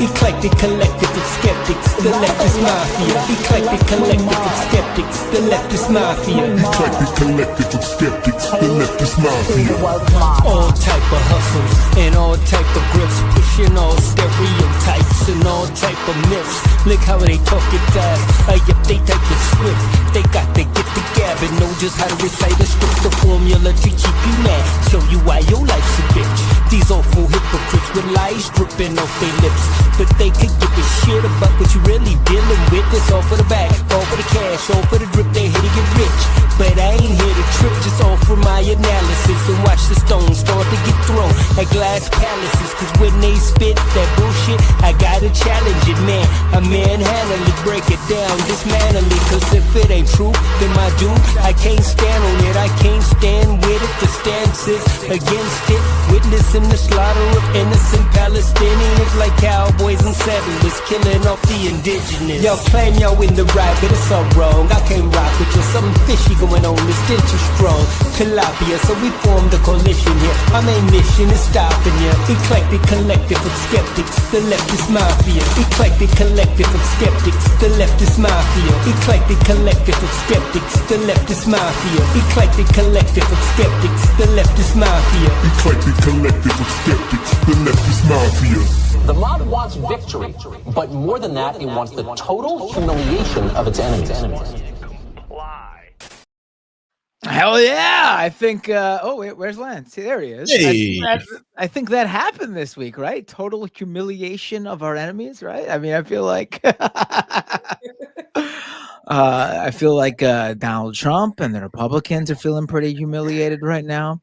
eclectic collective of skeptics, the leftist mafia. Eclectic collective of skeptics, the leftist mafia. Eclectic collective of skeptics, the leftist mafia. All type of hustles and all type of grifts, pushing all stereotypes and all type of myths. Look how they talk it fast, yep, they type it swift. They got to get the gab and know just how to recite a script, the formula to keep you mad, show you why your life's a bitch. These awful hypocrites with lies dripping off their lips, but they could give a shit about what you really dealing with. It's all for the bag, all for the cash, all for the drip, they here to get rich. But I ain't here to trip, just all for my analysis, and watch the stones start to get thrown at glass palaces. Cause when they spit that bullshit, I gotta challenge it, man. I manhandle it, break it down, dismantle it. Cause if it ain't true, then my doom, I can't stand on it, I can't stand with it. The stance is against it, witnessing the slaughter of innocent Palestinians like cowboys and settlers, killing off the indigenous. Y'all claim y'all in the right, but it's all wrong. I can't rock with you, something fishy going on, this stench is strong. Tilapia, so we formed a coalition here. Our main mission is stopping ya. Eclectic collective of skeptics, the leftist mafia. Eclectic collective of skeptics, the leftist mafia. Eclectic collective of skeptics, the leftist mafia. Eclectic collective of skeptics, the leftist mafia. Eclectic collective of skeptics, the leftist mafia. The mob wants victory, but more than that, it wants the total humiliation of its enemies. Hell yeah! I think. Oh wait, where's Lance? See, there he is. Hey. I think that happened this week, right? Total humiliation of our enemies, right? I mean, I feel like. Donald Trump and the Republicans are feeling pretty humiliated right now.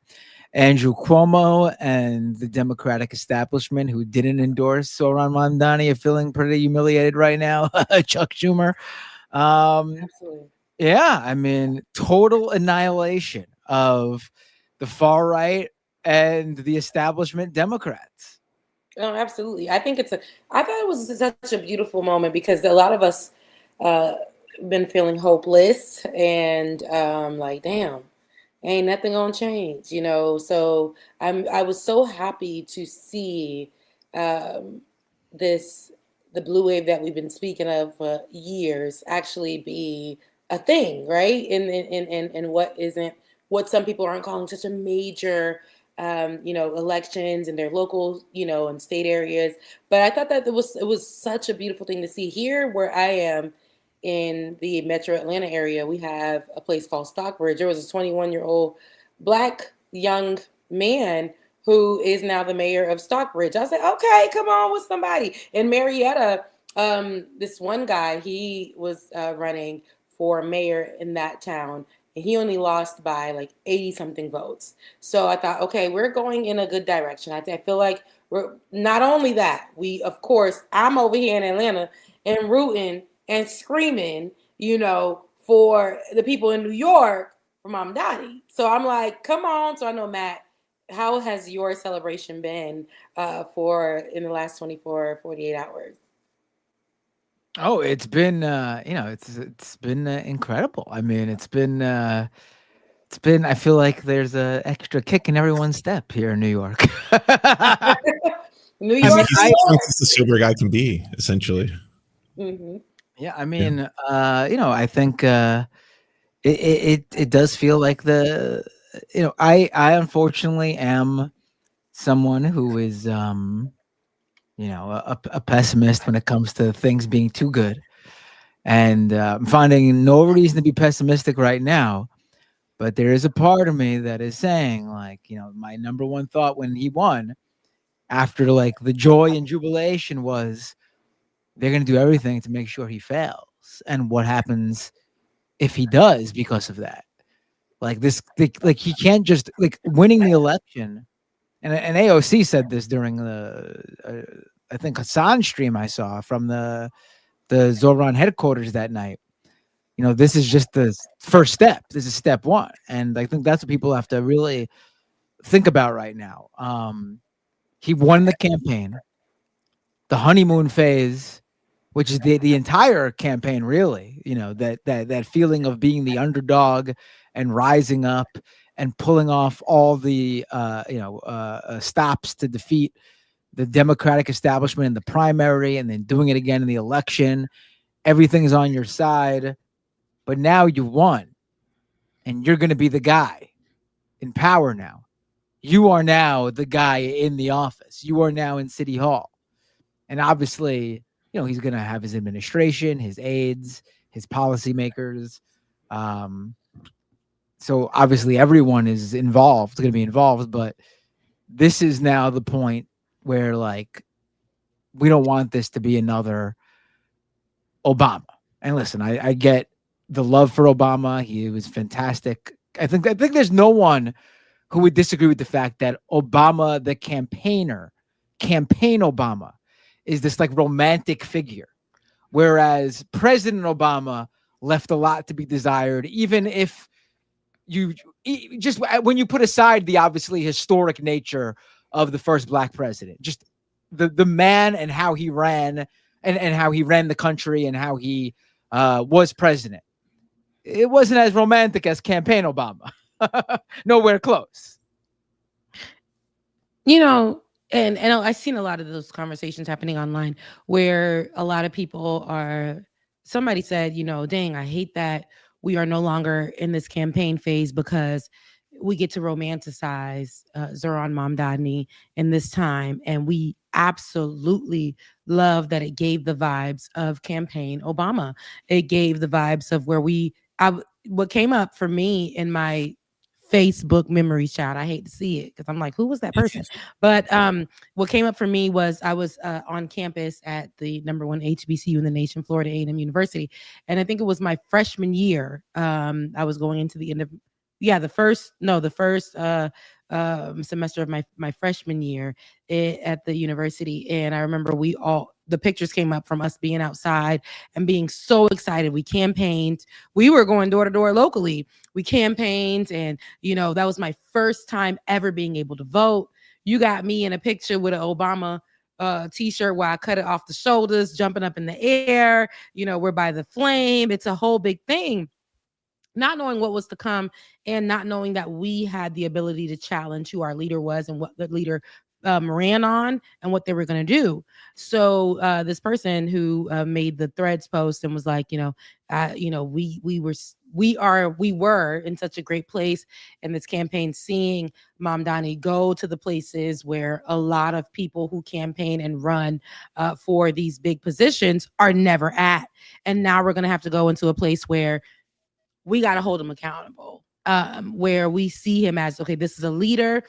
Andrew Cuomo and the Democratic establishment, who didn't endorse Zoran Mamdani, are feeling pretty humiliated right now. Chuck Schumer. Absolutely. Yeah, I mean, total annihilation of the far right and the establishment Democrats. Oh, absolutely. I thought it was such a beautiful moment because a lot of us been feeling hopeless and like, damn, ain't nothing gonna change, you know. So I was so happy to see the blue wave that we've been speaking of for years actually be a thing, right? And what some people aren't calling such a major elections in their local, and state areas. But I thought that it was such a beautiful thing to see. Here where I am in the metro Atlanta area, we have a place called Stockbridge. There was a 21-year-old Black young man who is now the mayor of Stockbridge. I was like, okay, come on with somebody. In Marietta, this one guy, he was running for mayor in that town, and he only lost by like 80 something votes. So I thought, okay, we're going in a good direction. I feel like we're not only that, of course, I'm over here in Atlanta and rooting and screaming, for the people in New York for Mamdani. So I'm like, come on. So I know, Matt, how has your celebration been in the last 24, 48 hours? Oh, it's been, it's been incredible. I mean, it's been, I feel like there's a extra kick in everyone's step here in New York. New York. I mean, he's the sober guy can be, essentially. Mm-hmm. Yeah, I mean, I think it does feel like I unfortunately am someone who is, a pessimist when it comes to things being too good. And I'm finding no reason to be pessimistic right now. But there is a part of me that is saying, like, my number one thought when he won, after like the joy and jubilation, was they're going to do everything to make sure he fails. And what happens if he does because of that? Like he can't just winning the election. And AOC said this during the, I think, Hassan stream I saw from the Zoran headquarters that night. This is just the first step. This is step one. And I think that's what people have to really think about right now. He won the campaign. The honeymoon phase, which is the entire campaign, really, that feeling of being the underdog and rising up and pulling off all the stops to defeat the Democratic establishment in the primary and then doing it again in the election. Everything's on your side, but now you won and you're going to be the guy in power now. You are now the guy in the office. You are now in City Hall. And obviously, he's going to have his administration, his aides, his policymakers. So obviously everyone is involved, going to be involved, but this is now the point where, like, we don't want this to be another Obama. And listen, I get the love for Obama. He was fantastic. I think there's no one who would disagree with the fact that Obama, the campaign Obama, is this like romantic figure, whereas President Obama left a lot to be desired, even if you just when you put aside the obviously historic nature of the first black president, just the man and how he ran and how he ran the country and how he was president. It wasn't as romantic as campaign Obama. Nowhere close. And I've seen a lot of those conversations happening online where a lot of people somebody said, dang, I hate that we are no longer in this campaign phase because we get to romanticize Zohran Mamdani in this time. And we absolutely love that it gave the vibes of campaign Obama. It gave the vibes of where what came up for me in my Facebook memories, child. I hate to see it because I'm like, who was that person? But what came up for me was I was on campus at the #1 HBCU in the nation, Florida A&M University, and I think it was my freshman year. I was going into the end of the first semester of my freshman year at the university, and I remember the pictures came up from us being outside and being so excited. We campaigned. We were going door to door locally. We campaigned, and that was my first time ever being able to vote. You got me in a picture with an Obama t-shirt where I cut it off the shoulders, jumping up in the air. We're by the flame. It's a whole big thing. Not knowing what was to come and not knowing that we had the ability to challenge who our leader was and what the leader ran on and what they were going to do. So this person who made the Threads post and was like, we were in such a great place in this campaign, seeing Mamdani go to the places where a lot of people who campaign and run for these big positions are never at. And now we're going to have to go into a place where we got to hold him accountable, where we see him as, okay, this is a leader.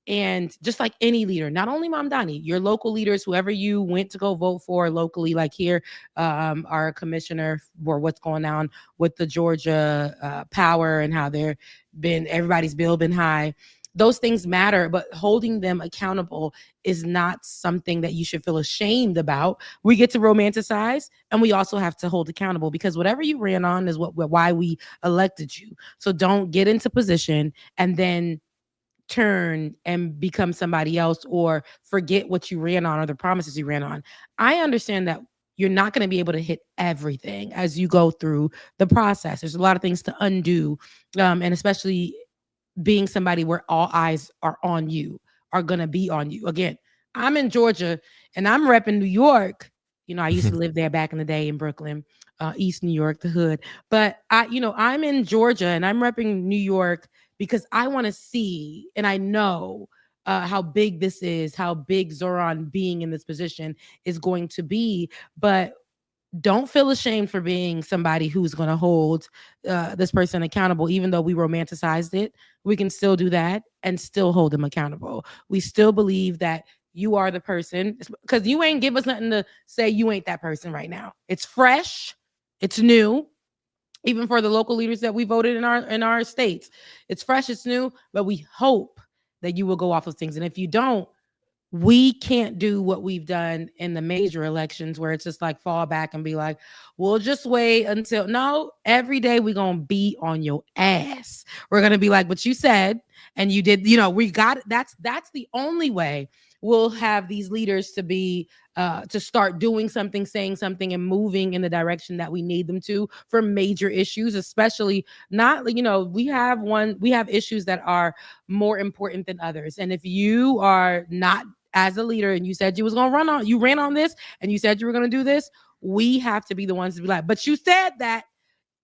And just like any leader, not only Mamdani, your local leaders, whoever you went to go vote for locally, like here, our commissioner for what's going on with the Georgia power and how everybody's bill been high. Those things matter, but holding them accountable is not something that you should feel ashamed about. We get to romanticize, and we also have to hold accountable, because whatever you ran on is why we elected you. So don't get into position and then turn and become somebody else or forget what you ran on or the promises you ran on. I understand that you're not going to be able to hit everything as you go through the process. There's a lot of things to undo, and especially being somebody where all eyes are on you, are going to be on you. Again, I'm in Georgia and I'm repping New York. I used to live there back in the day in Brooklyn, East New York, the hood. But I'm in Georgia and I'm repping New York because I want to see, and I know how big this is, how big Zohran being in this position is going to be. But don't feel ashamed for being somebody who's going to hold this person accountable. Even though we romanticized it, we can still do that and still hold them accountable. We still believe that you are the person, because you ain't give us nothing to say you ain't that person right now. It's fresh. It's new. Even for the local leaders that we voted in our states, it's fresh, it's new, but we hope that you will go off of things. And if you don't, we can't do what we've done in the major elections where it's just like fall back and be like, we'll just wait until. No, every day we're going to be on your ass. We're going to be like, what you said and you did, we got it. That's the only way we'll have these leaders to be to start doing something, saying something, and moving in the direction that we need them to for major issues, especially not, we have issues that are more important than others. And if you are not as a leader, and you said you was gonna you ran on this, and you said you were gonna do this. We have to be the ones to be like, but you said that,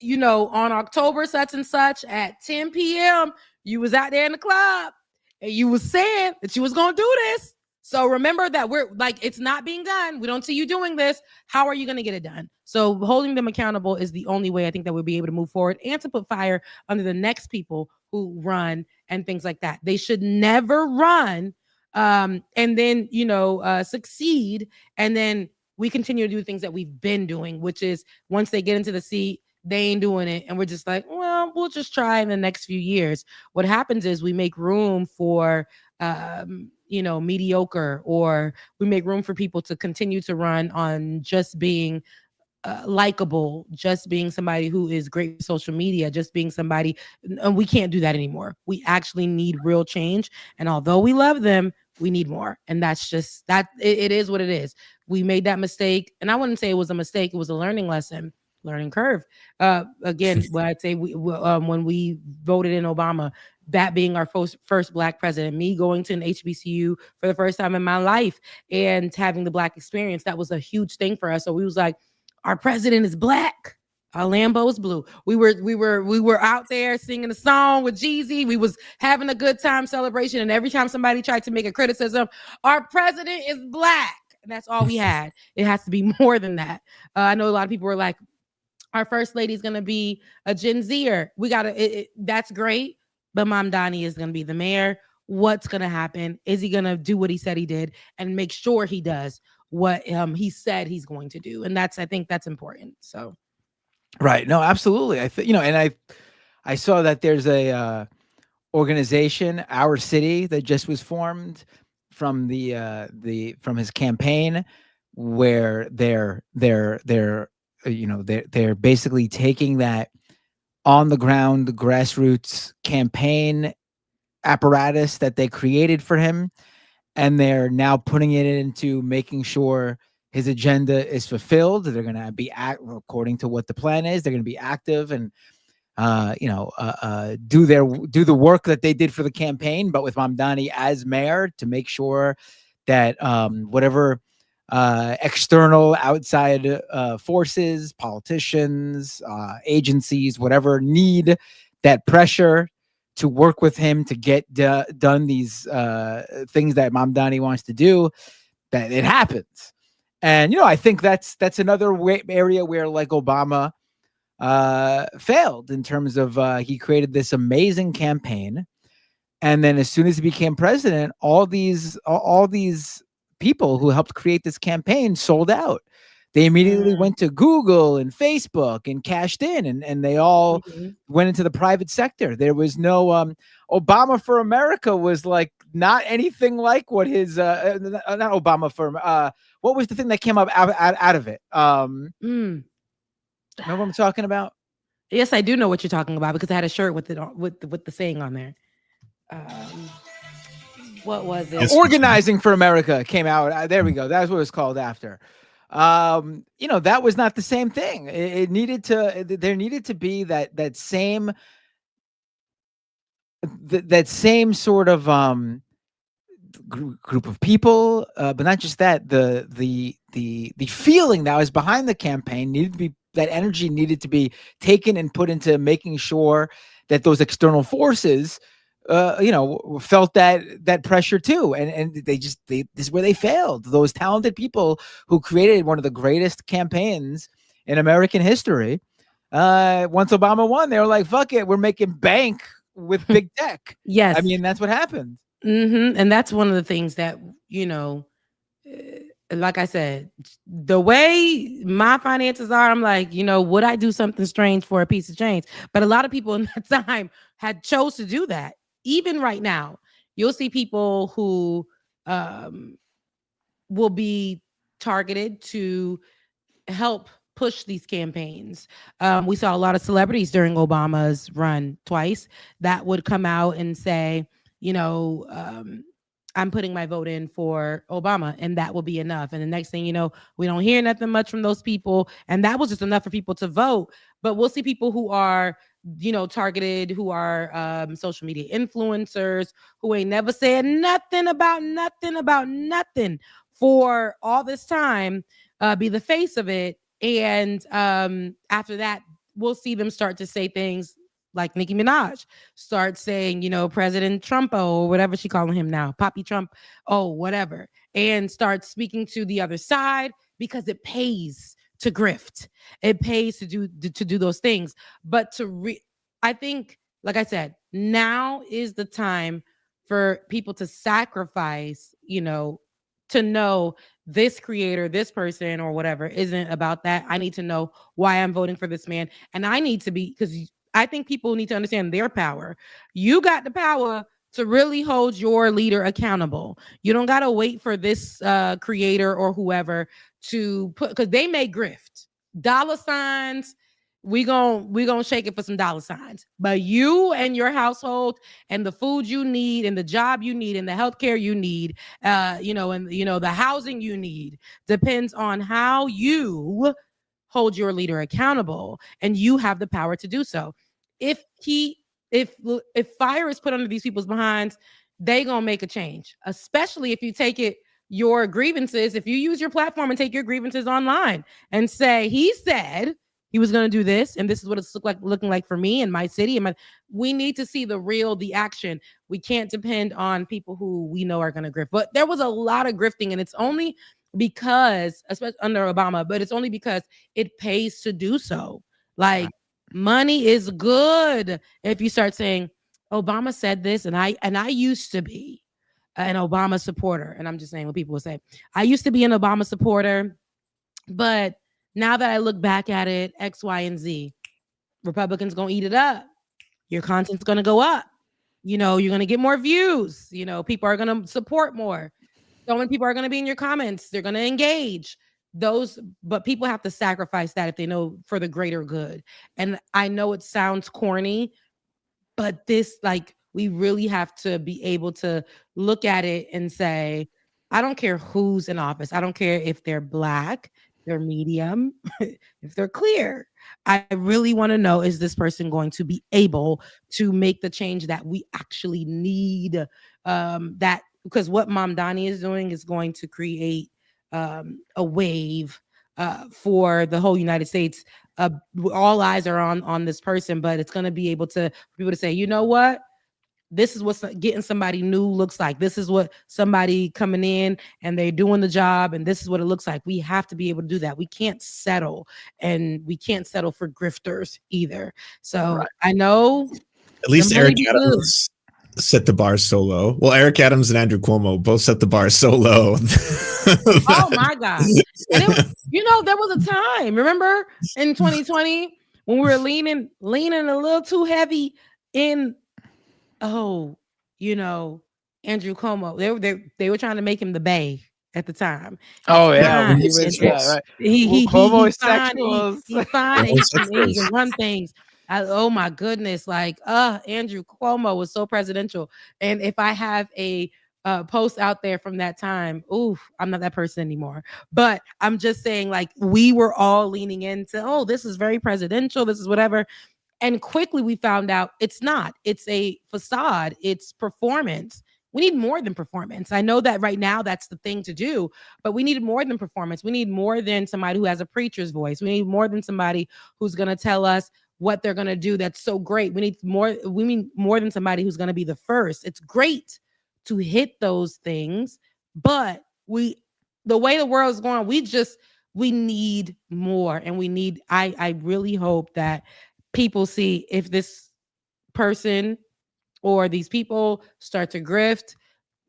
on October such and such at 10 p.m. you was out there in the club and you was saying that you was gonna do this. So remember that we're like, it's not being done. We don't see you doing this. How are you going to get it done? So holding them accountable is the only way I think that we'll be able to move forward and to put fire under the next people who run and things like that. They should never run and then, succeed. And then we continue to do things that we've been doing, which is once they get into the seat, they ain't doing it. And we're just like, well, we'll just try in the next few years. What happens is we make room for mediocre, or we make room for people to continue to run on just being likable, just being somebody who is great with social media, just being somebody. And we can't do that anymore. We actually need real change. And although we love them, we need more. And that's just that. It is what it is. We made that mistake. And I wouldn't say it was a mistake. It was a learning lesson. Learning curve. Again, what I'd say when we voted in Obama, that being our first Black president, me going to an HBCU for the first time in my life and having the Black experience, that was a huge thing for us. So we was like, our president is Black. Our Lambo's blue. We were out there singing a song with Jeezy. We was having a good time celebration. And every time somebody tried to make a criticism, our president is Black. And that's all we had. It has to be more than that. I know a lot of people were like, our first lady is going to be a Gen Zer. We got to, that's great. But Mom Donnie is going to be the mayor. What's going to happen? Is he going to do what he said he did and make sure he does what he said he's going to do? And I think that's important. So. Right. No, absolutely. And I saw that there's a organization, Our City, that just was formed from from his campaign, where they're basically taking that on the ground grassroots campaign apparatus that they created for him, and they're now putting it into making sure his agenda is fulfilled. They're going to be according to what the plan is. They're going to be active and do the work that they did for the campaign, but with Mamdani as mayor, to make sure that whatever external outside forces, politicians, agencies, whatever, need that pressure to work with him to get done these things that Mamdani wants to do, that it happens. And I think that's another area where, like, Obama failed in terms of he created this amazing campaign, and then as soon as he became president, all these people who helped create this campaign sold out. They immediately went to Google and Facebook and cashed in, and they all went into the private sector. There was no Obama for America was like not anything like what his not Obama for what was the thing that came up out of it? Remember what I'm talking about? Yes, I do know what you're talking about, because I had a shirt with it with the saying on there. What was it? Organizing for America came out. There we go. That's what it was called after. That was not the same thing. There needed to be that same sort of group of people, but not just that. The feeling that was behind the campaign needed to be, that energy needed to be taken and put into making sure that those external forces felt that pressure too. And this is where they failed. Those talented people who created one of the greatest campaigns in American history. Once Obama won, they were like, fuck it, we're making bank with big tech. Yes. I mean, that's what happened. And that's one of the things that, like I said, the way my finances are, I'm like, would I do something strange for a piece of change? But a lot of people in that time had chose to do that. Even right now, you'll see people who will be targeted to help push these campaigns. We saw a lot of celebrities during Obama's run twice that would come out and say, I'm putting my vote in for Obama, and that will be enough. And the next thing you know, we don't hear nothing much from those people. And that was just enough for people to vote. But we'll see people who are targeted, who are social media influencers, who ain't never said nothing about nothing for all this time, be the face of it. And after that, we'll see them start to say things like Nicki Minaj start saying, President Trump, or whatever she calling him now, Poppy Trump, whatever, and start speaking to the other side, because it pays to grift. It pays to do those things. But I think, like I said, now is the time for people to sacrifice, to know this creator, this person, or whatever isn't about that. I need to know why I'm voting for this man. And I need to be, because I think people need to understand their power. You got the power to really hold your leader accountable. You don't got to wait for this creator or whoever to put, because they may grift. Dollar signs, we gonna shake it for some dollar signs. But you and your household and the food you need and the job you need and the healthcare you need, and the housing you need depends on how you hold your leader accountable, and you have the power to do so. If fire is put under these people's behinds, they gonna make a change, especially if you take your grievances, if you use your platform and take your grievances online and say, he said he was going to do this, and this is what it's looking like for me and my city. We need to see the action. We can't depend on people who we know are going to grift. But there was a lot of grifting, and it's only because, especially under Obama, but it's only because it pays to do so. Like, money is good. If you start saying, Obama said this, and I used to be an Obama supporter, and I'm just saying what people will say. I used to be an Obama supporter, but now that I look back at it, X, Y, and Z, Republicans gonna eat it up. Your content's gonna go up. You're gonna get more views. People are gonna support more. So many people are gonna be in your comments. They're gonna engage. But people have to sacrifice that if they know for the greater good. And I know it sounds corny, but we really have to be able to look at it and say, I don't care who's in office. I don't care if they're Black, they're medium, if they're clear. I really want to know, is this person going to be able to make the change that we actually need? Because what Mamdani is doing is going to create a wave for the whole United States. All eyes are on this person, but it's going to be able for people to say, you know what? This is what getting somebody new looks like. This is what somebody coming in and they're doing the job, and this is what it looks like. We have to be able to do that. We can't settle, and we can't settle for grifters either. So right. I know at least Eric Adams set the bar so low. Well, Eric Adams and Andrew Cuomo both set the bar so low. Oh my God. And there was a time, remember in 2020 when we were leaning a little too heavy in, Andrew Cuomo. They were trying to make him the bae at the time. Oh yeah, he was right. He sexuals. He's fine. He can run things. Oh my goodness! Andrew Cuomo was so presidential. And if I have a post out there from that time, I'm not that person anymore. But I'm just saying, we were all leaning into, this is very presidential. This is whatever. And quickly we found out it's not. It's a facade. It's performance. We need more than performance. I know that right now that's the thing to do, but we need more than performance. We need more than somebody who has a preacher's voice. We need more than somebody who's going to tell us what they're going to do. That's so great. We need more than somebody who's going to be the first. It's great to hit those things, but the way the world is going, we need more. And I really hope that people see, if this person or these people start to grift,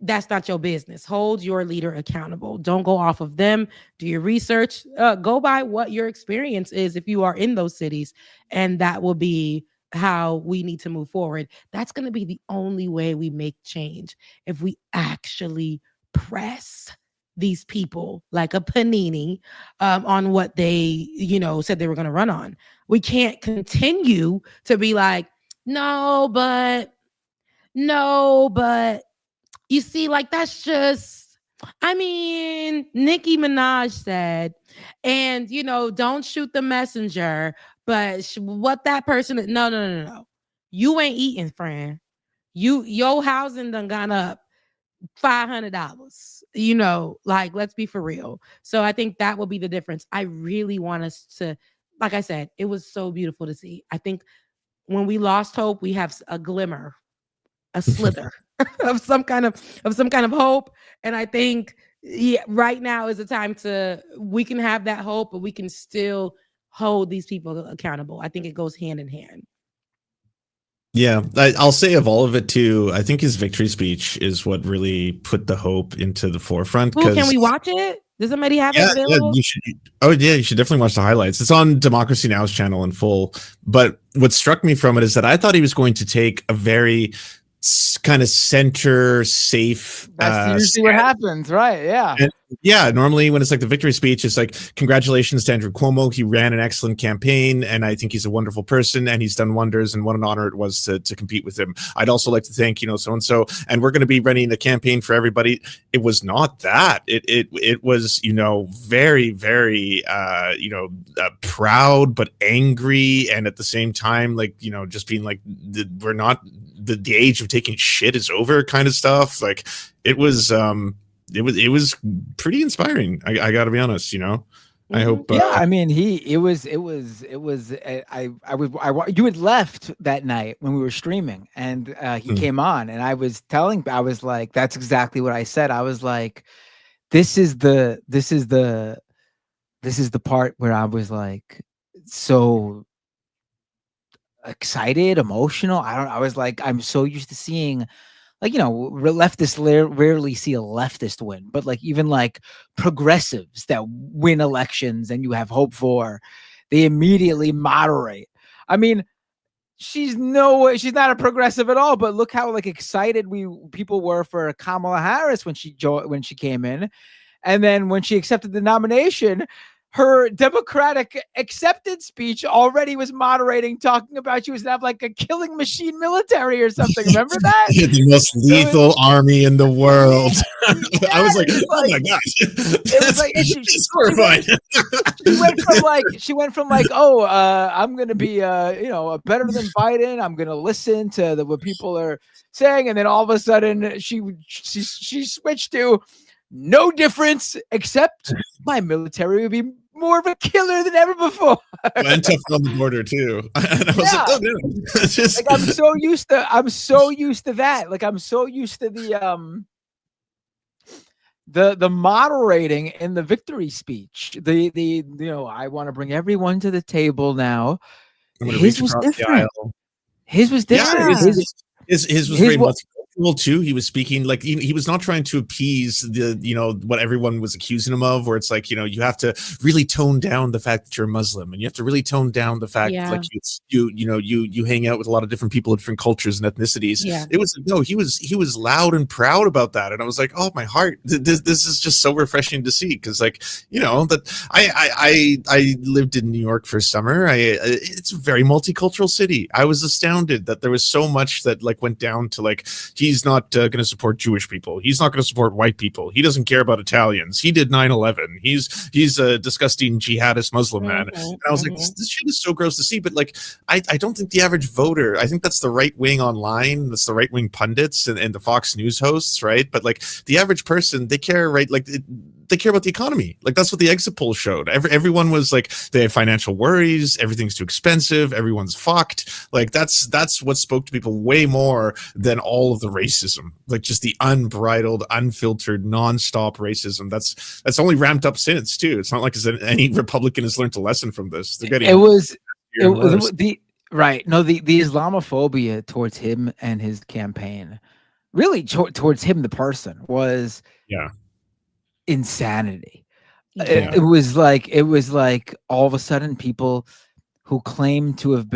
that's not your business. Hold your leader accountable. Don't go off of them. Do your research. Go by what your experience is if you are in those cities. And that will be how we need to move forward. That's going to be the only way we make change. If we actually press these people like a panini on what they, said they were going to run on. We can't continue to be like, no, but you see, that's just, Nicki Minaj said, and, don't shoot the messenger, But what that person? No. You ain't eating, friend. Your housing done gone up $500. Like, let's be for real. So I think that will be the difference. I really want us to, like I said, it was so beautiful to see. I think when we lost hope, we have a glimmer, a slither of some kind of hope. And I think right now is the time we can have that hope, but we can still hold these people accountable. I think it goes hand in hand. Yeah, I'll say of all of it too, I think his victory speech is what really put the hope into the forefront. Can we watch it? Does somebody have it available? You should definitely watch the highlights. It's on Democracy Now's channel in full. But what struck me from it is that I thought he was going to take a very kind of center safe. That's usually what happens, right? Yeah. And normally when it's like the victory speech, it's like, congratulations to Andrew Cuomo. He ran an excellent campaign, and I think he's a wonderful person, and he's done wonders, and what an honor it was to compete with him. I'd also like to thank, so-and-so, and we're going to be running a campaign for everybody. It was not that. It was, very, very, proud, but angry. And at the same time, like, just being like, we're not, the age of taking shit is over kind of stuff. Like, it was pretty inspiring. I got to be honest, I hope. Yeah, I mean, you had left that night when we were streaming, and he came on, and I was like, that's exactly what I said. I was like, this is the part where I was like so excited, emotional. I was like, I'm so used to seeing, like, leftists rarely see a leftist win, but like even like progressives that win elections and you have hope for, they immediately moderate. I mean, she's not a progressive at all, but look how like excited people were for Kamala Harris when she came in. And then when she accepted the nomination, her Democratic acceptance speech already was moderating, talking about she was going to have like a killing machine military or something. Remember that? The most lethal army in the world. Yeah, I was like, oh my gosh. It was like, she's horrified. She went from like, I'm going to be, better than Biden. I'm going to listen to what people are saying. And then all of a sudden she switched to no difference, except my military would be more of a killer than ever before. And tough on the border too. And I was like, oh no. Like, I'm so used to that. Like, I'm so used to the moderating in the victory speech. I want to bring everyone to the table now. His was different. His was different. Yeah, his was very much too. He was speaking like he was not trying to appease the what everyone was accusing him of, where it's like, you have to really tone down the fact that you're a Muslim, and you have to really tone down the fact like you hang out with a lot of different people of different cultures and ethnicities. It was he was loud and proud about that, and I was like, oh my heart, this is just so refreshing to see, because like that I lived in New York for summer. It's a very multicultural city. I was astounded that there was so much that like went down to like, he's not going to support Jewish people. He's not going to support white people. He doesn't care about Italians. He did 9/11. He's a disgusting jihadist Muslim man. And I was like, this shit is so gross to see. But like, I don't think the average voter, I think that's the right wing online. That's the right wing pundits and the Fox News hosts, right? But like the average person, they care, right? Like they care about the economy. Like that's what the exit poll showed. Everyone was like, they have financial worries. Everything's too expensive. Everyone's fucked. Like that's what spoke to people way more than all of the racism, like just the unbridled, unfiltered, nonstop racism. That's only ramped up since too. It's not like any Republican has learned a lesson from this. They're getting the Islamophobia towards him and his campaign, really towards him the person, was insanity. It was like all of a sudden people who claim to have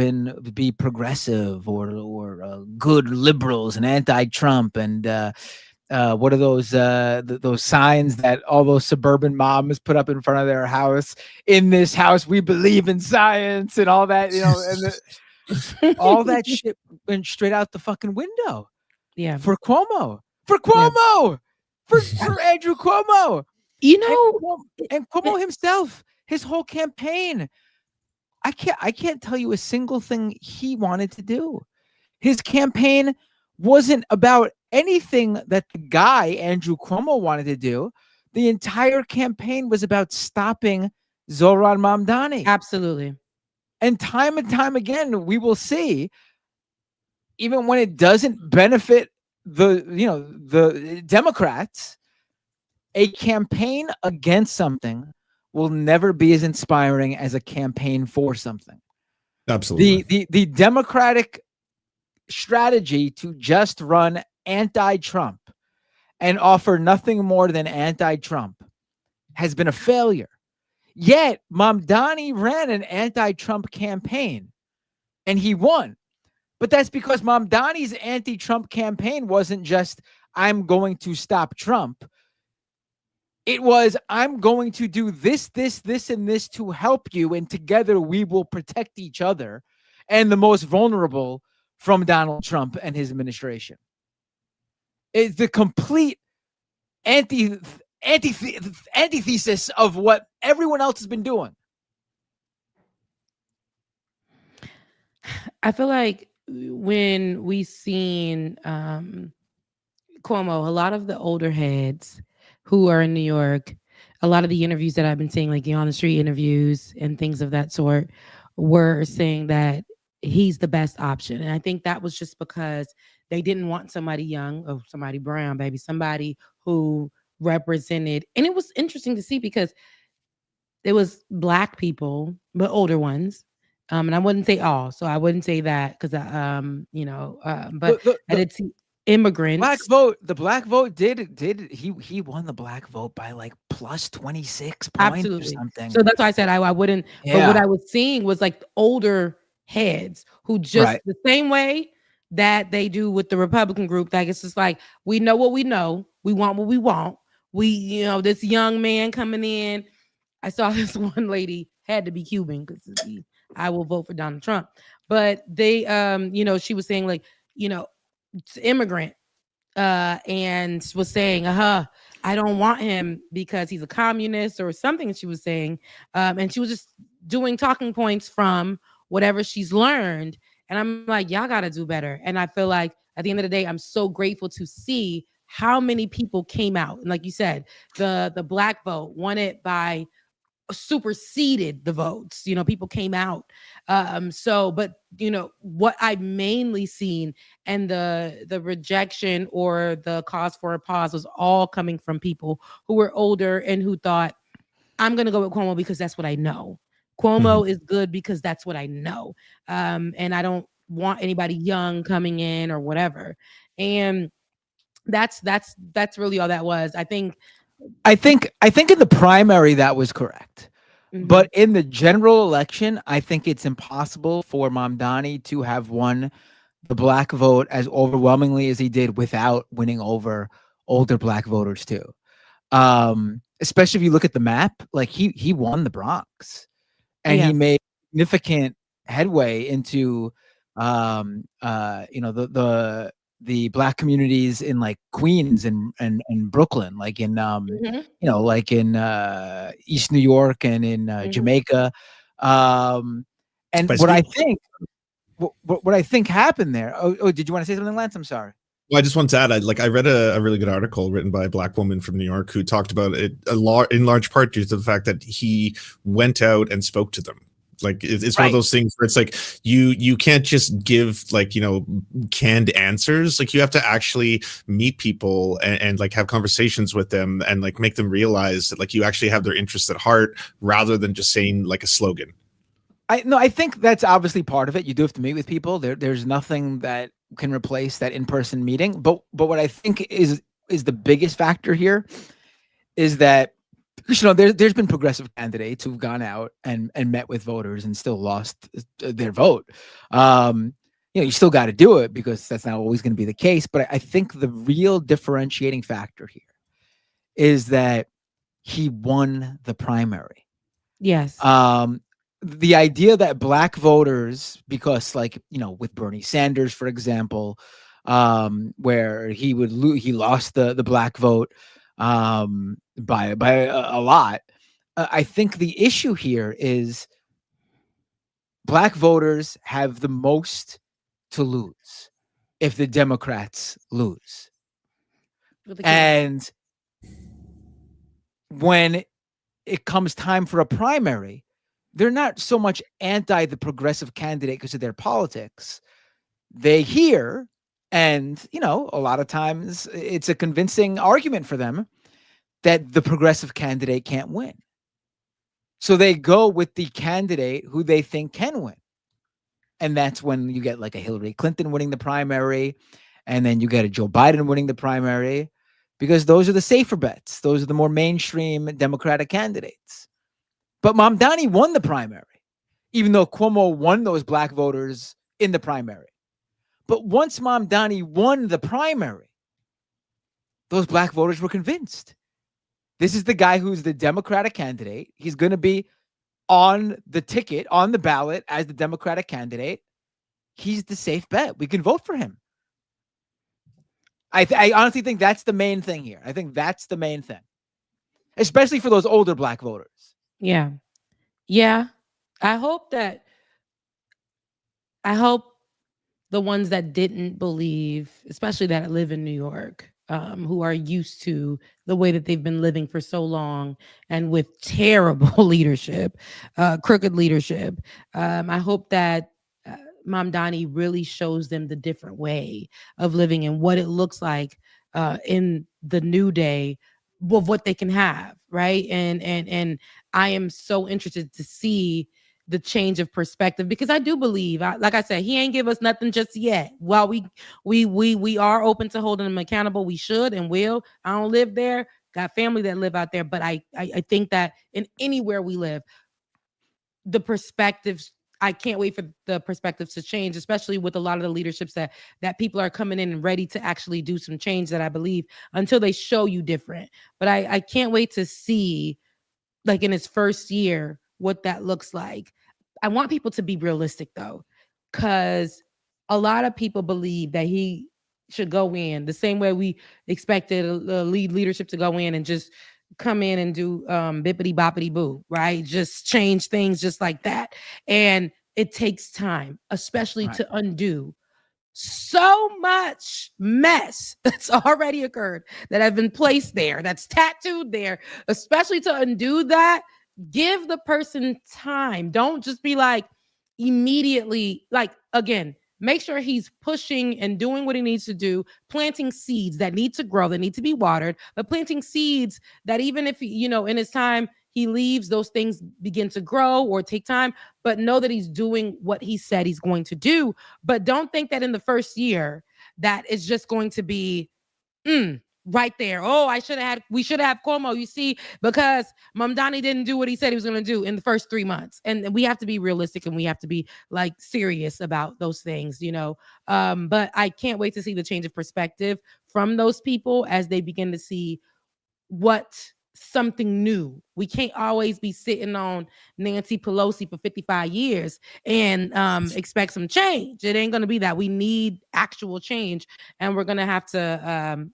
be progressive or good liberals and anti-Trump and what are those signs that all those suburban moms put up in front of their house? In this house, we believe in science and all that, and all that shit went straight out the fucking window. Yeah, for Cuomo, for Andrew Cuomo, and Cuomo himself, his whole campaign. I can't tell you a single thing he wanted to do. His campaign wasn't about anything that the guy, Andrew Cuomo, wanted to do. The entire campaign was about stopping Zohran Mamdani. Absolutely. And time again, we will see, even when it doesn't benefit the Democrats, a campaign against something will never be as inspiring as a campaign for something. Absolutely. The Democratic strategy to just run anti-Trump and offer nothing more than anti-Trump has been a failure. Yet Mamdani ran an anti-Trump campaign and he won. But that's because Mamdani's anti-Trump campaign wasn't just, I'm going to stop Trump. It was, I'm going to do this, and this to help you, and together we will protect each other and the most vulnerable from Donald Trump and his administration. It's the complete antithesis of what everyone else has been doing. I feel like when we seen Cuomo, a lot of the older heads who are in New York, a lot of the interviews that I've been seeing, like the on the street interviews and things of that sort, were saying that he's the best option. And I think that was just because they didn't want somebody young or somebody brown, baby, somebody who represented. And it was interesting to see because it was Black people, but older ones. And I wouldn't say all, so I wouldn't say that because but I did see immigrants. The black vote did he won the black vote by like plus 26 points Absolutely. or something. So that's why I said I wouldn't. Yeah. But what I was seeing was like older heads who just the same way that they do with the Republican group. Like it's just like, we know what we know. We want what we want. We, this young man coming in. I saw this one lady, had to be Cuban because I will vote for Donald Trump. But they, she was saying like, immigrant, and was saying, I don't want him because he's a communist or something she was saying. And she was just doing talking points from whatever she's learned. And I'm like, y'all got to do better. And I feel like at the end of the day, I'm so grateful to see how many people came out. And like you said, the Black vote won it by superseded the votes. People came out. But what I've mainly seen and the rejection or the cause for a pause was all coming from people who were older and who thought, I'm going to go with Cuomo because that's what I know. Cuomo is good because that's what I know. And I don't want anybody young coming in or whatever. And that's really all that was. I think in the primary that was correct. Mm-hmm. But in the general election, I think it's impossible for Mamdani to have won the Black vote as overwhelmingly as he did without winning over older Black voters too. Especially if you look at the map, like he won the Bronx and he made significant headway into the Black communities in like Queens and Brooklyn, like in like in East New York and in Jamaica. And what I think happened there. Oh, did you want to say something, Lance? I'm sorry. Well, I just want to add, I read a really good article written by a Black woman from New York who talked about it in large part due to the fact that he went out and spoke to them. Like it's one of those things where it's like you can't just give like canned answers. Like you have to actually meet people and like have conversations with them and like make them realize that like you actually have their interests at heart rather than just saying like a slogan. I think that's obviously part of it. You do have to meet with people. There's nothing that can replace that in-person meeting. But what I think is the biggest factor here is that there's been progressive candidates who've gone out and met with voters and still lost their vote. You still got to do it because that's not always going to be the case. But I think the real differentiating factor here is that he won the primary. Yes. The idea that Black voters, because like, with Bernie Sanders, for example, where he lost the Black vote by a lot. I think the issue here is black voters have the most to lose if the Democrats lose. And when it comes time for a primary, they're not so much anti the progressive candidate because of their politics. They hear, and, you know, a lot of times it's a convincing argument for them that the progressive candidate can't win. So they go with the candidate who they think can win. And that's when you get like a Hillary Clinton winning the primary, and then you get a Joe Biden winning the primary, because those are the safer bets. Those are the more mainstream Democratic candidates. But Mamdani won the primary, even though Cuomo won those black voters in the primary. But once Mamdani won the primary, those black voters were convinced. This is the guy who's the Democratic candidate. He's going to be on the ticket, on the ballot as the Democratic candidate. He's the safe bet. We can vote for him. I honestly think that's the main thing here. I think that's the main thing, especially for those older black voters. Yeah. Yeah. I hope the ones that didn't believe, especially that live in New York, who are used to the way that they've been living for so long and with terrible leadership, crooked leadership. I hope that Mamdani really shows them the different way of living and what it looks like in the new day of what they can have, right? And I am so interested to see the change of perspective, because I do believe, like I said, he ain't give us nothing just yet. While we are open to holding him accountable, we should and will. I don't live there, got family that live out there, but I think that in anywhere we live, the perspectives, I can't wait for the perspectives to change, especially with a lot of the leaderships that people are coming in and ready to actually do some change, that I believe, until they show you different. But I can't wait to see, like in his first year, what that looks like. I want people to be realistic though, because a lot of people believe that he should go in the same way we expected a leadership to go in and just come in and do bippity boppity boo, right? Just change things just like that. And it takes time, especially to undo so much mess that's already occurred, that have been placed there, that's tattooed there, especially to undo that. Give the person time. Don't just be like immediately, like, again, make sure he's pushing and doing what he needs to do, planting seeds that need to grow, that need to be watered, but planting seeds that even if, you know, in his time he leaves, those things begin to grow or take time, but know that he's doing what he said he's going to do. But don't think that in the first year that it's just going to be right there. Oh, we should have Cuomo, you see, because Mamdani didn't do what he said he was going to do in the first 3 months. And we have to be realistic, and we have to be like serious about those things, you know. But I can't wait to see the change of perspective from those people as they begin to see something new. We can't always be sitting on Nancy Pelosi for 55 years and expect some change. It ain't going to be that. We need actual change, and we're going to have to,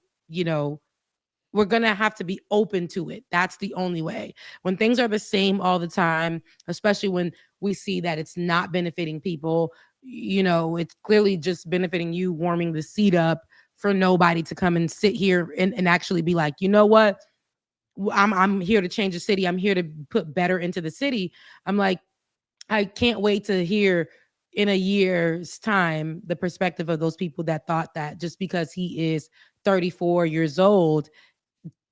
we're going to have to be open to it. That's the only way. When things are the same all the time, especially when we see that it's not benefiting people, you know, it's clearly just benefiting you, warming the seat up for nobody to come and sit here and actually be like, you know what? I'm here to change the city. I'm here to put better into the city. I'm like, I can't wait to hear in a year's time the perspective of those people that thought that just because he is 34 years old,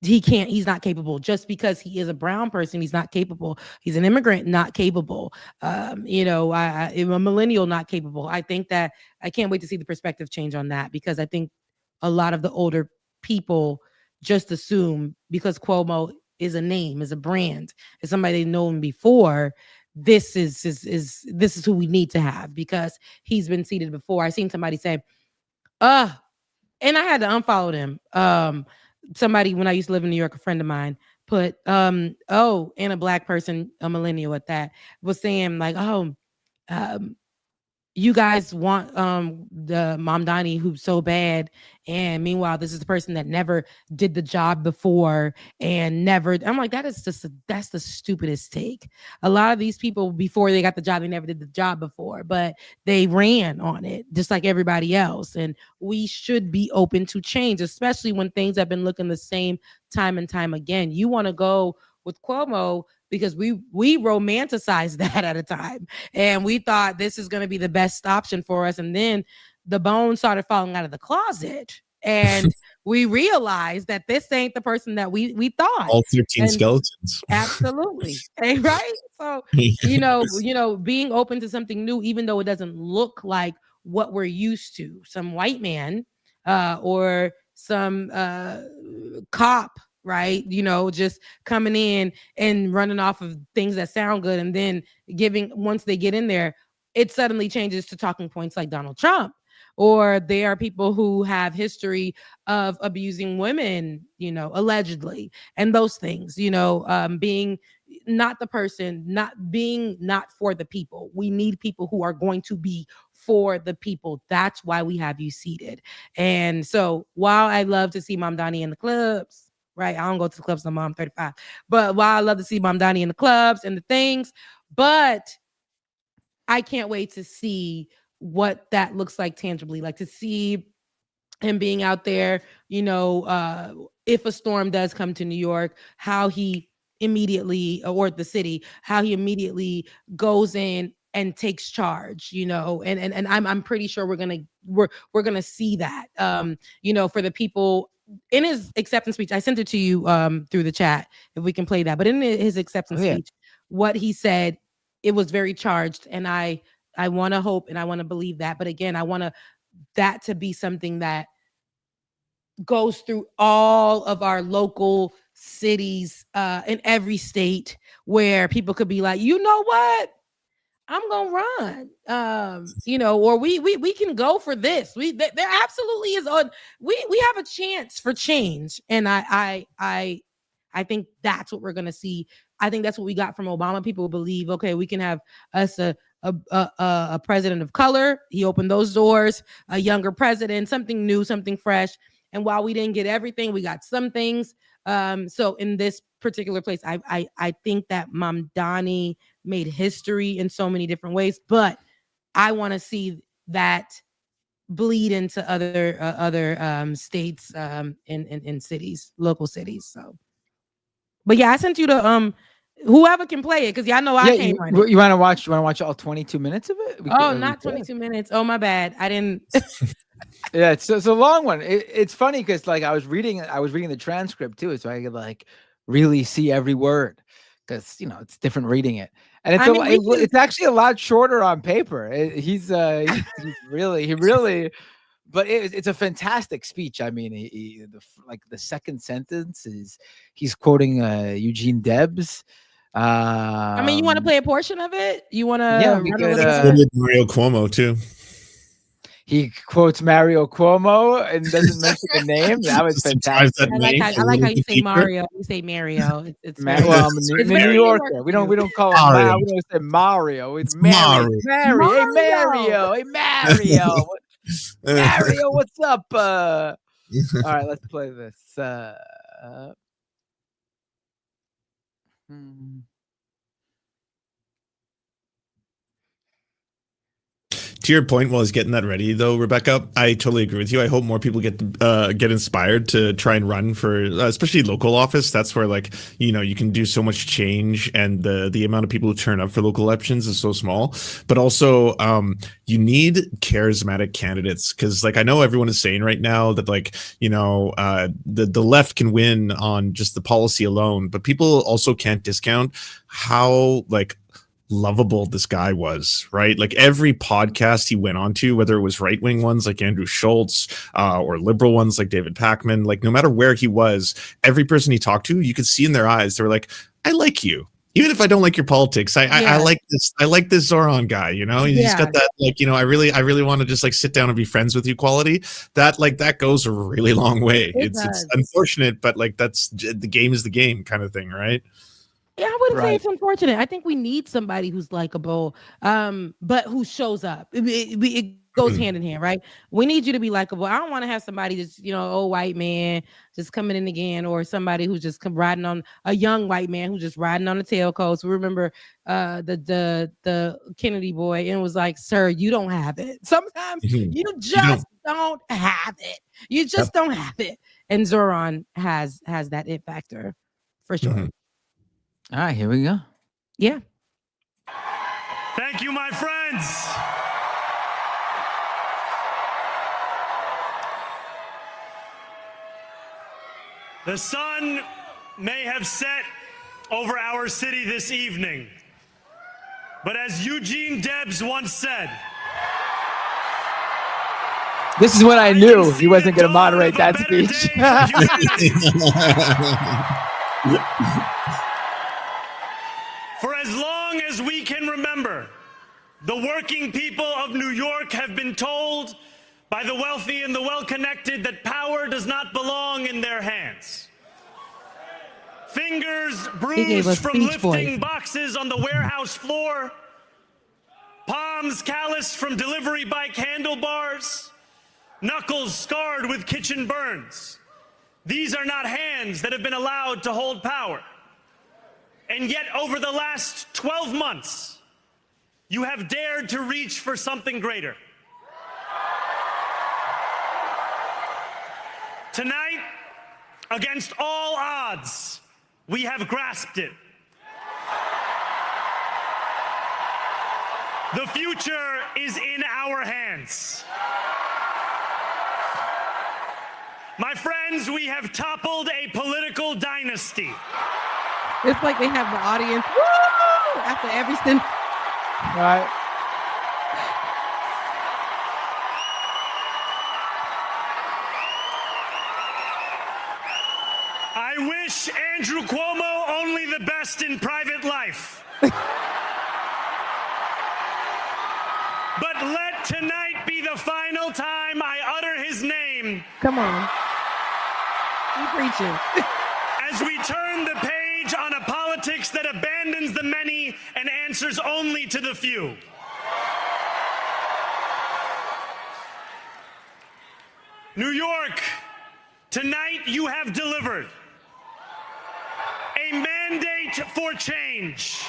he's not capable. Just because he is a brown person, he's not capable. He's an immigrant, not capable. I'm a millennial, not capable. I think that I can't wait to see the perspective change on that, because I think a lot of the older people just assume because Cuomo is a name, is a brand, is somebody they've known before, this is who we need to have because he's been seated before. I seen somebody say, and I had to unfollow them. Somebody, when I used to live in New York, a friend of mine put, and a black person, a millennial at that, was saying like, you guys want the Mamdani who's so bad, and meanwhile this is the person that never did the job before and never. I'm like, that is just that's the stupidest take. A lot of these people before they got the job, they never did the job before, but they ran on it just like everybody else. And we should be open to change, especially when things have been looking the same time and time again. You want to go with Cuomo because we romanticized that at a time, and we thought this is going to be the best option for us. And then the bones started falling out of the closet, and we realized that this ain't the person that we thought. All 13 And skeletons. absolutely. Right. So, being open to something new, even though it doesn't look like what we're used to. Some white man or some cop, right? Just coming in and running off of things that sound good, and then once they get in there, it suddenly changes to talking points like Donald Trump. Or there are people who have history of abusing women, allegedly, and those things, being not the person, not for the people. We need people who are going to be for the people. That's why we have you seated. And so while I love to see Mamdani in the clubs, right? I don't go to the clubs no more. I'm 35. But while I love to see Mamdani in the clubs and the things, but I can't wait to see what that looks like tangibly, like to see him being out there, if a storm does come to New York, how he immediately, or the city, how he immediately goes in and takes charge, and I'm pretty sure we're gonna see that, for the people. In his acceptance speech, I sent it to you through the chat if we can play that. But in his acceptance speech, what he said, it was very charged, and I want to hope and I want to believe that. But again, I want that to be something that goes through all of our local cities in every state, where people could be like, you know what? I'm gonna run, or we can go for this. There absolutely is we have a chance for change, and I think that's what we're gonna see. I think that's what we got from Obama. People believe, okay, we can have us a president of color. He opened those doors. A younger president, something new, something fresh. And while we didn't get everything, we got some things. So in this particular place, I think that Mamdani made history in so many different ways, but I want to see that bleed into other states, in cities, local cities. So, but yeah, I sent you the whoever can play it, because y'all know I can't run it. You want to watch all 22 minutes of it? Not 22 minutes. Oh, my bad. I didn't. Yeah, it's a long one. It's funny because like I was reading the transcript too, so I could like really see every word, because it's different reading it, and it's actually a lot shorter on paper. He's really, but it's a fantastic speech. I mean, the second sentence is he's quoting Eugene Debs. I mean, you want to play a portion of it? You want to? Yeah, we could. Mario Cuomo too. He quotes Mario Cuomo and doesn't mention the name. That was fantastic. I like how you say Mario. You say Mario. It's New Yorker. We don't call him Mario. We don't say Mario. It's Mario. Hey Mario. Hey Mario. Mario, what's up? All right, let's play this. To your point, while I was getting that ready, though, Rebecca, I totally agree with you. I hope more people get inspired to try and run for, especially local office. That's where, like, you can do so much change, and the amount of people who turn up for local elections is so small. But also, you need charismatic candidates, because, like, I know everyone is saying right now that, like, the left can win on just the policy alone, but people also can't discount how, like, lovable this guy was, right? Like every podcast he went on to, whether it was right-wing ones like Andrew Schultz or liberal ones like David Pakman, like no matter where he was, every person he talked to, you could see in their eyes, they were like, I like you. Even if I don't like your politics, I like this. I like this Zoran guy, he's got that, like, I really want to just like sit down and be friends with you quality. That goes a really long way. It's unfortunate, but like the game is the game kind of thing, right? Yeah, I wouldn't say Right. it's unfortunate. I think we need somebody who's likable, but who shows up. It goes hand in hand, right? We need you to be likable. I don't want to have somebody just, old white man just coming in again, or somebody who's just riding on a young white man who's just riding on the tailcoats. Remember the Kennedy boy, and it was like, sir, you don't have it. Sometimes you just don't have it. You just don't have it. And Zoran has that it factor for sure. All right, here we go. Yeah. Thank you, my friends. The sun may have set over our city this evening, but as Eugene Debs once said, this is when I knew he wasn't going to moderate that speech. For as long as we can remember, the working people of New York have been told by the wealthy and the well-connected that power does not belong in their hands. Fingers bruised from lifting boxes on the warehouse floor, palms calloused from delivery bike handlebars, knuckles scarred with kitchen burns. These are not hands that have been allowed to hold power. And yet, over the last 12 months, you have dared to reach for something greater. Tonight, against all odds, we have grasped it. The future is in our hands. My friends, we have toppled a political dynasty. It's like they have the audience woo after every sentence. Right. I wish Andrew Cuomo only the best in private life. But let tonight be the final time I utter his name. Come on. You preaching. As we turn the page on a politics that abandons the many and answers only to the few. New York, tonight you have delivered a mandate for change,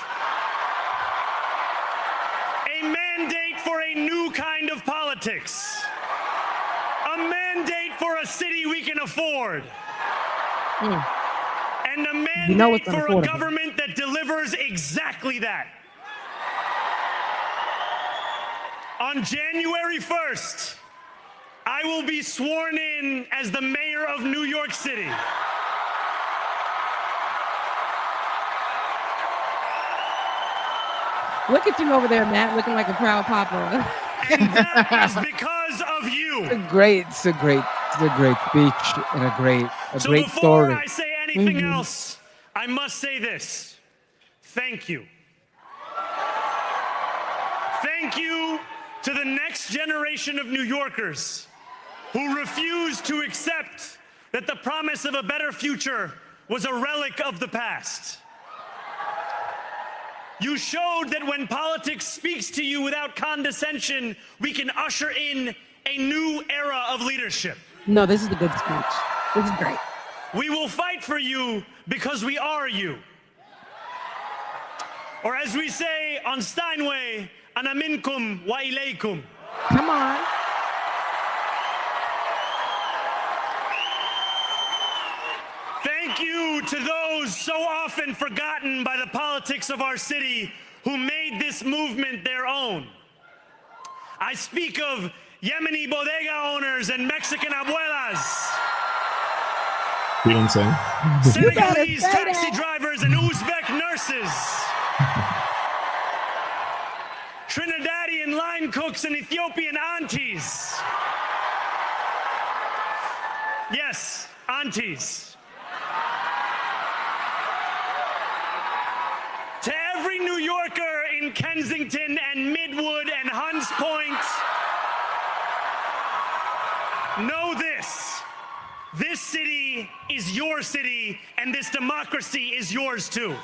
a mandate for a new kind of politics, a mandate for a city we can afford, and a mandate for a government that delivers exactly that. On January 1st, I will be sworn in as the mayor of New York City. Look at you over there, Matt, looking like a proud papa. And that is because of you. It's a great speech and a great Before story. I say anything else, I must say this. Thank you. Thank you to the next generation of New Yorkers who refuse to accept that the promise of a better future was a relic of the past. You showed that when politics speaks to you without condescension, we can usher in a new era of leadership. No, this is a good speech. This is great. We will fight for you because we are you. Or as we say on Steinway, ana minkum wa ilaykum. Come on. Thank you to those so often forgotten by the politics of our city who made this movement their own. I speak of Yemeni bodega owners and Mexican abuelas. You don't say. Senegalese taxi drivers and Uzbek nurses. Trinidadian line cooks and Ethiopian aunties. Yes, aunties. To every New Yorker in Kensington and Midwood and Hunts Point, know this. This city is your city, and this democracy is yours too.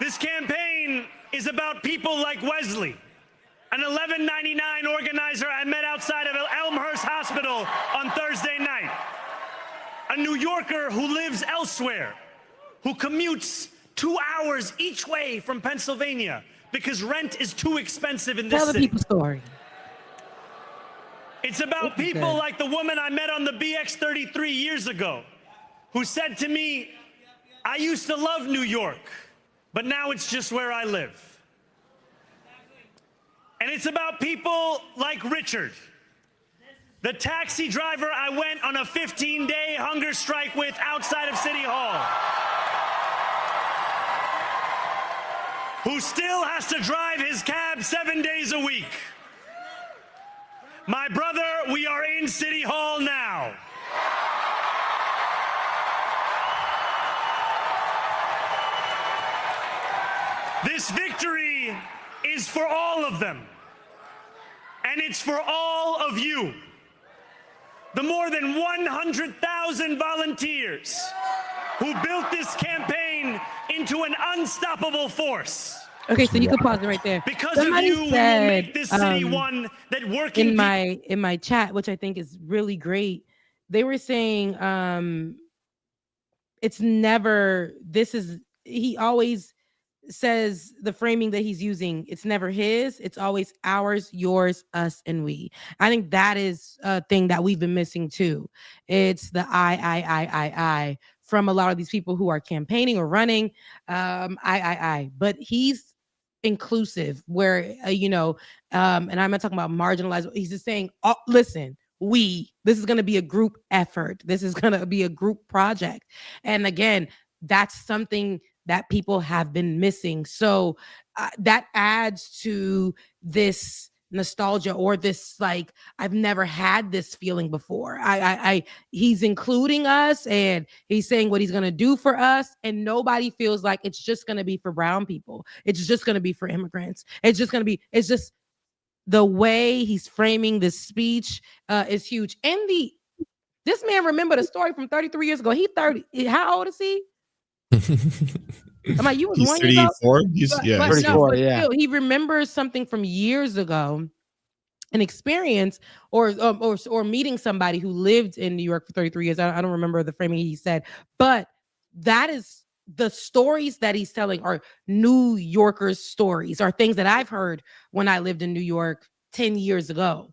This campaign is about people like Wesley, an $11.99 organizer I met outside of Elmhurst Hospital on Thursday night. A New Yorker who lives elsewhere, who commutes 2 hours each way from Pennsylvania because rent is too expensive in this Tell the city. people story. It's about people like the woman I met on the BX33 years ago, who said to me, I used to love New York, but now it's just where I live. And it's about people like Richard, the taxi driver I went on a 15-day hunger strike with outside of City Hall, who still has to drive his cab 7 days a week. My brother, we are in City Hall now. This victory is for all of them, and it's for all of you. The more than 100,000 volunteers who built this campaign into an unstoppable force. Okay, so you can pause it right there. Because Somebody of you, we will make this city one that working in my chat, which I think is really great. They were saying it's never, he always says the framing that he's using, it's never his, it's always ours, yours, us, and we. I think that is a thing that we've been missing too. It's the I from a lot of these people who are campaigning or running. But he's inclusive where, and I'm not talking about marginalized. He's just saying, oh, listen, this is going to be a group effort. This is going to be a group project. And again, that's something that people have been missing. So that adds to this nostalgia or this, like, I've never had this feeling before. He's including us and he's saying what he's going to do for us. And nobody feels like it's just going to be for brown people. It's just going to be for immigrants. It's just the way he's framing this speech is huge. And this man remembered a story from 33 years ago. He 30. How old is he? I'm like, you was 1 year old. He's 34. Yeah. Still, he remembers something from years ago, an experience or meeting somebody who lived in New York for 33 years. I don't remember the framing he said, but that is the stories that he's telling are New Yorkers' stories, are things that I've heard when I lived in New York 10 years ago.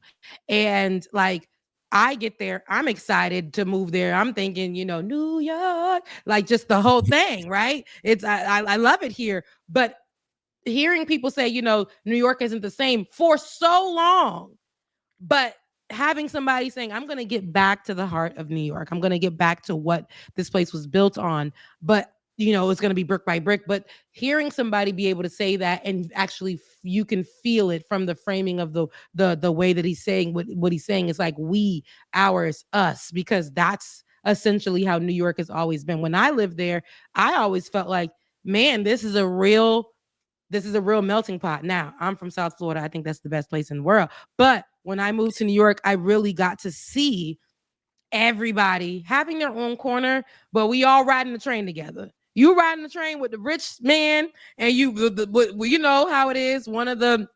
And like, I get there, I'm excited to move there. I'm thinking, New York, like just the whole thing, right? I love it here. But hearing people say, New York isn't the same for so long, but having somebody saying, I'm going to get back to the heart of New York. I'm going to get back to what this place was built on. But it's going to be brick by brick, but hearing somebody be able to say that and actually you can feel it from the framing of the way that he's saying what he's saying is like we, ours, us, because that's essentially how New York has always been. When I lived there, I always felt like, man, this is a real melting pot. Now, I'm from South Florida. I think that's the best place in the world. But when I moved to New York, I really got to see everybody having their own corner, but we all riding the train together. You riding the train with the rich man, and you know how it is. One of the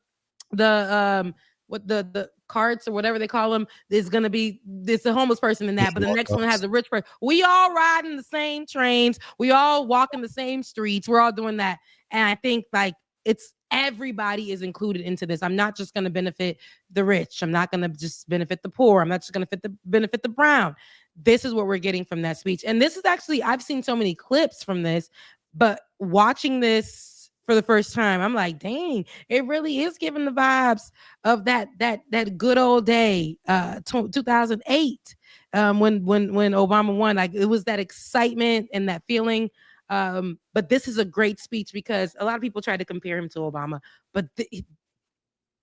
carts or whatever they call them is going to be this a homeless person in that, but the next one has a rich person. We all riding the same trains. We all walking the same streets. We're all doing that, and I think like it's everybody is included into this. I'm not just going to benefit the rich. I'm not going to just benefit the poor. I'm not just going to benefit the brown. This is what we're getting from that speech. And this is actually, I've seen so many clips from this, but watching this for the first time, I'm like, dang, it really is giving the vibes of that good old day, 2008, when Obama won. Like it was that excitement and that feeling. But this is a great speech because a lot of people try to compare him to Obama, but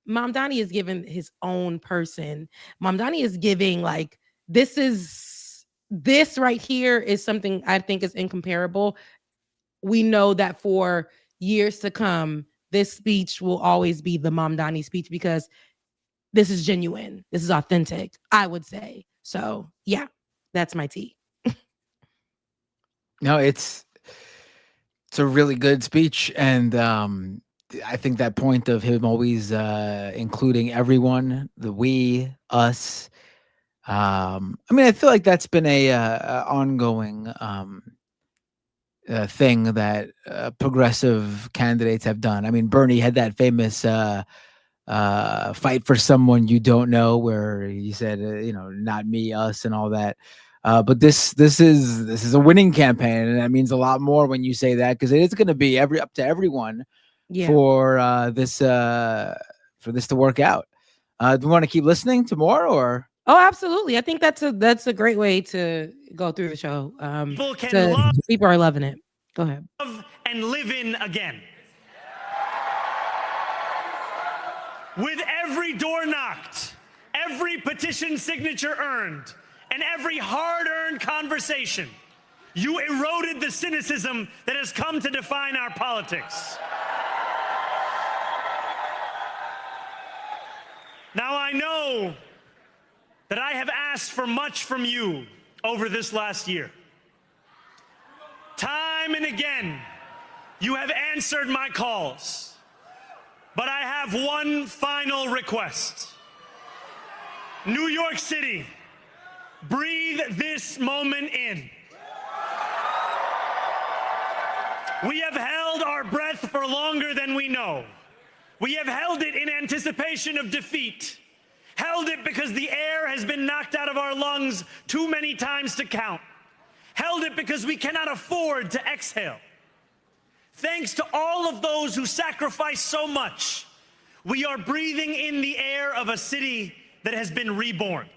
Mamdani is giving his own person. Mamdani is giving like, this right here is something I think is incomparable. We know that for years to come, this speech will always be the Mamdani speech because this is genuine. This is authentic, I would say. So yeah, that's my tea. No, it's It's a really good speech, and I think that point of him always including everyone, the we, us. I mean, I feel like that's been a ongoing thing that progressive candidates have done. I mean, Bernie had that famous fight for someone you don't know, where he said, not me, us, and all that. But this is a winning campaign, and that means a lot more when you say that, because it is going to be up to everyone for this to work out. Do we want to keep listening to more, or? Oh, absolutely. I think that's a great way to go through the show. People are loving it. Go ahead. Love and live in again. With every door knocked, every petition signature earned, and every hard-earned conversation, you eroded the cynicism that has come to define our politics. Now, I know that I have asked for much from you over this last year. Time and again, you have answered my calls. But I have one final request. New York City, breathe this moment in. We have held our breath for longer than we know. We have held it in anticipation of defeat. Held it because the air has been knocked out of our lungs too many times to count. Held it because we cannot afford to exhale. Thanks to all of those who sacrificed so much, we are breathing in the air of a city that has been reborn.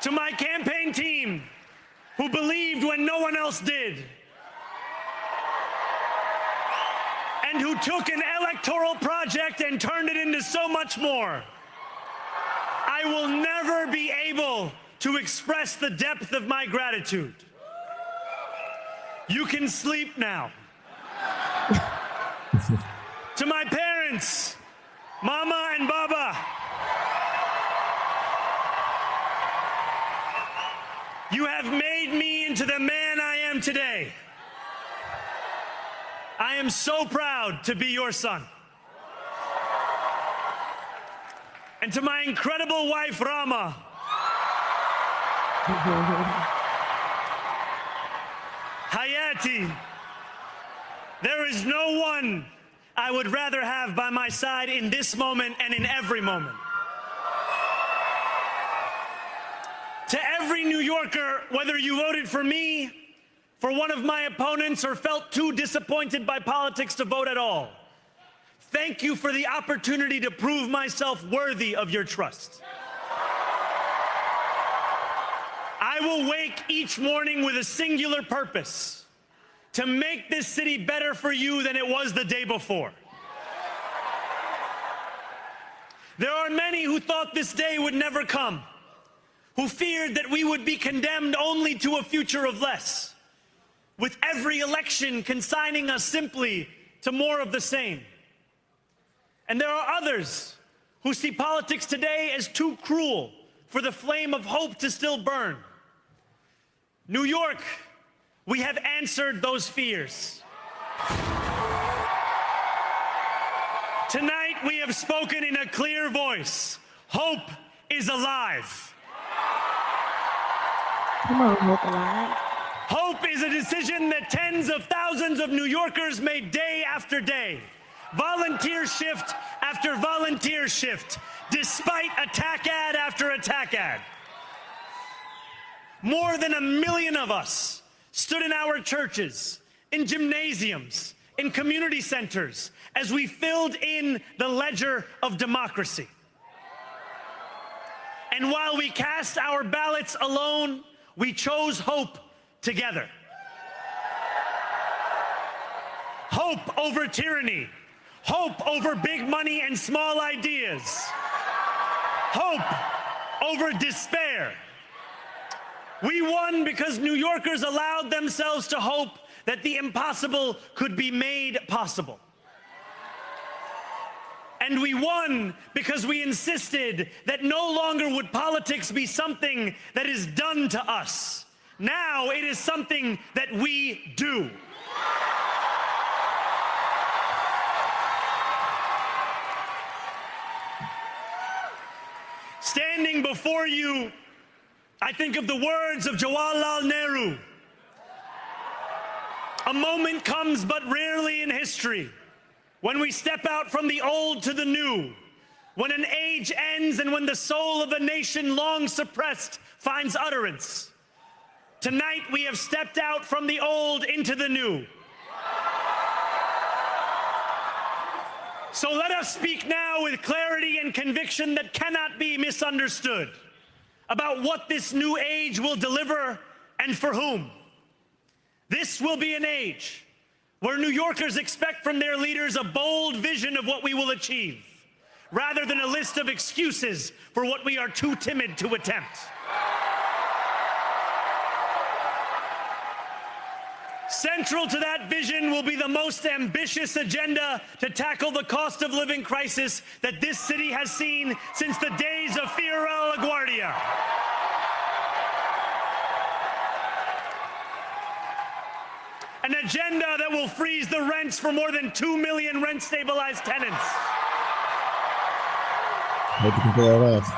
To my campaign team, who believed when no one else did, and who took an electoral project and turned it into so much more, I will never be able to express the depth of my gratitude. You can sleep now. To my parents, Mama and Baba, you have made me into the man I am today. I am so proud to be your son. And to my incredible wife, Rama, Hayati, there is no one I would rather have by my side in this moment and in every moment. To every New Yorker, whether you voted for me, for one of my opponents, or felt too disappointed by politics to vote at all, thank you for the opportunity to prove myself worthy of your trust. I will wake each morning with a singular purpose: to make this city better for you than it was the day before. There are many who thought this day would never come, who feared that we would be condemned only to a future of less, with every election consigning us simply to more of the same. And there are others who see politics today as too cruel for the flame of hope to still burn. New York, we have answered those fears. Tonight, we have spoken in a clear voice. Hope is alive. Come on, Hope alive. Hope is a decision that tens of thousands of New Yorkers made day after day, volunteer shift after volunteer shift, despite attack ad after attack ad. More than 1 million of us stood in our churches, in gymnasiums, in community centers, as we filled in the ledger of democracy. And while we cast our ballots alone, we chose hope together. Hope over tyranny. Hope over big money and small ideas. Hope over despair. We won because New Yorkers allowed themselves to hope that the impossible could be made possible. And we won because we insisted that no longer would politics be something that is done to us, Now it is something that we do. Standing before you, I think of the words of Jawaharlal Nehru. A moment comes but rarely in history when we step out from the old to the new, when an age ends and when the soul of a nation long suppressed finds utterance. Tonight we have stepped out from the old into the new. So let us speak now with clarity and conviction that cannot be misunderstood about what this new age will deliver and for whom. This will be an age where New Yorkers expect from their leaders a bold vision of what we will achieve, rather than a list of excuses for what we are too timid to attempt. Central to that vision will be the most ambitious agenda to tackle the cost of living crisis that this city has seen since the days of Fiora LaGuardia. An agenda that will freeze the rents for more than 2 million rent-stabilized tenants.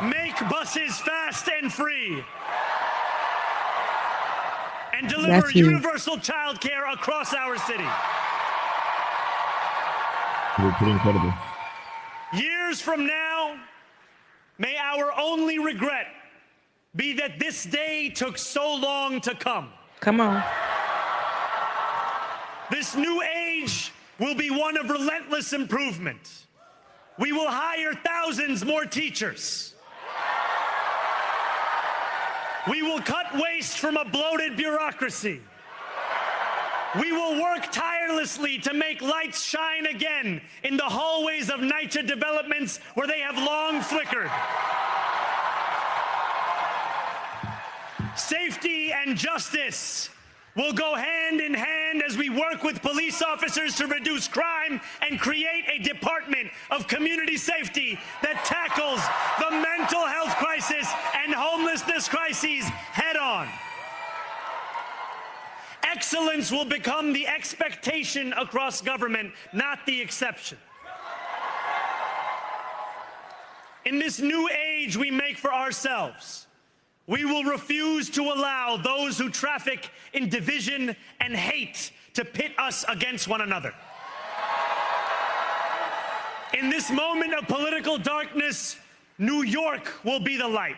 Make buses fast and free. And deliver universal child care across our city. Pretty incredible. Years from now, may our only regret be that this day took so long to come. Come on. This new age will be one of relentless improvement. We will hire thousands more teachers. We will cut waste from a bloated bureaucracy. We will work tirelessly to make lights shine again in the hallways of NYCHA developments where they have long flickered. Safety and justice will go hand in hand as we work with police officers to reduce crime and create a department of community safety that tackles the mental health crisis and homelessness crises head on. Excellence will become the expectation across government, not the exception. In this new age we make for ourselves, we will refuse to allow those who traffic in division and hate to pit us against one another. In this moment of political darkness, New York will be the light.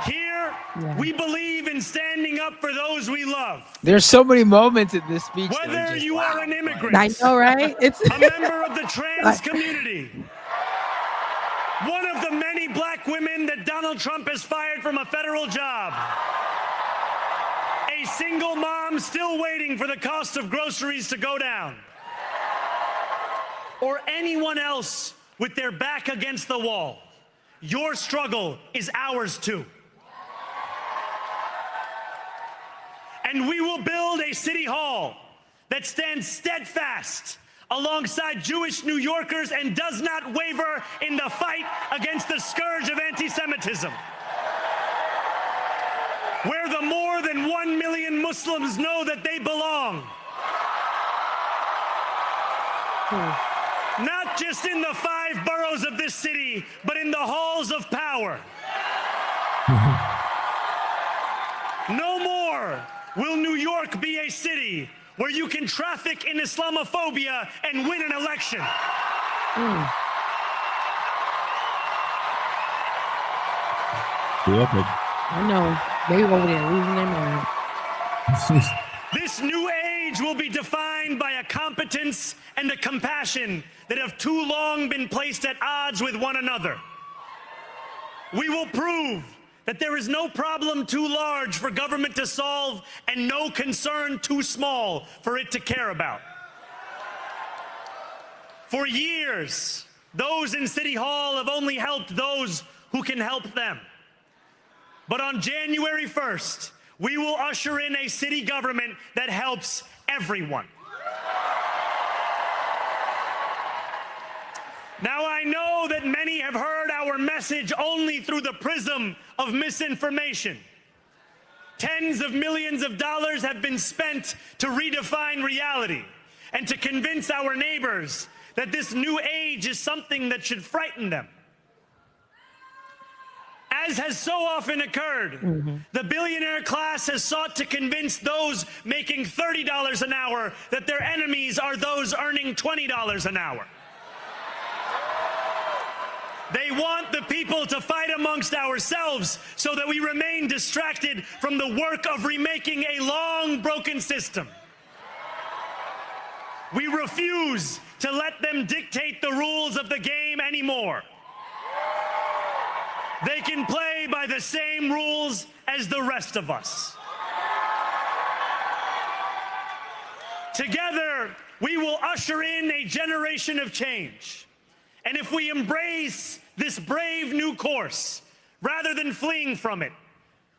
Here, we believe in standing up for those we love. There's so many moments in this speech. Whether you are an immigrant, I know, right? It's a member of the trans community, one of the many black women that Donald Trump has fired from a federal job, a single mom still waiting for the cost of groceries to go down, or anyone else with their back against the wall. Your struggle is ours too. And we will build a city hall that stands steadfast alongside Jewish New Yorkers and does not waver in the fight against the scourge of anti-Semitism. Where the more than 1 million Muslims know that they belong. Not just in the 5 boroughs of this city, but in the halls of power. No more will New York be a city where you can traffic in Islamophobia and win an election. I know. They over there losing their mind. This new age will be defined by a competence and a compassion that have too long been placed at odds with one another. We will prove that there is no problem too large for government to solve and no concern too small for it to care about. For years, those in City Hall have only helped those who can help them. But on January 1st, we will usher in a city government that helps everyone. Now, I know that many have heard our message only through the prism of misinformation. Tens of millions of dollars have been spent to redefine reality and to convince our neighbors that this new age is something that should frighten them. As has so often occurred, the billionaire class has sought to convince those making $30 an hour that their enemies are those earning $20 an hour. They want the people to fight amongst ourselves so that we remain distracted from the work of remaking a long broken system. We refuse to let them dictate the rules of the game anymore. They can play by the same rules as the rest of us. Together, we will usher in a generation of change. And if we embrace this brave new course, rather than fleeing from it,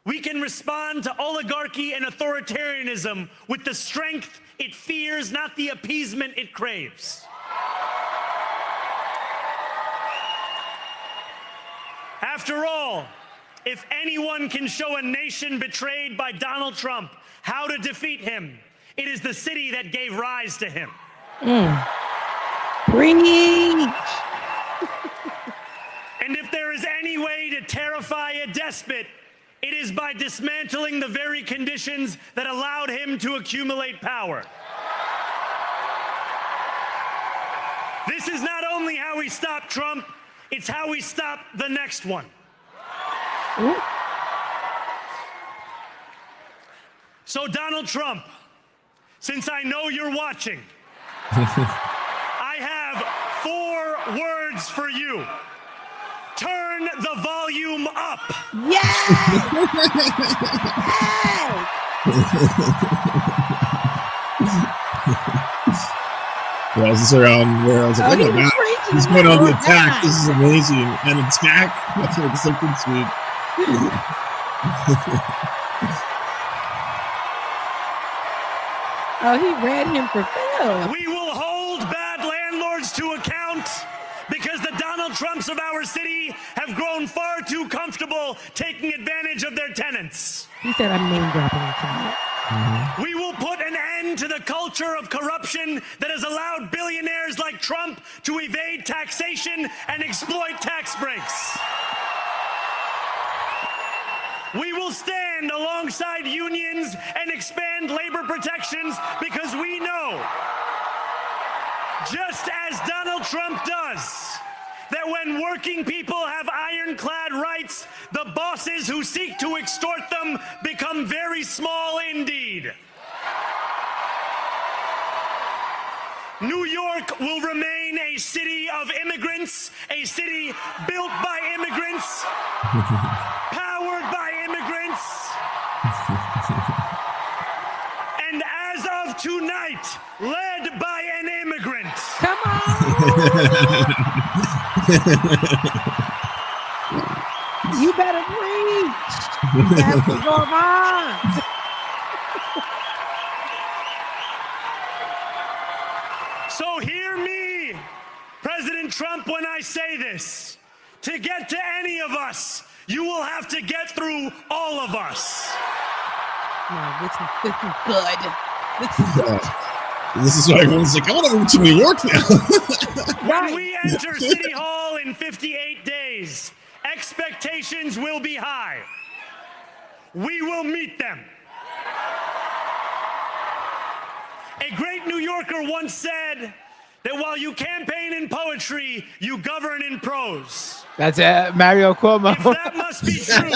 we can respond to oligarchy and authoritarianism with the strength it fears, not the appeasement it craves. After all, if anyone can show a nation betrayed by Donald Trump how to defeat him, it is the city that gave rise to him. Preach. And if there is any way to terrify a despot, it is by dismantling the very conditions that allowed him to accumulate power. This is not only how we stop Trump, it's how we stop the next one. So, Donald Trump, since I know you're watching, I have 4 words for you. Turn the volume up. Yes! Yeah, this is around where I was like, oh my god, he's going on the attack. This is amazing. An attack? That's like something sweet. Oh, he read him for Phil. We will hold bad landlords to account because the Donald Trumps of our city have grown far too comfortable taking advantage of their tenants. He said I'm name dropping tonight. We will put an end to the culture of corruption that has allowed billionaires like Trump to evade taxation and exploit tax breaks. We will stand alongside unions and expand labor protections because we know, just as Donald Trump does, that when working people have ironclad rights, the bosses who seek to extort them become very small indeed. New York will remain a city of immigrants, a city built by immigrants, powered by immigrants, and as of tonight, led by an immigrant. Come on! You better preach. That's what's going on. So hear me, President Trump, when I say this. To get to any of us, you will have to get through all of us. No, this is good. This is good. This is why everyone's like, I want to move to New York now. When we enter City Hall in 58 days, expectations will be high. We will meet them. A great New Yorker once said that while you campaign in poetry, you govern in prose. That's Mario Cuomo. If that must be true,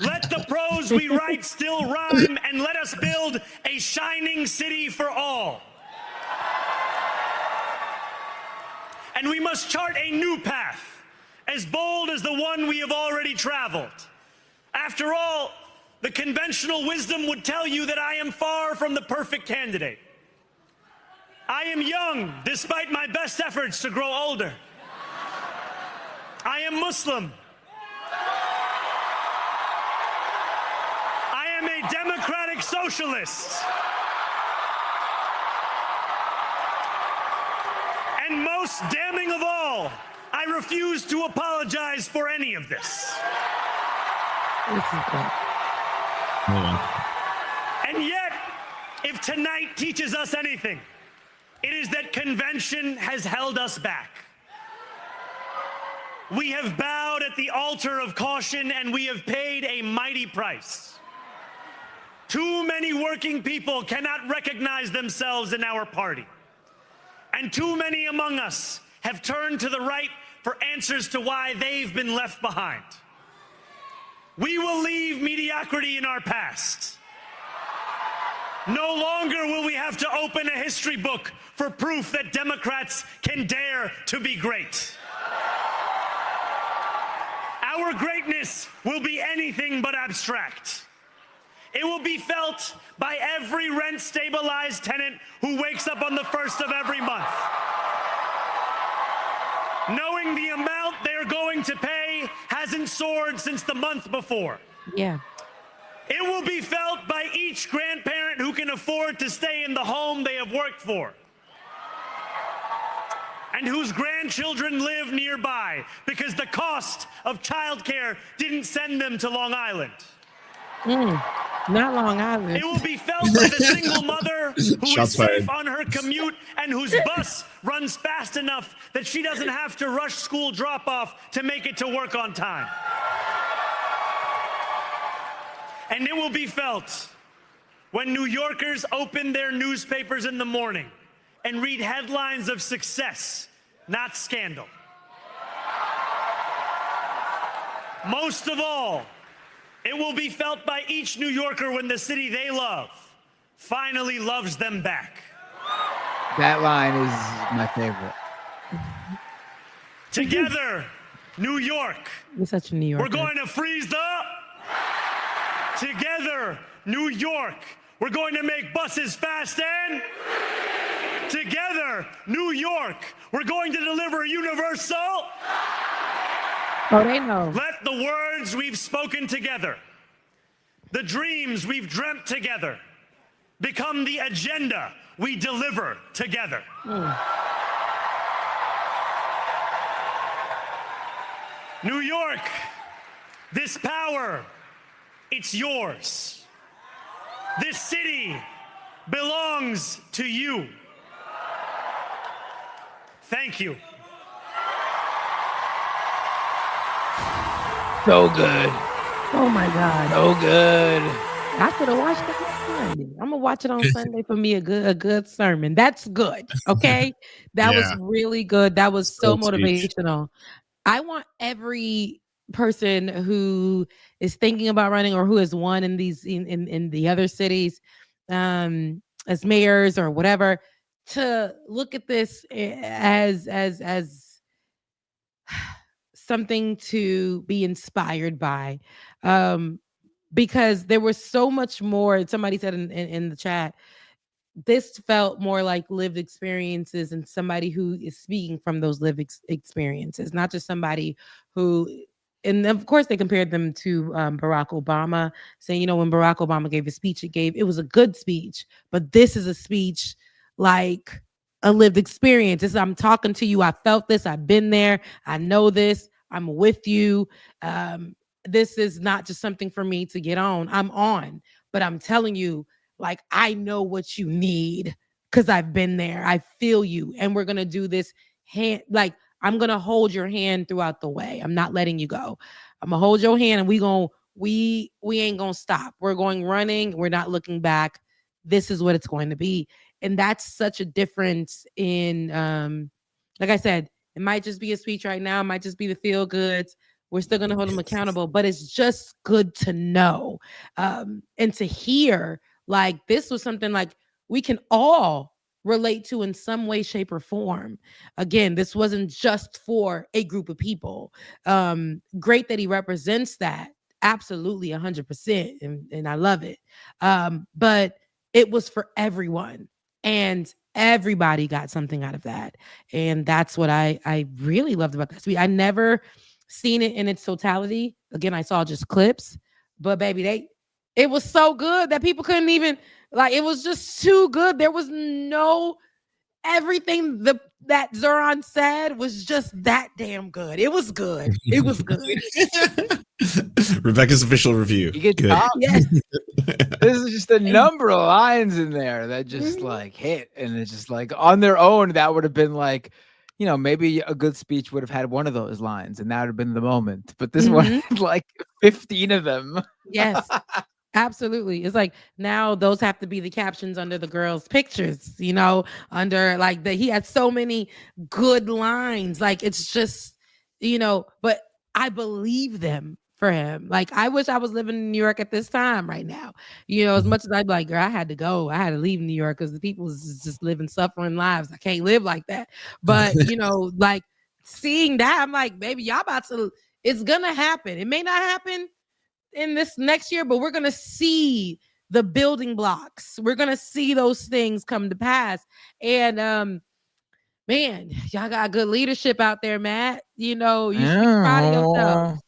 let the prose we write still rhyme and let us build a shining city for all. And we must chart a new path, as bold as the one we have already traveled. After all, the conventional wisdom would tell you that I am far from the perfect candidate. I am young, despite my best efforts to grow older. I am Muslim. I am a democratic socialist. And most damning of all, I refuse to apologize for any of this. And yet, if tonight teaches us anything, it is that convention has held us back. We have bowed at the altar of caution, and we have paid a mighty price. Too many working people cannot recognize themselves in our party. And too many among us have turned to the right for answers to why they've been left behind. We will leave mediocrity in our past. No longer will we have to open a history book for proof that Democrats can dare to be great. Our greatness will be anything but abstract. It will be felt by every rent-stabilized tenant who wakes up on the first of every month, knowing the amount they're going to pay hasn't soared since the month before. Yeah. It will be felt by each grandparent who can afford to stay in the home they have worked for, and whose grandchildren live nearby because the cost of childcare didn't send them to Long Island. Not Long Island. It will be felt by the single mother who is safe on her commute and whose bus runs fast enough that she doesn't have to rush school drop-off to make it to work on time. And it will be felt when New Yorkers open their newspapers in the morning and read headlines of success, not scandal. Most of all, it will be felt by each New Yorker when the city they love finally loves them back. That line is my favorite. Together, New York. You're such a New Yorker. We're going to freeze the... Together, New York. We're going to make buses fast and... Together, New York. We're going to deliver universal... Oh, they know. Let the words we've spoken together, the dreams we've dreamt together, become the agenda we deliver together. New York, this power, it's yours. This city belongs to you. Thank you. So good. Oh my God. So good. I could have watched it on Sunday. I'm gonna watch it on Sunday for me a good sermon. That's good. Okay. That was really good. That was so motivational. I want every person who is thinking about running or who has won in these in the other cities as mayors or whatever to look at this as something to be inspired by, because there was so much more. Somebody said in the chat, this felt more like lived experiences and somebody who is speaking from those lived experiences, not just somebody who, and of course they compared them to Barack Obama, saying, you know, when Barack Obama gave his speech, it was a good speech, but this is a speech like a lived experience. I'm talking to you. I felt this. I've been there. I know this. I'm with you. This is not just something for me to get on. I'm on, but I'm telling you, like, I know what you need because I've been there. I feel you. And we're going to do this hand. Like, I'm going to hold your hand throughout the way. I'm not letting you go. I'm going to hold your hand and we ain't going to stop. We're going running. We're not looking back. This is what it's going to be. And that's such a difference in, like I said, it might just be a speech right now. It might just be the feel goods. We're still going to hold them accountable, but it's just good to know and to hear, like, this was something like we can all relate to in some way, shape, or form. Again, this wasn't just for a group of people. Great that he represents that. Absolutely 100%. And I love it. But it was for everyone. And everybody got something out of that. And that's what I really loved about that speech. I never seen it in its totality. Again, I saw just clips, but baby, it was so good that people couldn't even, like, it was just too good. There was no everything. that Zoran said was just that damn good. It was good. It was good. Rebecca's official review. You get Good. Yes. This is just a number of lines in there that just like hit, and it's just like on their own that would have been like, you know, maybe a good speech would have had one of those lines, and that would have been the moment. But this one had like 15 of them. Yes. Absolutely. It's like now those have to be the captions under the girls' pictures, you know, under like he had so many good lines. Like it's just, you know, but I believe them for him. Like I wish I was living in New York at this time right now. You know, as much as I'd be like, girl, I had to go. I had to leave New York because the people is just living suffering lives. I can't live like that. But you know, like seeing that, I'm like, baby, y'all about to, it's gonna happen. It may not happen in this next year, but we're gonna see the building blocks. We're gonna see those things come to pass. And man, y'all got good leadership out there, Matt. You know, you should be proud of yourself.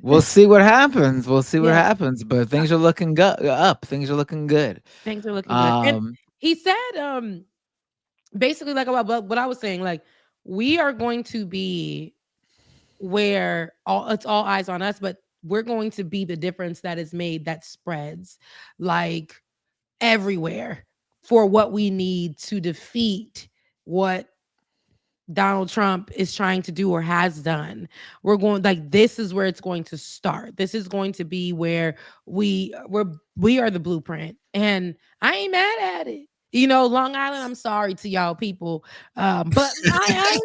We'll see what happens. We'll see what happens. But things are looking up. Things are looking good. Things are looking good. And he said, basically, like about what I was saying, like we are going to be where it's all eyes on us, but we're going to be the difference that is made that spreads like everywhere for what we need to defeat what Donald Trump is trying to do or has done. We're going like this is where it's going to start. This is going to be where we are the blueprint, and I ain't mad at it. You know, Long Island, I'm sorry to y'all people, but I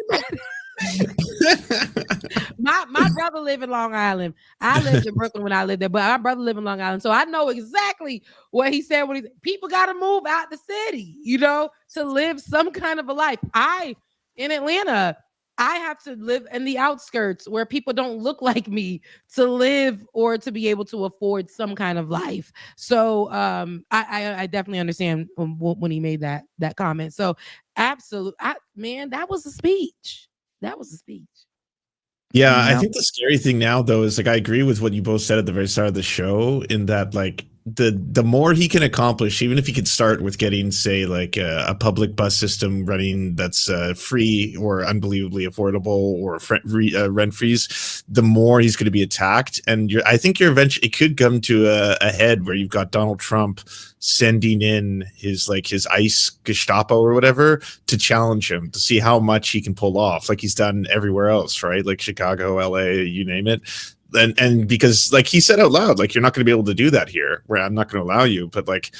my brother live in Long Island. I lived in Brooklyn when I lived there, but my brother live in Long Island, so I know exactly what he said when people got to move out the city, you know, to live some kind of a life. In Atlanta, I have to live in the outskirts where people don't look like me to live or to be able to afford some kind of life. So I definitely understand when he made that comment. So absolutely, man, that was a speech. That was a speech. Yeah, I think the scary thing now, though, is like I agree with what you both said at the very start of the show, in that like the more he can accomplish, even if he could start with getting, say, like a public bus system running that's free or unbelievably affordable, or rent freeze, the more he's going to be attacked. And I think you're eventually, it could come to a head where you've got Donald Trump sending in his ICE Gestapo or whatever to challenge him, to see how much he can pull off, like he's done everywhere else, right? Like Chicago, LA, you name it. And because like he said out loud, like, you're not going to be able to do that here, where I'm not going to allow you. But like,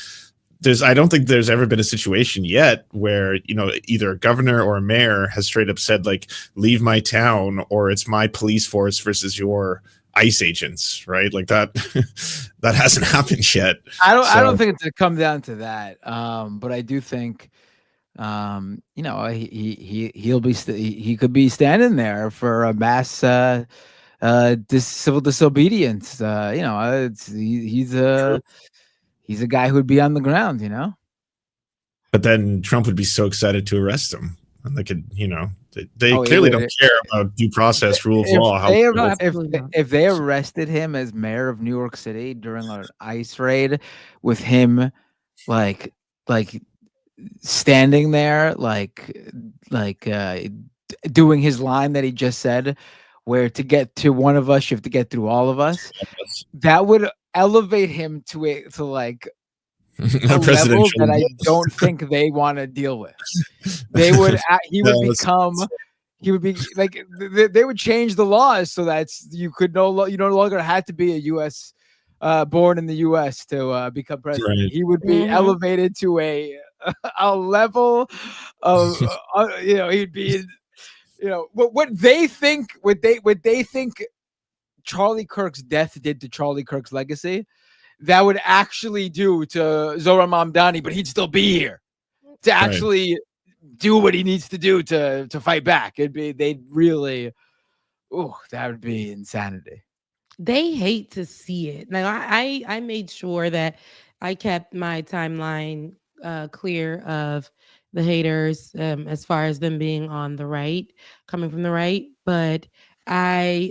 I don't think there's ever been a situation yet where, you know, either a governor or a mayor has straight up said like, leave my town, or it's my police force versus your ICE agents, right? Like that that hasn't happened yet. I don't think it's come down to that. But I do think you know, he could be standing there for a mass civil disobedience. You know, he's a guy who would be on the ground, you know. But then Trump would be so excited to arrest him, and they could, you know, they clearly don't care about due process, rule of law. If they arrested him as mayor of New York City during an ICE raid, with him like standing there, doing his line that he just said, where to get to one of us, you have to get through all of us. That would elevate him to a level that I don't think they want to deal with. They would, he would be like, they would change the laws so that you no longer had to be a U.S. Born in the U.S. to become president. Right. He would be elevated to a level of, you know, he'd be, you know, what they think Charlie Kirk's death did to Charlie Kirk's legacy, that would actually do to Zohran Mamdani, but he'd still be here to actually do what he needs to do to fight back. They'd really, that would be insanity. They hate to see it. Now, I made sure that I kept my timeline clear of the haters, as far as them being on the right, coming from the right. But I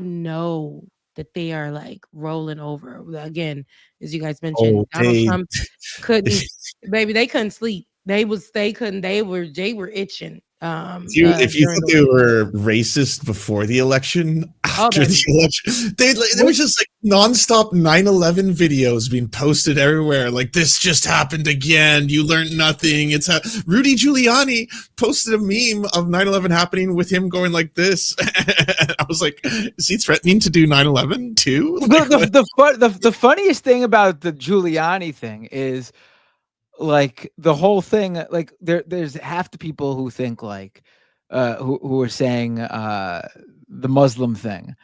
know that they are like rolling over again, as you guys mentioned. Donald Trump couldn't, baby, they couldn't sleep. They were itching. If you thought they were racist before the election, after the election, they were just like nonstop 9/11 videos being posted everywhere. Like, this just happened again. You learned nothing. Rudy Giuliani posted a meme of 9/11 happening with him going like this. I was like, is he threatening to do 9/11 too? Like, the funniest thing about the Giuliani thing is, like, the whole thing, like, there's half the people who think like who are saying the Muslim thing,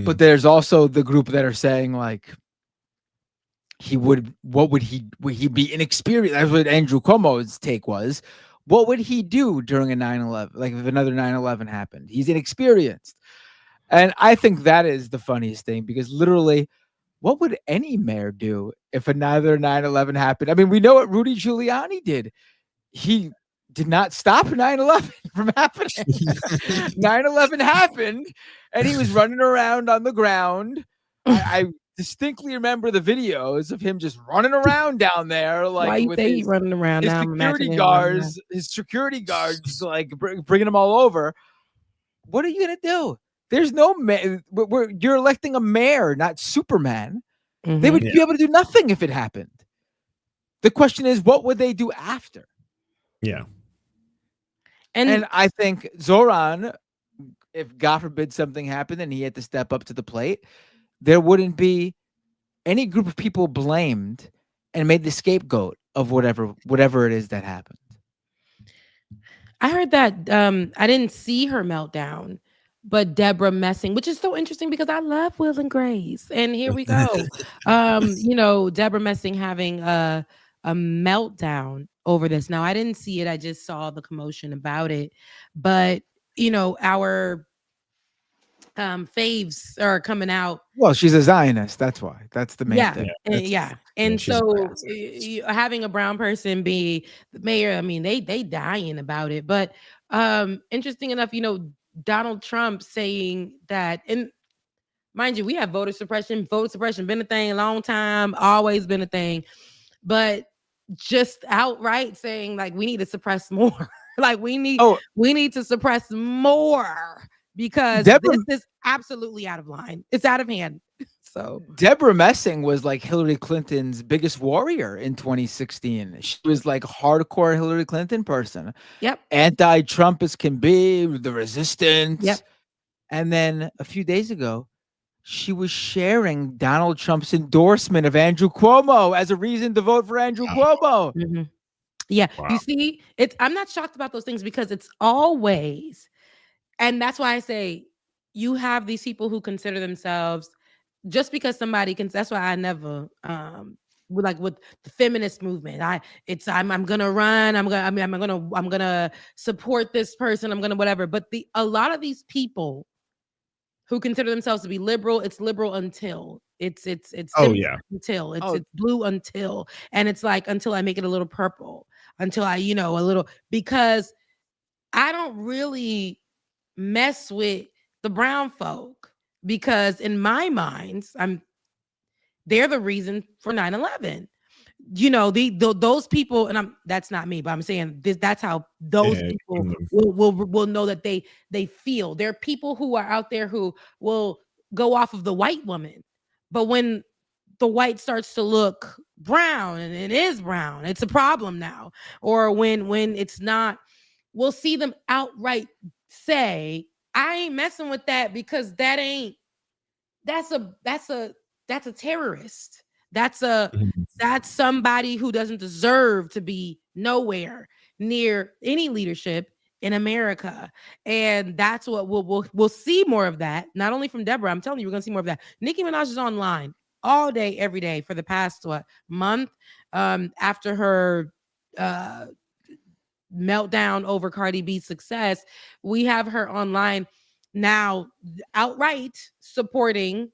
but there's also the group that are saying like would he be inexperienced? That's what Andrew Cuomo's take was. What would he do during a 9/11? Like, if another 9/11 happened, he's inexperienced. And I think that is the funniest thing, because literally, what would any mayor do if another 9/11 happened? I mean, we know what Rudy Giuliani did. He did not stop 9/11 from happening. 9/11 happened, and he was running around on the ground. I distinctly remember the videos of him just running around down there, like, why you with think running around his now? security guards, like, bringing them all over. What are you gonna do? There's no mayor. You're electing a mayor, not Superman. They would be able to do nothing if it happened. The question is, what would they do after? Yeah. And I think Zoran, if God forbid something happened and he had to step up to the plate, there wouldn't be any group of people blamed and made the scapegoat of whatever it is that happened. I heard that I didn't see her meltdown, but Deborah Messing, which is so interesting because I love Will and Grace. And here we go. Deborah Messing having a meltdown over this. Now, I didn't see it. I just saw the commotion about it. But, our faves are coming out. Well, she's a Zionist. That's why. That's the main thing. And so having a brown person be the mayor, I mean, they dying about it. But interesting enough, Donald Trump saying that, and mind you, we have voter suppression been a thing a long time, always been a thing, but just outright saying, like, we need to suppress more. Like, we need to suppress more, because this is absolutely out of line. It's out of hand. So Deborah Messing was like Hillary Clinton's biggest warrior in 2016. She was like hardcore Hillary Clinton person. Yep. Anti-Trump as can be, the resistance. Yep. And then a few days ago, she was sharing Donald Trump's endorsement of Andrew Cuomo as a reason to vote for Andrew Cuomo. Mm-hmm. Yeah. Wow. You see, I'm not shocked about those things, because it's always, and that's why I say you have these people who consider themselves, just because somebody can. That's why I never with the feminist movement. I'm gonna run. I'm gonna support this person. I'm gonna whatever. But a lot of these people who consider themselves to be liberal, it's liberal until it's until it's blue until, and it's like, until I make it a little purple, until I a little, because I don't really mess with the brown folk, because in my mind, they're the reason for 9/11. Those people, and that's not me, but I'm saying that's how those people will know that they feel. There are people who are out there who will go off of the white woman, but when the white starts to look brown, and it is brown, it's a problem now. Or when it's not, we'll see them outright say, I ain't messing with that, because that's a terrorist. That's somebody who doesn't deserve to be nowhere near any leadership in America. And that's what we'll see more of that. Not only from Deborah, I'm telling you, we're gonna see more of that. Nicki Minaj is online all day, every day for the past month, after her meltdown over Cardi B's success. We have her online now, outright supporting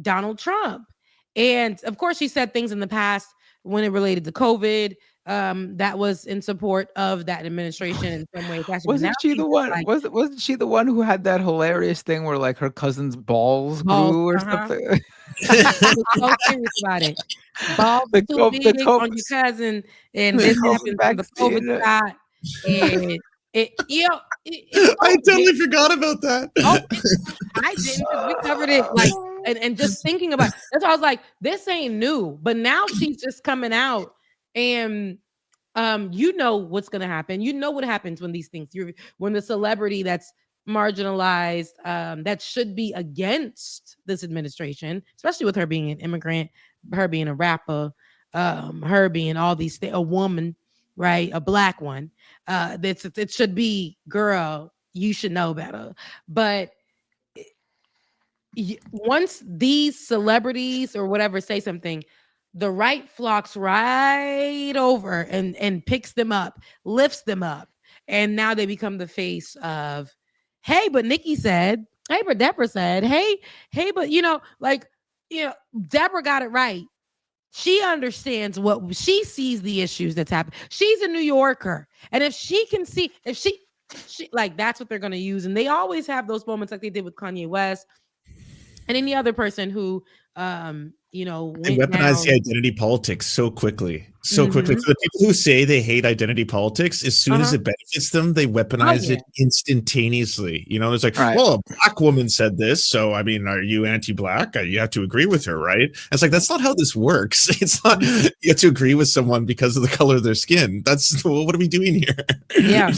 Donald Trump. And of course, she said things in the past when it related to COVID that was in support of that administration in some way. Wasn't she the one? Wasn't she the one who had that hilarious thing where, like, her cousin's balls grew or something? I was so serious about it. Balls too big on your cousin, and this happens to the COVID shot, and I totally forgot about that. Oh, I didn't, because we covered it like and just thinking about it. That's why I was like, this ain't new. But now she's just coming out, and you know what's gonna happen. You know what happens when these things, when the celebrity that's marginalized, that should be against this administration, especially with her being an immigrant, her being a rapper, her being all these a woman, right? A black one. It should be, girl, you should know better. But once these celebrities or whatever say something, the right flocks right over and picks them up, lifts them up, and now they become the face of, hey, but Nikki said, hey, but Deborah said, hey, but Deborah got it right. She understands what she sees, the issues that's happening. She's a New Yorker, and if she can see, if she like, that's what they're going to use. And they always have those moments like they did with Kanye West and any other person who they weaponize the identity politics so quickly. For the people who say they hate identity politics, as soon as it benefits them, they weaponize it instantaneously. It's like, well, a black woman said this, so I mean, are you anti-black? You have to agree with her, right? It's like, that's not how this works. It's not you have to agree with someone because of the color of their skin. That's, what are we doing here? Yeah.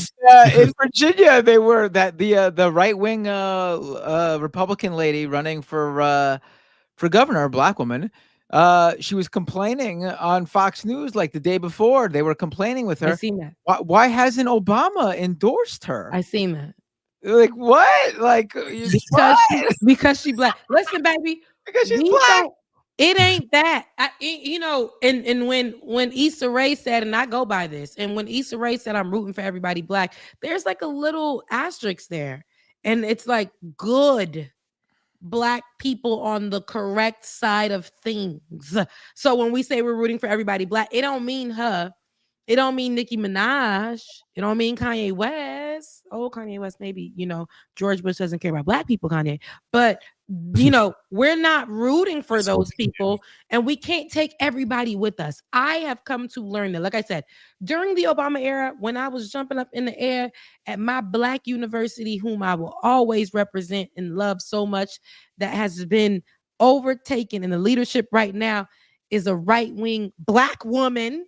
In Virginia, they were the right-wing Republican lady running for governor, a black woman. She was complaining on Fox News like the day before. They were complaining with her. I seen that. Why hasn't Obama endorsed her? I seen that. Like, what? Like, because she black. Listen, baby, because she's black. It ain't that. And when Issa Rae said, and I go by this, and when Issa Rae said, I'm rooting for everybody black, there's like a little asterisk there, and it's like, good black people on the correct side of things. So when we say we're rooting for everybody black, it don't mean her. It don't mean Nicki Minaj. It don't mean Kanye West. Oh, Kanye West, maybe, George Bush doesn't care about black people, Kanye. But, we're not rooting for those people, and we can't take everybody with us. I have come to learn that, like I said, during the Obama era, when I was jumping up in the air at my black university, whom I will always represent and love so much, that has been overtaken in the leadership right now is a right-wing black woman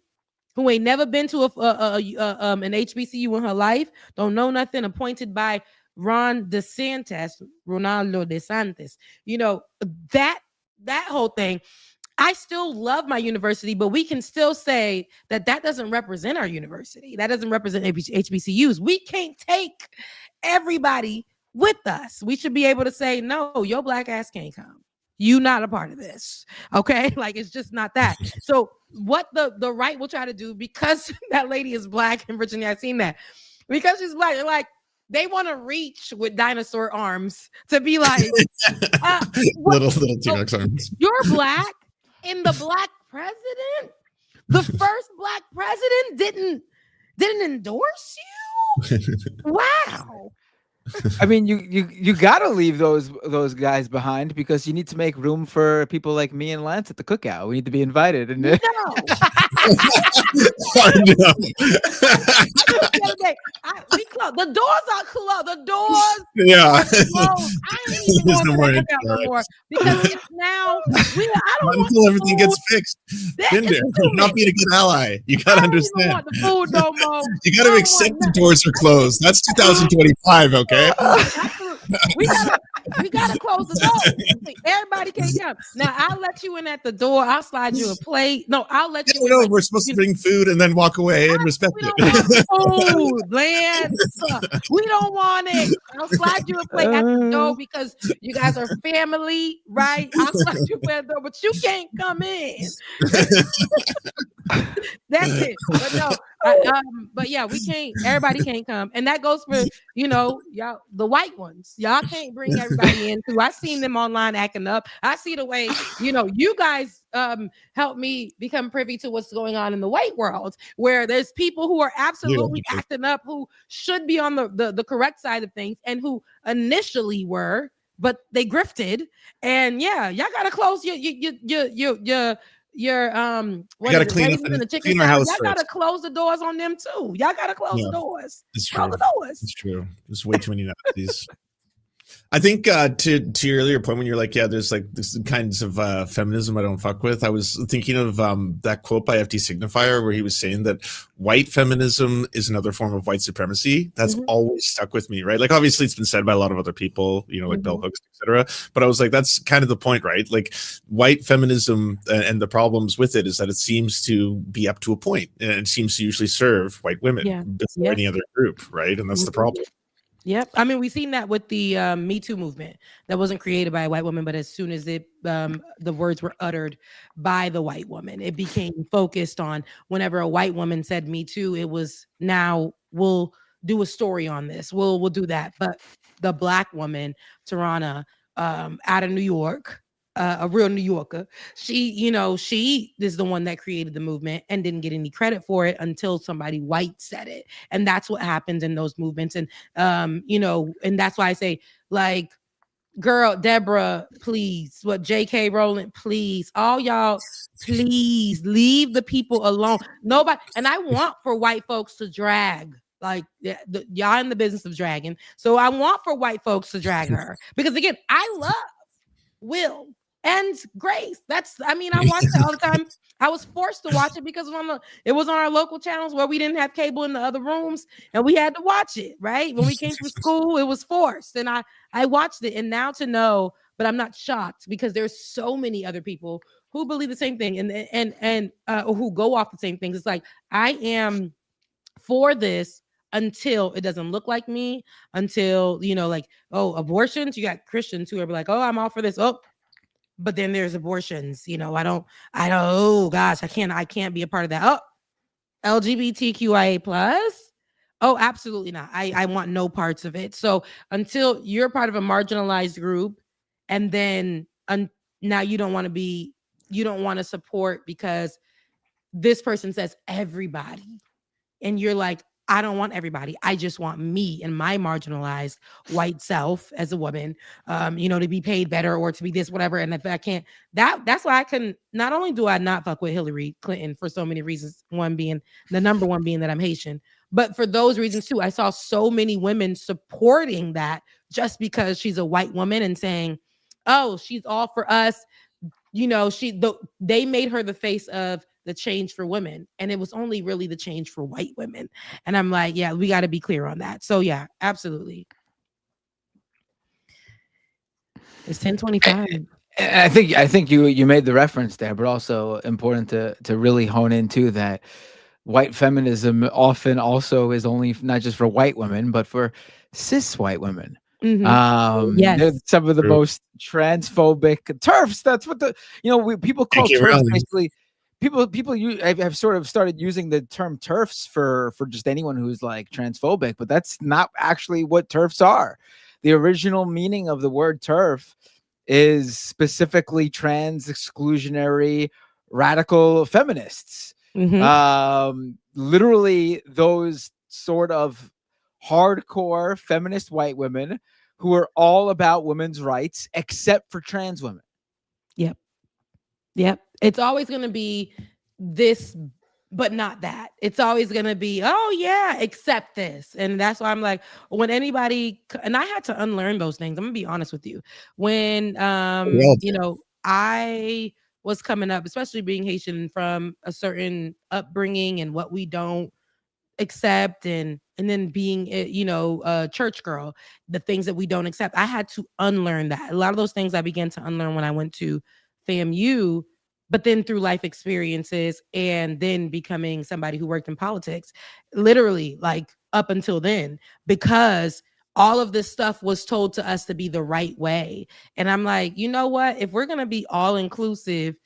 who ain't never been to an HBCU in her life, don't know nothing, appointed by Ronaldo DeSantis. That whole thing. I still love my university, but we can still say that doesn't represent our university. That doesn't represent HBCUs. We can't take everybody with us. We should be able to say, no, your black ass can't come. You not a part of this. Okay. Like, it's just not that. So what the right will try to do, because that lady is black in Virginia, I've seen that, because she's black, they're like, they want to reach with dinosaur arms to be like, little T-Rex arms. You're black, and the black president, the first black president didn't endorse you. Wow. I mean, you gotta leave those guys behind, because you need to make room for people like me and Lance at the cookout. We need to be invited. And no. We closed. The doors are closed. The doors. Yeah. Are closed. I ain't even going to the cookout no more, because it's now. I don't want until everything gets fixed. Been there. Not being a good ally. You gotta understand. I don't want the food no more. You gotta accept the doors are closed. That's 2025. Okay. We gotta close the door. Everybody can't come. Now I'll let you in at the door. I'll slide you a plate. No, I'll let you. No, we're supposed to bring food and then walk away and respect it. Food, Lance. We don't want it. I'll slide you a plate at the door, because you guys are family, right? I'll slide you at the door, but you can't come in. That's it. But no, but yeah, we can't. Everybody can't come, and that goes for y'all, the white ones. Y'all can't bring everybody in too. I seen them online acting up. I see the way you guys help me become privy to what's going on in the white world, where there's people who are absolutely acting up, who should be on the correct side of things, and who initially were but they grifted. And yeah, y'all gotta close your what is it? clean up Raisins and the chicken clean our salad. house Y'all first. gotta close the doors on them too. Y'all gotta close the doors. It's Close true. the doors. It's true. There's way too many Nazis. I think to your earlier point when you're like, yeah, there's like this kinds of feminism I don't fuck with. I was thinking of that quote by FD Signifier where he was saying that white feminism is another form of white supremacy. That's always stuck with me, right? Like obviously it's been said by a lot of other people, you know, like bell hooks, etc. But I was like, that's kind of the point, right? Like white feminism and the problems with it is that it seems to be up to a point, and it seems to usually serve white women before any other group, right? And that's the problem. Yep. I mean, we've seen that with the Me Too movement that wasn't created by a white woman, but as soon as it the words were uttered by the white woman, it became focused on whenever a white woman said Me Too, it was now we'll do a story on this. We'll do that. But the black woman, Tarana, out of New York, a real New Yorker, she is the one that created the movement and didn't get any credit for it until somebody white said it. And that's what happens in those movements. And and that's why I say, like, girl, Deborah, please, what JK Rowland, please, all y'all, please leave the people alone. Nobody, and I want for white folks to drag. Like y'all in the business of dragging. So I want for white folks to drag her. Because again, I love Will and Grace. I watch it all the time. I was forced to watch it because it was on our local channels where we didn't have cable in the other rooms, and we had to watch it, right? When we came from school, it was forced. And I watched it, and now to know, but I'm not shocked because there's so many other people who believe the same thing and who go off the same things. It's like, I am for this until it doesn't look like me, until, like, oh, abortions, you got Christians who are like, oh, I'm all for this. Oh, but then there's abortions, oh gosh, I can't be a part of that. Oh, LGBTQIA plus. Oh, absolutely not. I want no parts of it. So until you're part of a marginalized group, and then now you don't want to support because this person says everybody, and you're like, I don't want everybody. I just want me and my marginalized white self as a woman, to be paid better or to be this, whatever. And if I can't, that's why I couldn't. Not only do I not fuck with Hillary Clinton for so many reasons, the number one being that I'm Haitian, but for those reasons too, I saw so many women supporting that just because she's a white woman and saying, oh, she's all for us. They made her the face of the change for women, and it was only really the change for white women. And I'm like, yeah, we got to be clear on that. So yeah, absolutely. It's 10:25. I think you made the reference there, but also important to really hone into that white feminism often also is only not just for white women, but for cis white women. They're some of the most transphobic TERFs. That's what people call TERFs. Basically, people have sort of started using the term TERFs for just anyone who's like transphobic, but that's not actually what TERFs are. The original meaning of the word TERF is specifically trans exclusionary radical feminists. Literally those sort of hardcore feminist white women who are all about women's rights except for trans women. Yep. It's always going to be this, but not that. It's always going to be, oh yeah, except this. And that's why I'm like, when anybody, and I had to unlearn those things. I'm gonna be honest with you. When I was coming up, especially being Haitian, from a certain upbringing and what we don't accept, and then being a church girl, the things that we don't accept, I had to unlearn that. A lot of those things I began to unlearn when I went to FAMU, but then through life experiences and then becoming somebody who worked in politics, literally like up until then, because all of this stuff was told to us to be the right way. And I'm like, you know what, if we're going to be all inclusive,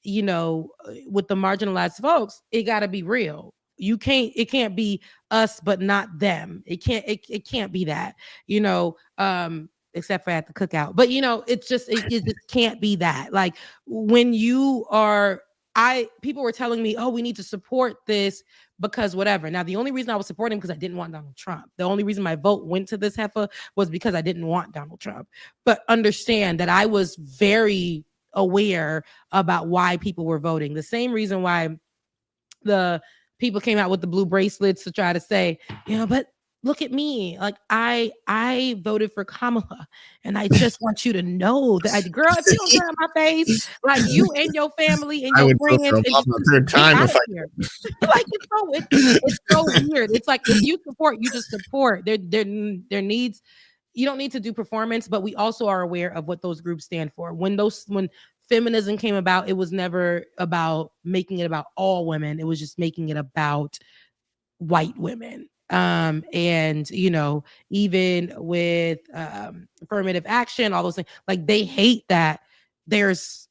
with the marginalized folks, it got to be real. It can't be us, but not them. It can't be that, except for at the cookout. But it just can't be that. Like when you are people were telling me, oh, we need to support this because whatever. Now, the only reason I was supporting because I didn't want Donald Trump. The only reason my vote went to this heifer was because I didn't want Donald Trump. But understand that I was very aware about why people were voting. The same reason why the people came out with the blue bracelets to try to say, but look at me. Like I voted for Kamala, and I just want you to know that, girl, if you don't get on my face, like you and your family and your friends, and the third time if like it's so weird. It's like if you support, you just support. Their needs. You don't need to do performance, but we also are aware of what those groups stand for. When feminism came about, it was never about making it about all women. It was just making it about white women. And even with affirmative action, all those things, like they hate that there's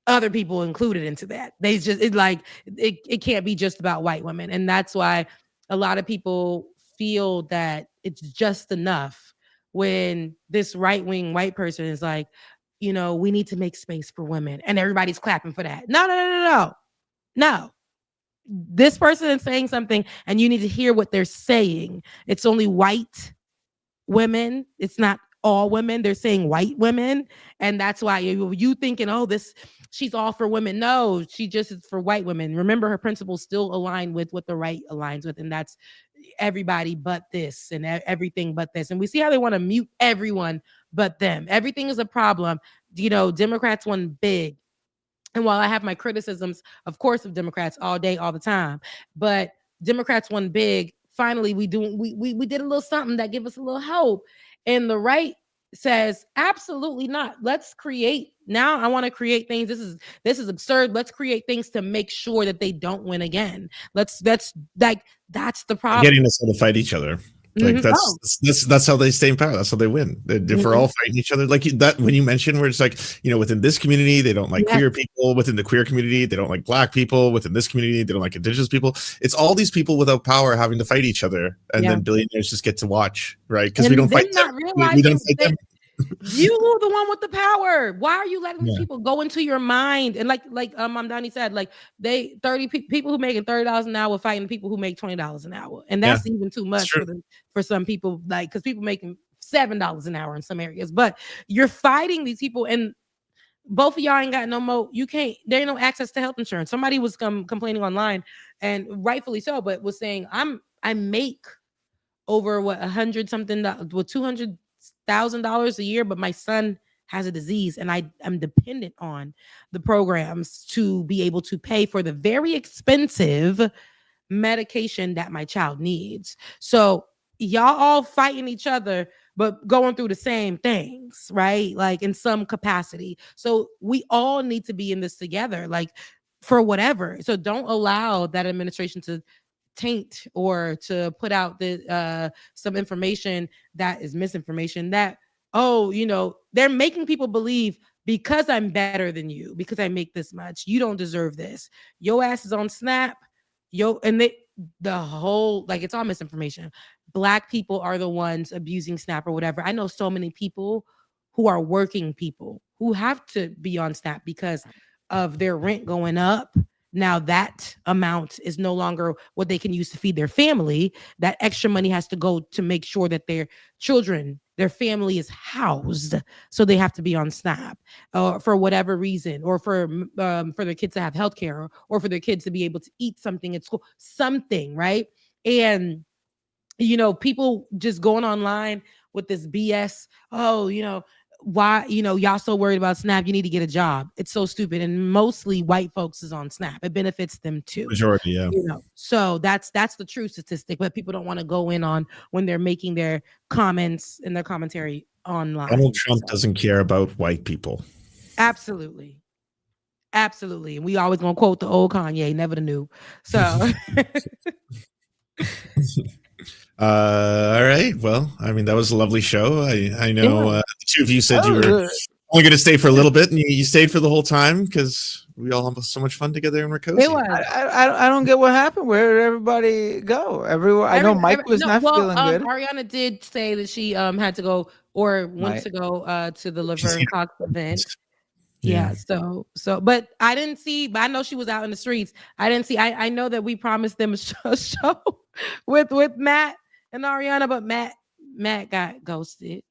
other people included into that. They just it can't be just about white women. And that's why a lot of people feel that it's just enough when this right-wing white person is like, we need to make space for women, and everybody's clapping for that. No. This person is saying something, and you need to hear what they're saying. It's only white women. It's not all women. They're saying white women, and that's why you thinking, oh, she's all for women. No, she just is for white women. Remember, her principles still align with what the right aligns with, and that's everybody but this and everything but this. And we see how they want to mute everyone but them. Everything is a problem. Democrats won big. And while I have my criticisms, of course, of Democrats all day, all the time, but Democrats won big. Finally, we did a little something that gave us a little hope. And the right says, absolutely not. Let's create. Now I want to create things. This is absurd. Let's create things to make sure that they don't win again. That's the problem. Getting us all to fight each other. Like that's how they stay in power. That's how they win. If we're all fighting each other, like that, when you mention where it's like, within this community, they don't like queer people. Within the queer community, they don't like black people. Within this community, they don't like indigenous people. It's all these people without power having to fight each other. And then billionaires just get to watch, right? Because we don't fight them. We don't fight them. You the one with the power. Why are you letting these people go into your mind? And like Mamdani said, like people who making $30 an hour fighting people who make $20 an hour, and that's even too much for some people. Like, because people making $7 an hour in some areas, but you're fighting these people, and both of y'all ain't got no more. You can't. There ain't no access to health insurance. Somebody was complaining online, and rightfully so, but was saying I make over $100 something with $200,000 a year, but my son has a disease, and I'm dependent on the programs to be able to pay for the very expensive medication that my child needs. So y'all all fighting each other, but going through the same things, right? Like in some capacity. So we all need to be in this together, like for whatever. So don't allow that administration to taint or to put out some information that is misinformation, that they're making people believe because I'm better than you, because I make this much, you don't deserve this. Your ass is on Snap. The whole, like, it's all misinformation. Black people are the ones abusing Snap or whatever. I know so many people who are working people who have to be on Snap because of their rent going up. Now that amount is no longer what they can use to feed their family. That extra money has to go to make sure that their children, their family is housed. So they have to be on SNAP for whatever reason, or for their kids to have healthcare, or for their kids to be able to eat something at school, something, right? And, people just going online with this BS. Oh, why, y'all so worried about SNAP? You need to get a job. It's so stupid. And mostly white folks is on SNAP. It benefits them too. Majority, yeah. So that's the true statistic, but people don't want to go in on when they're making their comments and their commentary online. Donald Trump doesn't care about white people. Absolutely. And we always gonna quote the old Kanye, never the new. So all right. Well, I mean, that was a lovely show. I know the two of you said you were only going to stay for a little bit, and you stayed for the whole time because we all have so much fun together and we're cozy. I don't get what happened. Where did everybody go? I know Mike was not feeling good. Ariana did say that she had to go or went to go to the Laverne Cox event. Yeah. But I didn't see, but I know she was out in the streets. I didn't see, I know that we promised them a show with Matt and Ariana, but Matt got ghosted.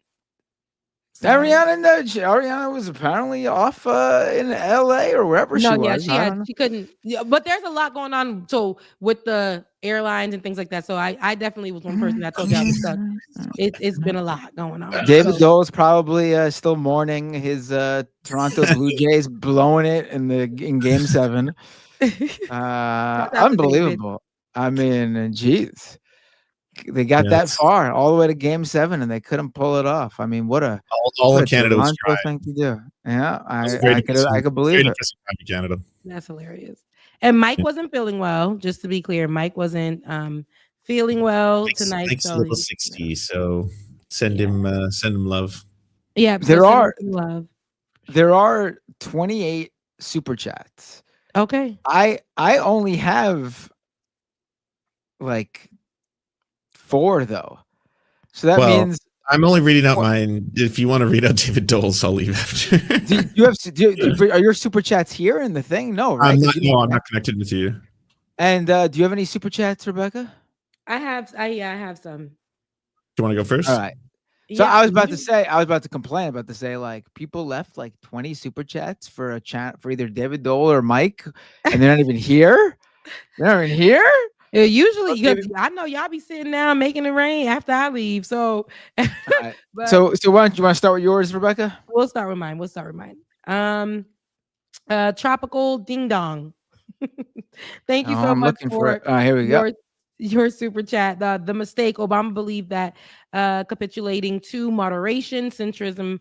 So. Ariana was apparently off in LA or wherever she was. She couldn't. Yeah, but there's a lot going on. So with the airlines and things like that. So I definitely was one person that told y'all this stuff. It's been a lot going on. David Dole's probably still mourning his Toronto Blue Jays blowing it in Game 7. Unbelievable. I mean, geez. They got that far, all the way to Game 7, and they couldn't pull it off. I mean, what a Canada was crying. Thing to do. Yeah, I could believe it. Canada. That's hilarious. And Mike wasn't feeling well. Just to be clear, Mike wasn't feeling well tonight. Mike's level 60, so send him love. Yeah, there are 28 super chats. Okay, I only have like 4 though, so that means I'm only reading out mine. If you want to read out David Dole's, I'll leave after. Are your super chats here in the thing? No, right? I'm not connected with you. And do you have any super chats, Rebecca? I have some. Do you want to go first? All right. So I was about to complain, like people left like 20 super chats for a chat for either David Dole or Mike, and they're not even here. They're not even here. Usually, I know y'all be sitting down making it rain after I leave. So, so why don't you want to start with yours, Rebecca? We'll start with mine. Tropical Ding Dong. Thank you so much for here we go. Your super chat. The mistake Obama believed that capitulating to moderation, centrism,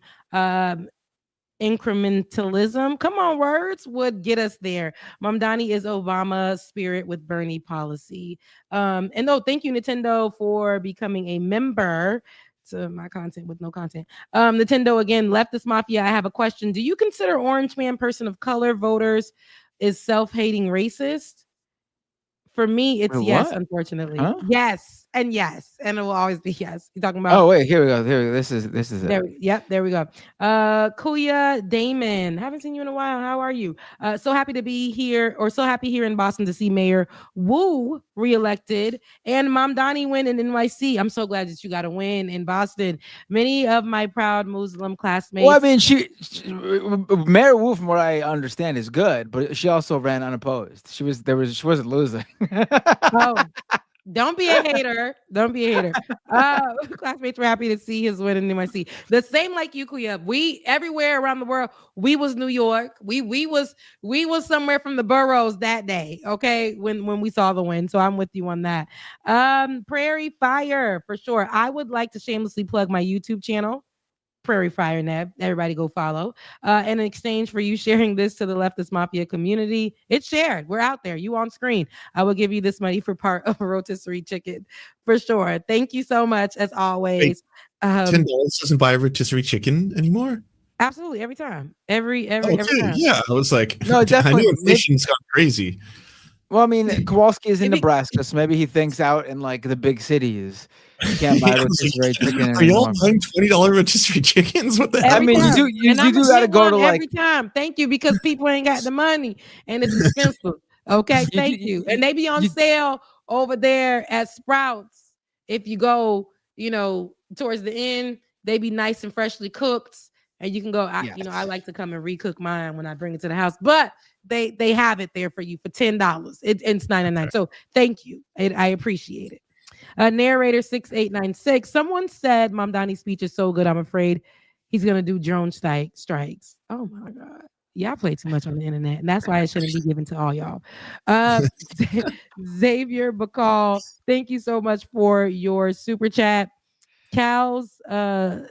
incrementalism, come on, words, would get us there. Mamdani is Obama's spirit with Bernie policy. And thank you, Nintendo, for becoming a member to my content with no content. Nintendo again, Leftist Mafia. I have a question. Do you consider Orange Man person of color voters is self-hating racist? For me, it's yes, unfortunately. Huh? Yes, and it will always be yes. You're talking about. Oh wait, here we go. This is it. There we go. Kuya Damon, haven't seen you in a while. How are you? So happy to be here, or so happy here in Boston to see Mayor Wu reelected and Mamdani win in NYC. I'm so glad that you got a win in Boston. Many of my proud Muslim classmates. Well, I mean, Mayor Wu, from what I understand, is good, but she also ran unopposed. She wasn't losing. Oh, don't be a hater. Classmates were happy to see his win in NYC. The same like you, Kuya. We everywhere around the world. We was New York. We was somewhere from the boroughs that day. Okay, when we saw the win. So I'm with you on that. Prairie Fire for sure. I would like to shamelessly plug my YouTube channel. Prairie Fire Neb. Everybody go follow. In exchange for you sharing this to the Leftist Mafia community, it's shared. We're out there. You on screen. I will give you this money for part of a rotisserie chicken for sure. Thank you so much as always. $10 doesn't buy a rotisserie chicken anymore? Absolutely. Every time. Every time. Yeah. I was like, no, definitely. I know inflation's gone crazy. Well, I mean, Kowalski is in Nebraska, so maybe he thinks out in like the big cities. You can't buy rotisserie chicken. Are y'all buying $20 rotisserie chickens? What the hell? I mean, you do got to go to like every time. Thank you, because people ain't got the money and it's expensive. Okay, thank you. And they be on sale over there at Sprouts. If you go, towards the end, they be nice and freshly cooked, and you can go. I like to come and recook mine when I bring it to the house, but they have it there for you for $10. It's $9.99. So thank you. I appreciate it. Narrator 6896. Someone said Mamdani's speech is so good, I'm afraid he's gonna do drone strikes. Oh my god. Yeah, I play too much on the internet, and that's why it shouldn't be given to all y'all. Xavier Bacall, thank you so much for your super chat. Calzamora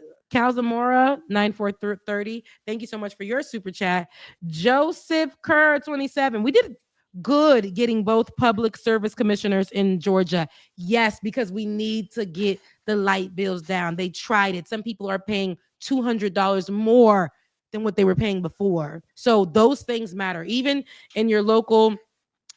9430. Thank you so much for your super chat. Joseph Kerr 27. We did good getting both public service commissioners in Georgia. Yes, because we need to get the light bills down. They tried it. Some people are paying $200 more than what they were paying before. So those things matter. Even in your local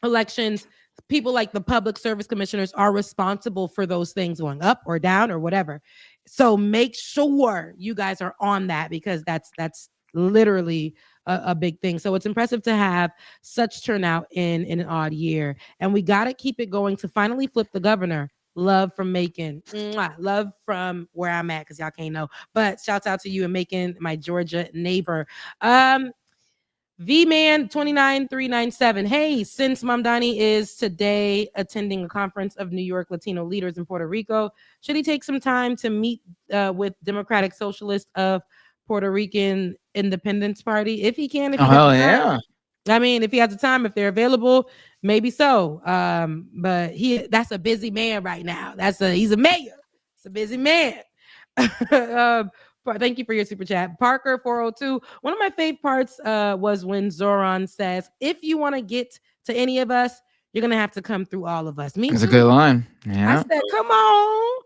elections, people like the public service commissioners are responsible for those things going up or down or whatever. So make sure you guys are on that, because that's literally a big thing. So it's impressive to have such turnout in an odd year. And we got to keep it going to finally flip the governor. Love from Macon. Mwah. Love from where I'm at, because y'all can't know. But shouts out to you in Macon, my Georgia neighbor. V-Man 29397. Hey, since Mamdani is today attending a conference of New York Latino leaders in Puerto Rico, should he take some time to meet with Democratic Socialists of Puerto Rican Independence Party? If he can, if he has the time. I mean, if he has the time, if they're available, maybe so. But that's a busy man right now. He's a mayor. It's a busy man. Thank you for your super chat. Parker 402. One of my favorite parts was when Zoran says, if you want to get to any of us, you're going to have to come through all of us. Me It's too. a good line. Yeah. I said, come on.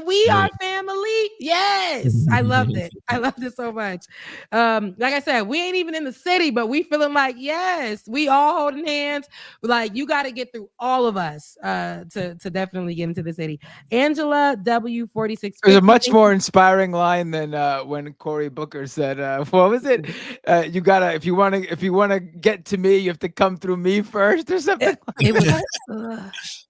We are family. Yes. I loved it. I loved it so much. Like I said, we ain't even in the city, but we feeling like, yes, we all holding hands. Like, you got to get through all of us to definitely get into the city. Angela W46. There's a much more inspiring line than when Cory Booker said, what was it? You gotta, if you wanna get to me, you have to come through me first, or something. It was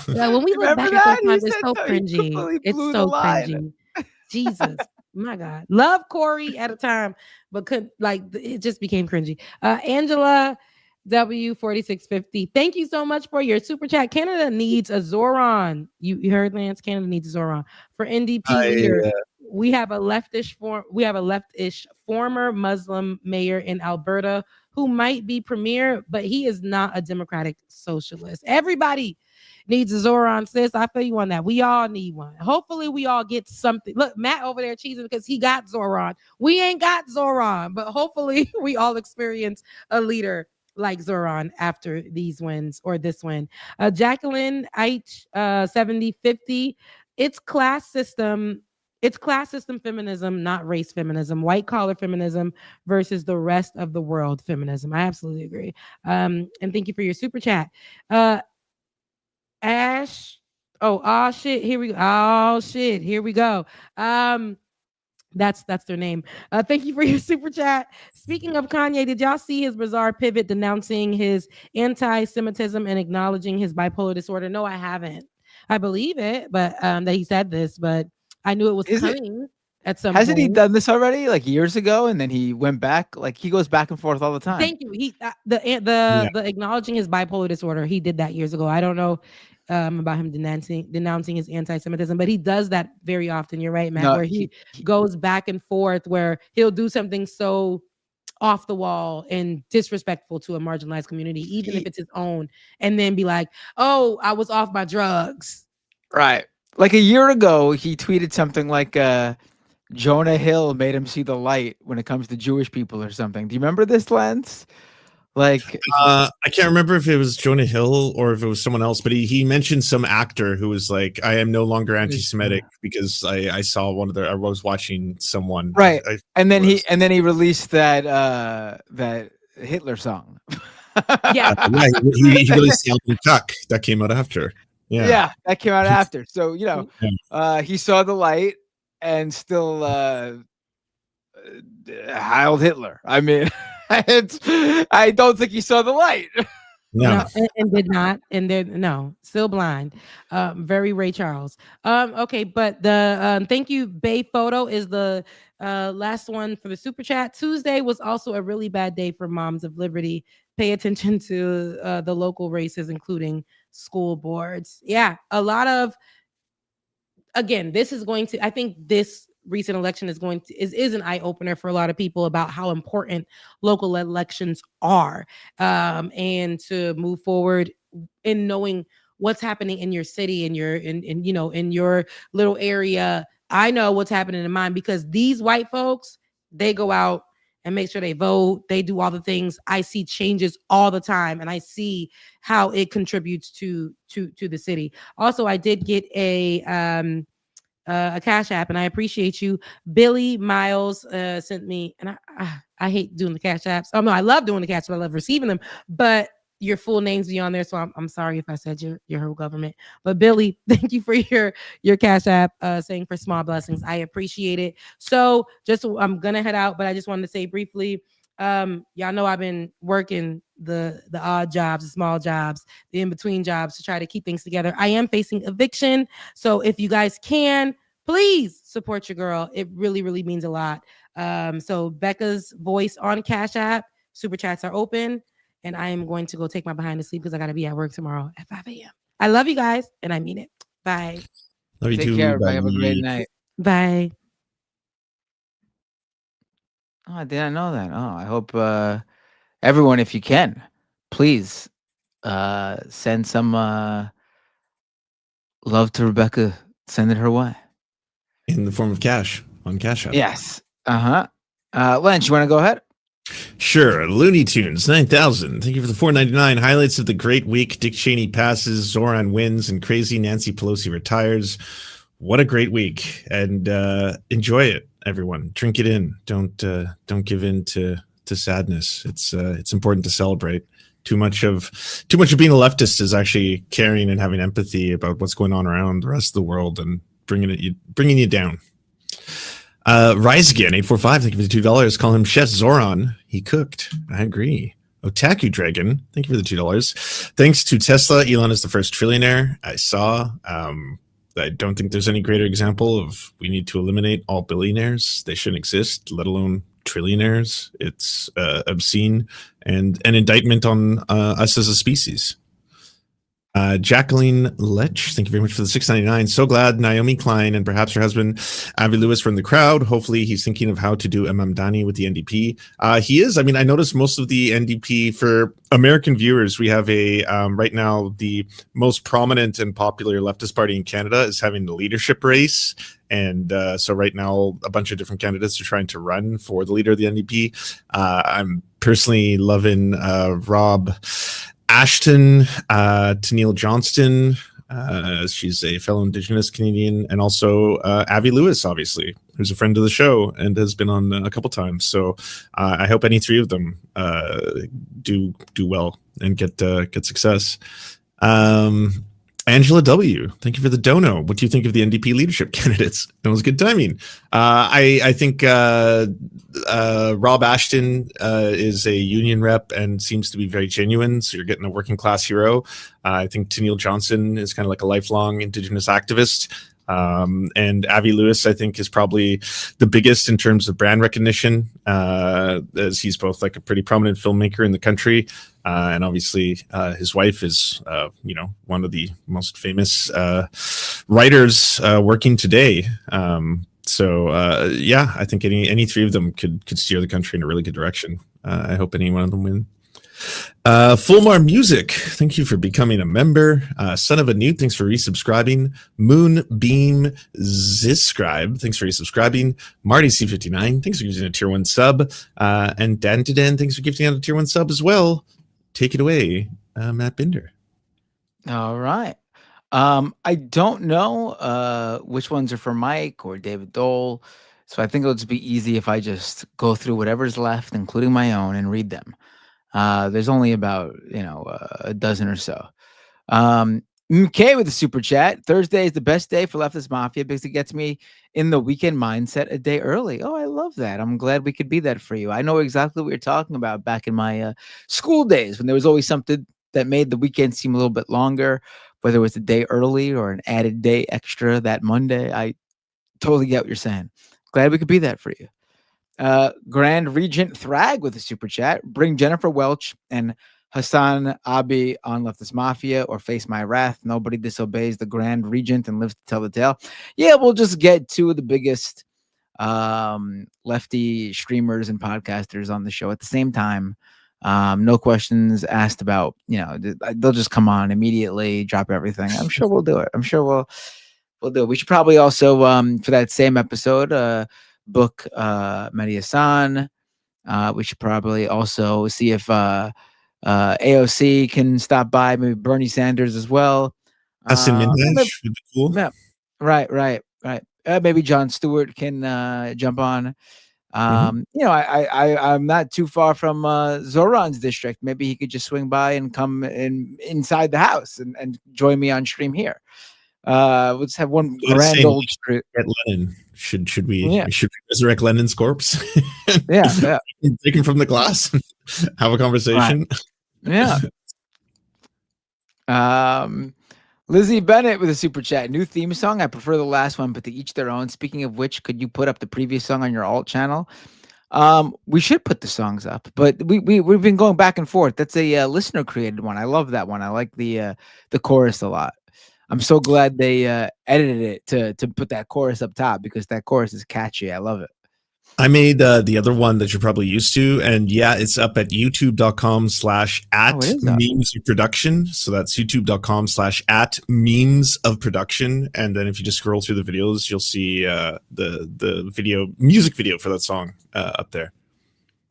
yeah, when we look back at those times, it's so cringy. It's so cringy. Jesus, my God. Love Cory at a time, but it just became cringy. Angela W4650. Thank you so much for your super chat. Canada needs a Zoran. You heard, Lance? Canada needs a Zoran. For NDP leader. We have a leftish former Muslim mayor in Alberta who might be premier, but he is not a democratic socialist. Everybody needs a Zoran, sis. I feel you on that. We all need one. Hopefully we all get something. Look, Matt over there cheesing because he got Zoran. We ain't got Zoran, but hopefully we all experience a leader like Zoran after these wins or this win. Jacqueline H 7050. It's class system feminism, not race feminism, white collar feminism versus the rest of the world feminism. I absolutely agree. And thank you for your super chat. Ash. Oh shit. Here we go. Oh shit. Here we go. That's their name. Thank you for your super chat. Speaking of Kanye, did y'all see his bizarre pivot denouncing his anti-Semitism and acknowledging his bipolar disorder? No, I haven't. I believe it, but that he said this, but I knew it was coming at some Hasn't point. he done this already, like years ago, and then he went back? Like, he goes back and forth all the time. Thank you. He the acknowledging his bipolar disorder. He did that years ago. I don't know about him denouncing his anti-Semitism, but he does that very often. You're right, Matt. No, where he goes back and forth, where he'll do something so off the wall and disrespectful to a marginalized community, even if it's his own, and then be like, "Oh, I was off my drugs." Right. Like a year ago, he tweeted something like Jonah Hill made him see the light when it comes to Jewish people or something. Do you remember this, Lance? Like, I can't remember if it was Jonah Hill or if it was someone else, but he mentioned some actor who was like, "I am no longer anti-Semitic because I saw I was watching someone." Right, and then he released that that Hitler song. Yeah, he released the album Tuck that came out after. Yeah, that came out after. So he saw the light and still Heil Hitler. I mean. I don't think he saw the light. No, and did not, and then still blind. Very Ray Charles. Okay, but the thank you. Bay Photo is the last one for the super chat. Tuesday was also a really bad day for Moms of Liberty. Pay attention to the local races, including school boards. Yeah, a lot of. Again, this is going to. I think this recent election is an eye-opener for a lot of people about how important local elections are, and to move forward in knowing what's happening in your city and in your little area. I know what's happening in mine because these white folks, they go out and make sure they vote. They do all the things. I see changes all the time, and I see how it contributes to the city. Also, I did get a Cash App, and I appreciate you. Billy Miles sent me, and I hate doing the Cash Apps. Oh no, I love doing the Cash Apps. I love receiving them, but your full names be on there, so I'm sorry if I said your whole government. But Billy, thank you for your Cash App saying for small blessings. I appreciate it. So I'm gonna head out, but I just wanted to say briefly, Y'all know I've been working the odd jobs, the small jobs, the in-between jobs to try to keep things together. I am facing eviction. So if you guys can, please support your girl. It really, really means a lot. So Becca's voice on Cash App, super chats are open. And I am going to go take my behind to sleep because I got to be at work tomorrow at 5 a.m. I love you guys, and I mean it. Bye. Love you Take too. care, Bye. everybody. Have a great night. Bye. Oh, I didn't know that. Oh, I hope everyone, if you can, please send some love to Rebecca. Send it her way. In the form of cash on Cash App. Yes. Lynch, you want to go ahead? Sure. Looney Tunes 9,000. Thank you for the $4.99. Highlights of the great week. Dick Cheney passes, Zoran wins, and crazy Nancy Pelosi retires. What a great week. And enjoy it, everyone. Drink it in. Don't give in to sadness. It's important to celebrate. Too much of being a leftist is actually caring and having empathy about what's going on around the rest of the world and bringing you down. Rise Again 845, thank you for the $2. Call him Chef Zoran. He cooked. I agree. Otaku Dragon, thank you for the $2. Thanks to Tesla, Elon is the first trillionaire. I saw. I don't think there's any greater example of we need to eliminate all billionaires. They shouldn't exist, let alone trillionaires. It's obscene and an indictment on us as a species. Jacqueline Lech, thank you very much for the $6.99. So glad Naomi Klein and perhaps her husband Avi Lewis were in the crowd. Hopefully he's thinking of how to do Mamdani with the NDP. He is. I mean, I noticed most of the NDP for American viewers. We have a right now the most prominent and popular leftist party in Canada is having the leadership race. And so right now, a bunch of different candidates are trying to run for the leader of the NDP. I'm personally loving Rob Ashton, Tennille Johnston, she's a fellow Indigenous Canadian, and also Avi Lewis, obviously, who's a friend of the show and has been on a couple times. So I hope any three of them do well and get success. Angela W., thank you for the dono. What do you think of the NDP leadership candidates? That was good timing. I think Rob Ashton is a union rep and seems to be very genuine. So you're getting a working class hero. I think Tennille Johnson is kind of like a lifelong Indigenous activist. And Avi Lewis, I think, is probably the biggest in terms of brand recognition, as he's both like a pretty prominent filmmaker in the country. And obviously, his wife is, one of the most famous writers working today. I think any three of them could steer the country in a really good direction. I hope any one of them win. Fulmar Music, thank you for becoming a member. Son of a Newt, thanks for resubscribing. Moonbeam Ziscribe, thanks for resubscribing. Marty C59, thanks for giving a tier 1 sub. And Dan to Dan, thanks for gifting out a tier 1 sub as well. Take it away, Matt Binder. All right. I don't know which ones are for Mike or David Dole, so I think it'll just be easy if I just go through whatever's left, including my own, and read them. There's only about a dozen or so. MK with the super chat. Thursday is the best day for Leftist Mafia because it gets me in the weekend mindset a day early. Oh, I love that. I'm glad we could be that for you. I know exactly what you're talking about back in my school days when there was always something that made the weekend seem a little bit longer, whether it was a day early or an added day extra that Monday. I totally get what you're saying. Glad we could be that for you. Grand Regent Thrag with a super chat. Bring Jennifer Welch and Hassan Abi on Leftist Mafia or face my wrath. Nobody disobeys the Grand Regent and lives to tell the tale. Yeah, we'll just get two of the biggest lefty streamers and podcasters on the show at the same time. No questions asked about, they'll just come on immediately, drop everything. I'm sure we'll do it. I'm sure we'll do it. We should probably also, for that same episode, book Mehdi Hassan. We should probably also see if AOC can stop by, maybe Bernie Sanders as well. Cool. Yeah, right. Maybe Jon Stewart can jump on. I'm not too far from Zoran's district. Maybe he could just swing by and come inside the house and join me on stream here. Let's have one grand old street. Lenin. Should we resurrect Lenin's corpse? Yeah. Take him from the glass and have a conversation. Right. Yeah. Lizzie Bennett with a super chat. New theme song. I prefer the last one, but to each their own. Speaking of which, could you put up the previous song on your alt channel? We should put the songs up, but we've been going back and forth. That's a listener created one. I love that one. I like the chorus a lot. I'm so glad they edited it to put that chorus up top because that chorus is catchy. I love it. I made the other one that you're probably used to, and yeah, it's up at youtube.com/@memes of production. So that's youtube.com/@memes of production. And then if you just scroll through the videos, you'll see the music video for that song up there.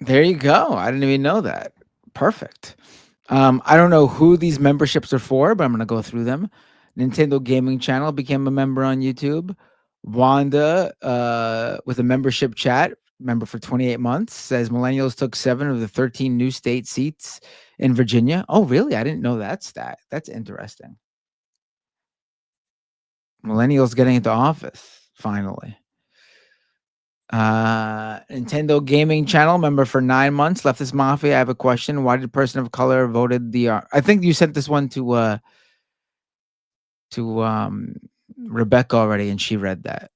There you go. I didn't even know that. Perfect. I don't know who these memberships are for, but I'm gonna go through them. Nintendo Gaming Channel became a member on YouTube. Wanda, with a membership chat, member for 28 months, says millennials took 7 of the 13 new state seats in Virginia. Oh, really? I didn't know that stat. That's interesting. Millennials getting into office, finally. Nintendo Gaming Channel, member for 9 months. Leftist Mafia, I have a question. Why did a person of color voted the... I think you sent this one to Rebecca already, and she read that.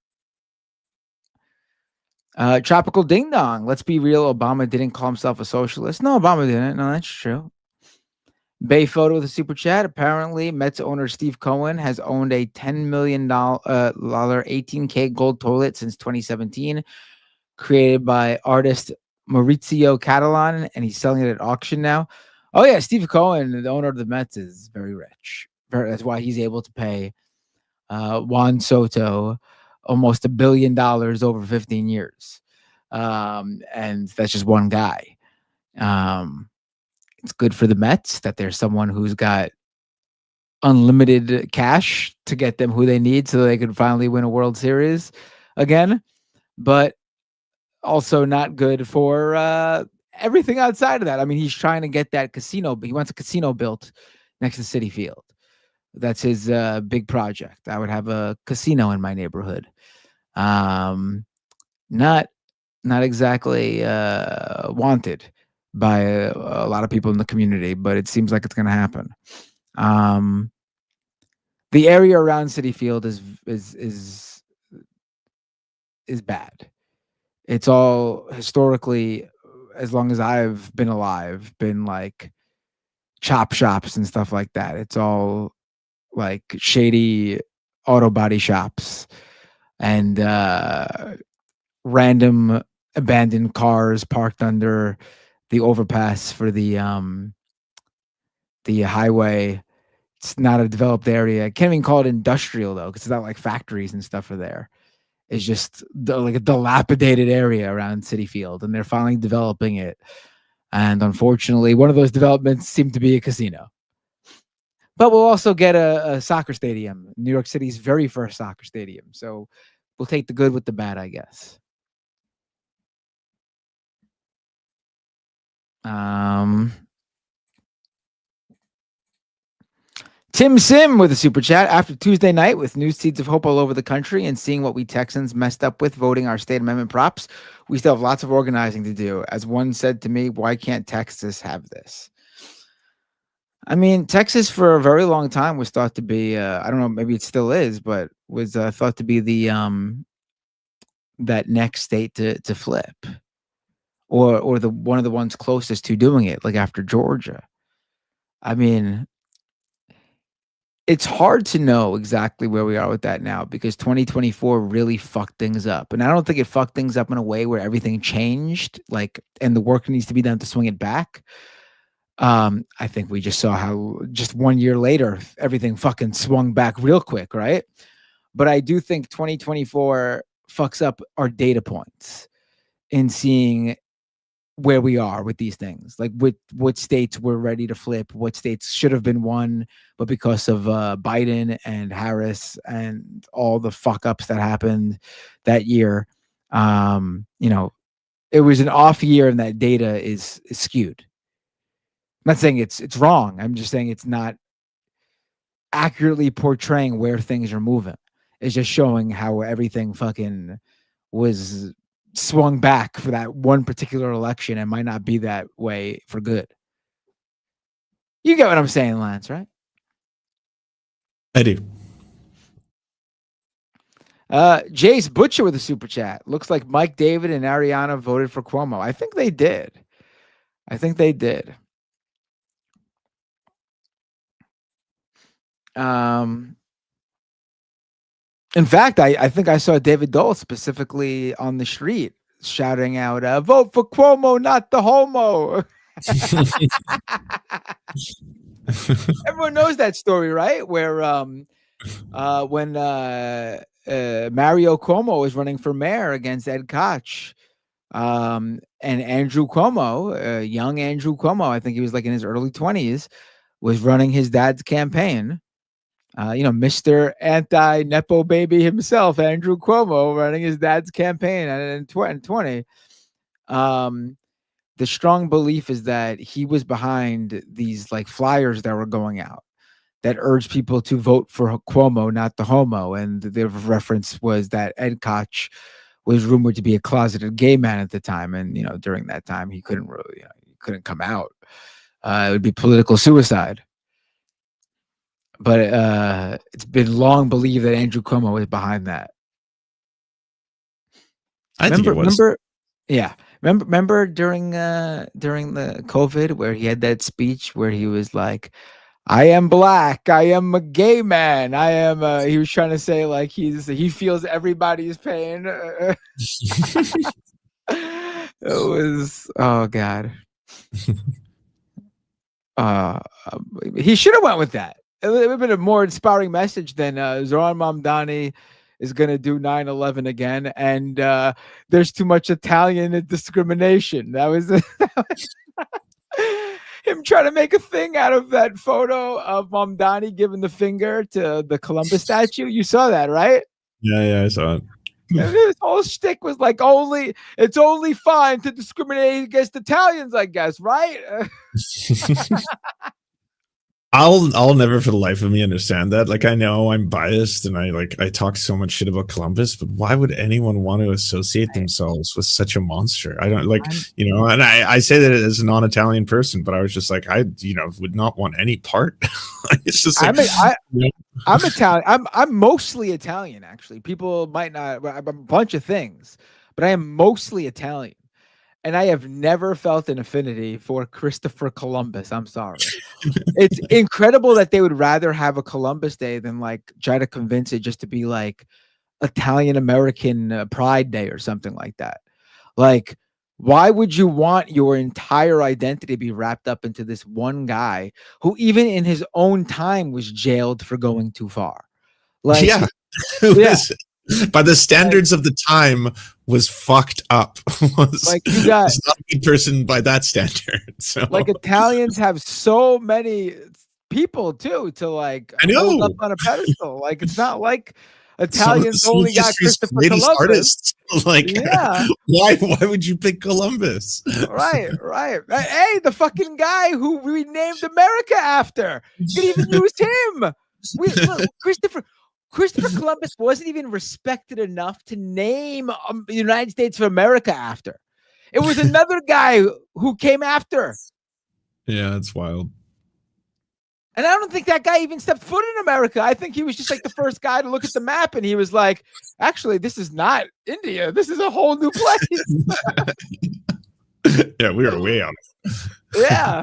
Tropical Ding Dong. Let's be real. Obama didn't call himself a socialist. No, Obama didn't. No, that's true. Bay Photo with a super chat. Apparently, Mets owner Steve Cohen has owned a $10 million 18K gold toilet since 2017, created by artist Maurizio Catalan, and he's selling it at auction now. Oh yeah, Steve Cohen, the owner of the Mets, is very rich. That's why he's able to pay Juan Soto almost $1 billion over 15 years. And that's just one guy. It's good for the Mets that there's someone who's got unlimited cash to get them who they need so they can finally win a World Series again. But also not good for everything outside of that. I mean, he's trying to get that casino. He wants a casino built next to Citi Field. That's his big project. I would have a casino in my neighborhood. Not exactly wanted by a lot of people in the community, but it seems like it's going to happen. The area around Citi Field is bad. It's all historically, as long as I've been alive, been like chop shops and stuff like that. It's all like shady auto body shops and random abandoned cars parked under the overpass for the highway. It's not a developed area. I can't even call it industrial though, because it's not like factories and stuff are there. It's just like a dilapidated area around Citi Field, and they're finally developing it. And unfortunately, one of those developments seemed to be a casino. But we'll also get a soccer stadium, New York City's very first soccer stadium. So we'll take the good with the bad, I guess. Tim Sim with a super chat. After Tuesday night, with new seeds of hope all over the country and seeing what we Texans messed up with voting our state amendment props, we still have lots of organizing to do. As one said to me, why can't Texas have this? I mean, Texas for a very long time was thought to be, I don't know, maybe it still is, but was thought to be the that next state to flip, or the one of the ones closest to doing it, like after Georgia. I mean, it's hard to know exactly where we are with that now because 2024 really fucked things up. And I don't think it fucked things up in a way where everything changed, like, and the work needs to be done to swing it back. I think we just saw how just 1 year later, everything fucking swung back real quick, right? But I do think 2024 fucks up our data points in seeing where we are with these things, like what states we're ready to flip, what states should have been won, but because of Biden and Harris and all the fuck ups that happened that year, it was an off year and that data is skewed. I'm not saying it's wrong. I'm just saying it's not accurately portraying where things are moving. It's just showing how everything fucking was swung back for that one particular election and might not be that way for good. You get what I'm saying, Lance, right? I do. Jace Butcher with a super chat. Looks like Mike David and Ariana voted for Cuomo. I think they did. In fact, I think I saw David Dole specifically on the street shouting out, vote for Cuomo, not the homo. Everyone knows that story, right? Where when Mario Cuomo was running for mayor against Ed Koch, and Andrew Cuomo, young Andrew Cuomo, I think he was like in his early 20s, was running his dad's campaign. Mr. Anti-Nepo baby himself, Andrew Cuomo, running his dad's campaign in 2020. The strong belief is that he was behind these like flyers that were going out that urged people to vote for Cuomo, not the homo. And the reference was that Ed Koch was rumored to be a closeted gay man at the time. And, during that time, he couldn't really, he couldn't come out. It would be political suicide. But it's been long believed that Andrew Cuomo was behind that. I think it was. Remember during the COVID where he had that speech where he was like, I am black, I am a gay man, I am he was trying to say like he feels everybody's pain. It was, oh God. He should have went with that. It would have been a more inspiring message than Zoran Mamdani is going to do 9/11 again, and there's too much Italian discrimination. That was him trying to make a thing out of that photo of Mamdani giving the finger to the Columbus statue. You saw that, right? Yeah, I saw it. And his whole shtick was like, it's only fine to discriminate against Italians, I guess, right? I'll never for the life of me understand that. Like, I know I'm biased and I talk so much shit about Columbus, but why would anyone want to associate themselves with such a monster? I don't and I say that as a non-Italian person, but I was just like, I would not want any part. It's just like, I'm Italian. I'm mostly Italian, actually. People might not, I'm a bunch of things, but I am mostly Italian. And I have never felt an affinity for Christopher Columbus. I'm sorry. It's incredible that they would rather have a Columbus Day than like try to convince it just to be like Italian American Pride Day or something like that. Like, why would you want your entire identity to be wrapped up into this one guy who even in his own time was jailed for going too far? Like, yeah. By the standards of the time, was fucked up. Was not a good person by that standard. So like, Italians have so many people too to like hold up on a pedestal. Like, it's not like Italians only got Christopher Columbus. Artists. Like, why would you pick Columbus? Right. Hey, the fucking guy who we named America after. You could even use him. Look, Christopher Columbus wasn't even respected enough to name the United States of America after. It was another guy who came after. Yeah, it's wild. And I don't think that guy even stepped foot in America. I think he was just like the first guy to look at the map and he was like, actually, this is not India. This is a whole new place. Yeah, we were way out. Yeah.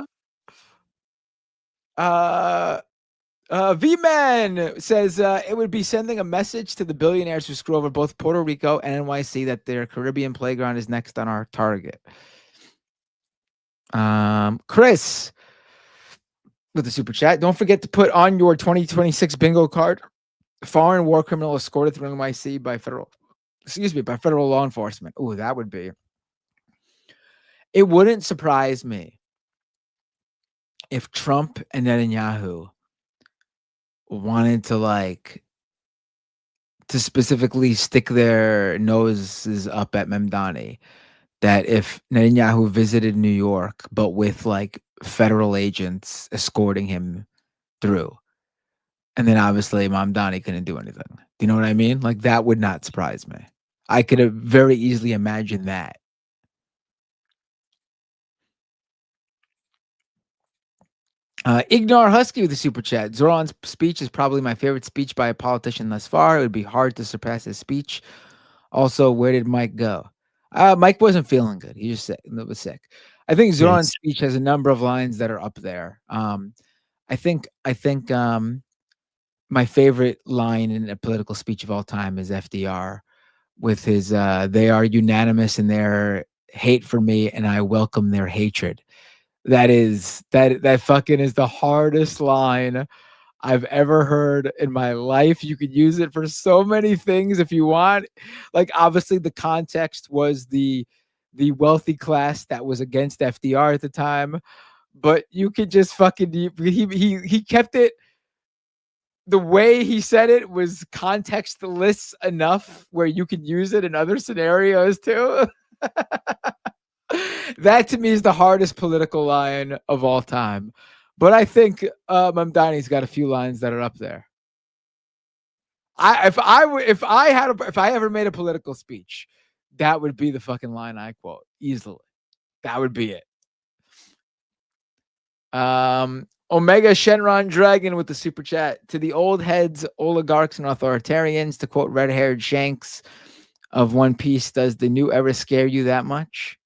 V-Man says it would be sending a message to the billionaires who screw over both Puerto Rico and NYC that their Caribbean playground is next on our target. Chris with the super chat. Don't forget to put on your 2026 bingo card. Foreign war criminal escorted through NYC by federal law enforcement. Ooh, that would be. It wouldn't surprise me if Trump and Netanyahu wanted to specifically stick their noses up at Mamdani, that if Netanyahu visited New York, but with like federal agents escorting him through, and then obviously Mamdani couldn't do anything. Do you know what I mean? Like, that would not surprise me. I could have very easily imagined that. Ignore Husky with the super chat. Zoran's speech is probably my favorite speech by a politician thus far. It would be hard to surpass his speech. Also, where did Mike go? Mike wasn't feeling good. He just was sick. I think Zoran's speech has a number of lines that are up there. I think my favorite line in a political speech of all time is FDR with his they are unanimous in their hate for me and I welcome their hatred. That fucking is the hardest line I've ever heard in my life. You could use it for so many things if you want. Like, obviously the context was the wealthy class that was against FDR at the time, but you could just fucking he kept it. The way he said it was contextless enough where you could use it in other scenarios too. That to me is the hardest political line of all time. But I think Mamdani's got a few lines that are up there. If I ever made a political speech, that would be the fucking line I quote easily. That would be it. Omega Shenron Dragon with the super chat. To the old heads, oligarchs, and authoritarians, to quote red-haired Shanks of One Piece, does the new era scare you that much?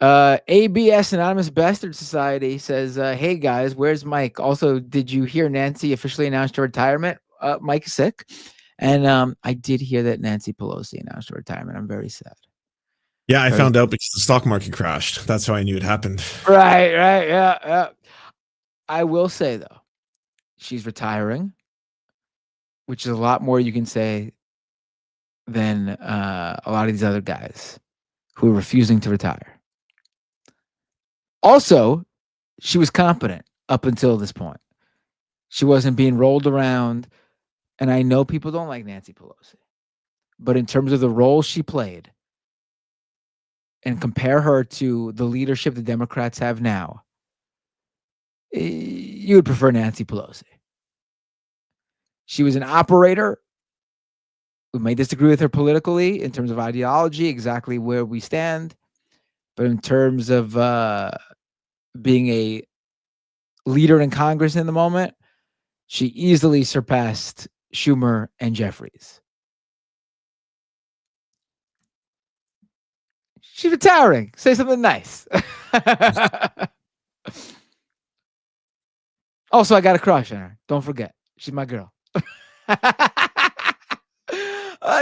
ABS Anonymous Bastard Society says, hey guys, where's Mike? Also, did you hear Nancy officially announced her retirement? Mike's sick. And I did hear that Nancy Pelosi announced her retirement. I'm very sad. Yeah, I found out because the stock market crashed. That's how I knew it happened. Right, yeah. I will say, though, she's retiring, which is a lot more you can say than a lot of these other guys who are refusing to retire. Also, she was competent up until this point. She wasn't being rolled around. And I know people don't like Nancy Pelosi. But in terms of the role she played, and compare her to the leadership the Democrats have now, you would prefer Nancy Pelosi. She was an operator. We may disagree with her politically in terms of ideology, exactly where we stand. But in terms of being a leader in Congress in the moment, she easily surpassed Schumer and Jeffries. She's retiring. Say something nice. Also, I got a crush on her. Don't forget. She's my girl.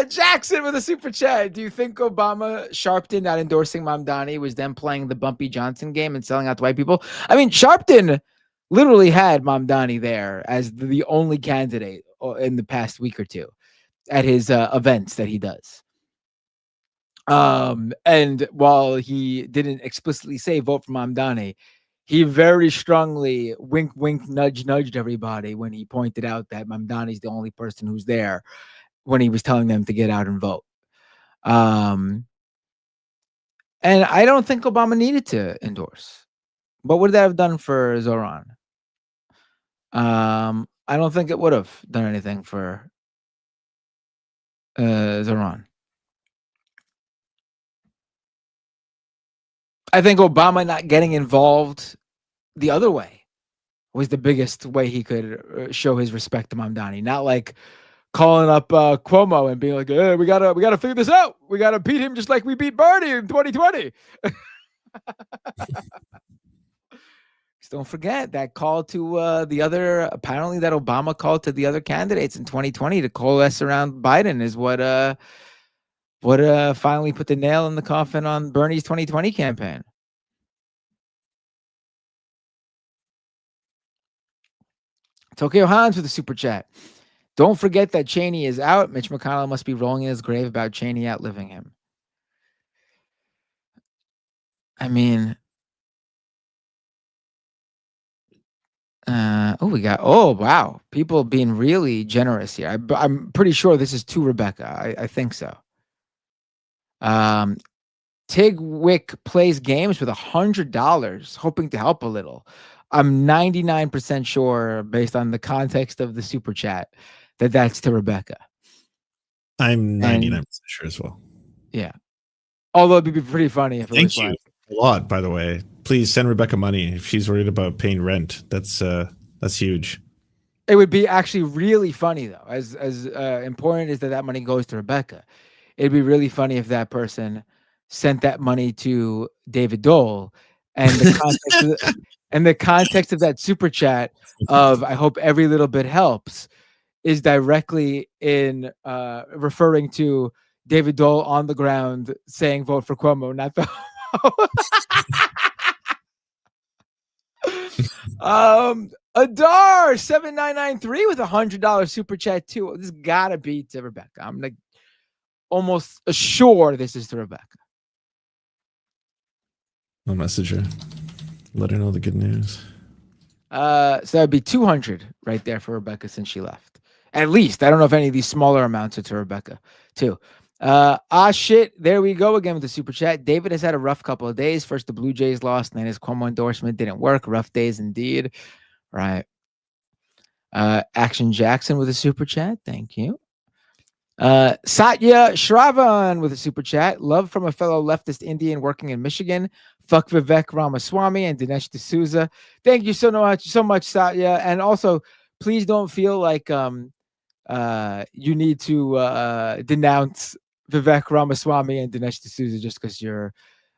Jackson with a super chat. Do you think Obama Sharpton not endorsing Mamdani was them playing the Bumpy Johnson game and selling out to white people? I mean, Sharpton literally had Mamdani there as the only candidate in the past week or two at his events that he does. And while he didn't explicitly say vote for Mamdani, he very strongly wink, nudged everybody when he pointed out that Mamdani's the only person who's there when he was telling them to get out and vote. And I don't think Obama needed to endorse. What would that have done for Zoran? I don't think it would have done anything for Zoran. I think Obama not getting involved the other way was the biggest way he could show his respect to Mamdani. Not like calling up Cuomo and being like, hey, we gotta figure this out. We gotta beat him just like we beat Bernie in 2020. Don't forget that call to the other, apparently that Obama called to the other candidates in 2020 to coalesce around Biden is what finally put the nail in the coffin on Bernie's 2020 campaign. Tokyo Hans with a super chat. Don't forget that Cheney is out. Mitch McConnell must be rolling in his grave about Cheney outliving him. I mean, wow. People being really generous here. I'm pretty sure this is to Rebecca. I think so. Tigwick plays games with $100, hoping to help a little. I'm 99% sure, based on the context of the super chat, that that's to Rebecca. I'm 99% sure as well. Yeah. Although it'd be pretty funny if it was Thank you like, a lot, by the way. Please send Rebecca money if she's worried about paying rent. That's huge. it would be actually really funny though. As important is that money goes to Rebecca. It'd be really funny if that person sent that money to David Dole, and the context of that super chat of "I hope every little bit helps" is directly in referring to David Dole on the ground saying "Vote for Cuomo," not the. Adar 7993 with $100 super chat too. This gotta be to Rebecca. I'm like almost sure this is to Rebecca. I'll message her. Let her know the good news. So that'd be 200 right there for Rebecca since she left. At least. I don't know if any of these smaller amounts are to Rebecca too. Shit. There we go again with the super chat. David has had a rough couple of days. First the Blue Jays lost, and then his Cuomo endorsement didn't work. Rough days indeed. Right. Action Jackson with a super chat. Thank you. Satya Shravan with a super chat. Love from a fellow leftist Indian working in Michigan. Fuck Vivek Ramaswamy and Dinesh D'Souza. Thank you so much, Satya. And also, please don't feel like you need to denounce Vivek Ramaswamy and Dinesh D'Souza just because you're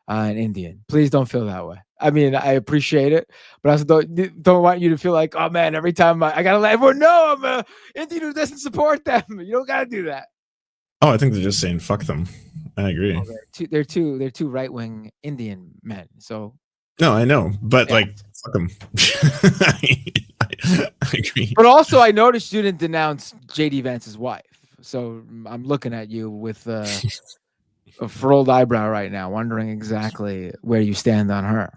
an Indian. Please don't feel that way. I mean, I appreciate it, but I also don't want you to feel like, oh man, every time I gotta let everyone know I'm an Indian who doesn't support them. You don't gotta do that. Oh, I think they're just saying fuck them. I agree. Oh, they're two right-wing Indian men. So no, I know, but like fuck them. I agree. But also, I noticed you didn't denounce JD Vance's wife. So I'm looking at you with a furrowed eyebrow right now, wondering exactly where you stand on her.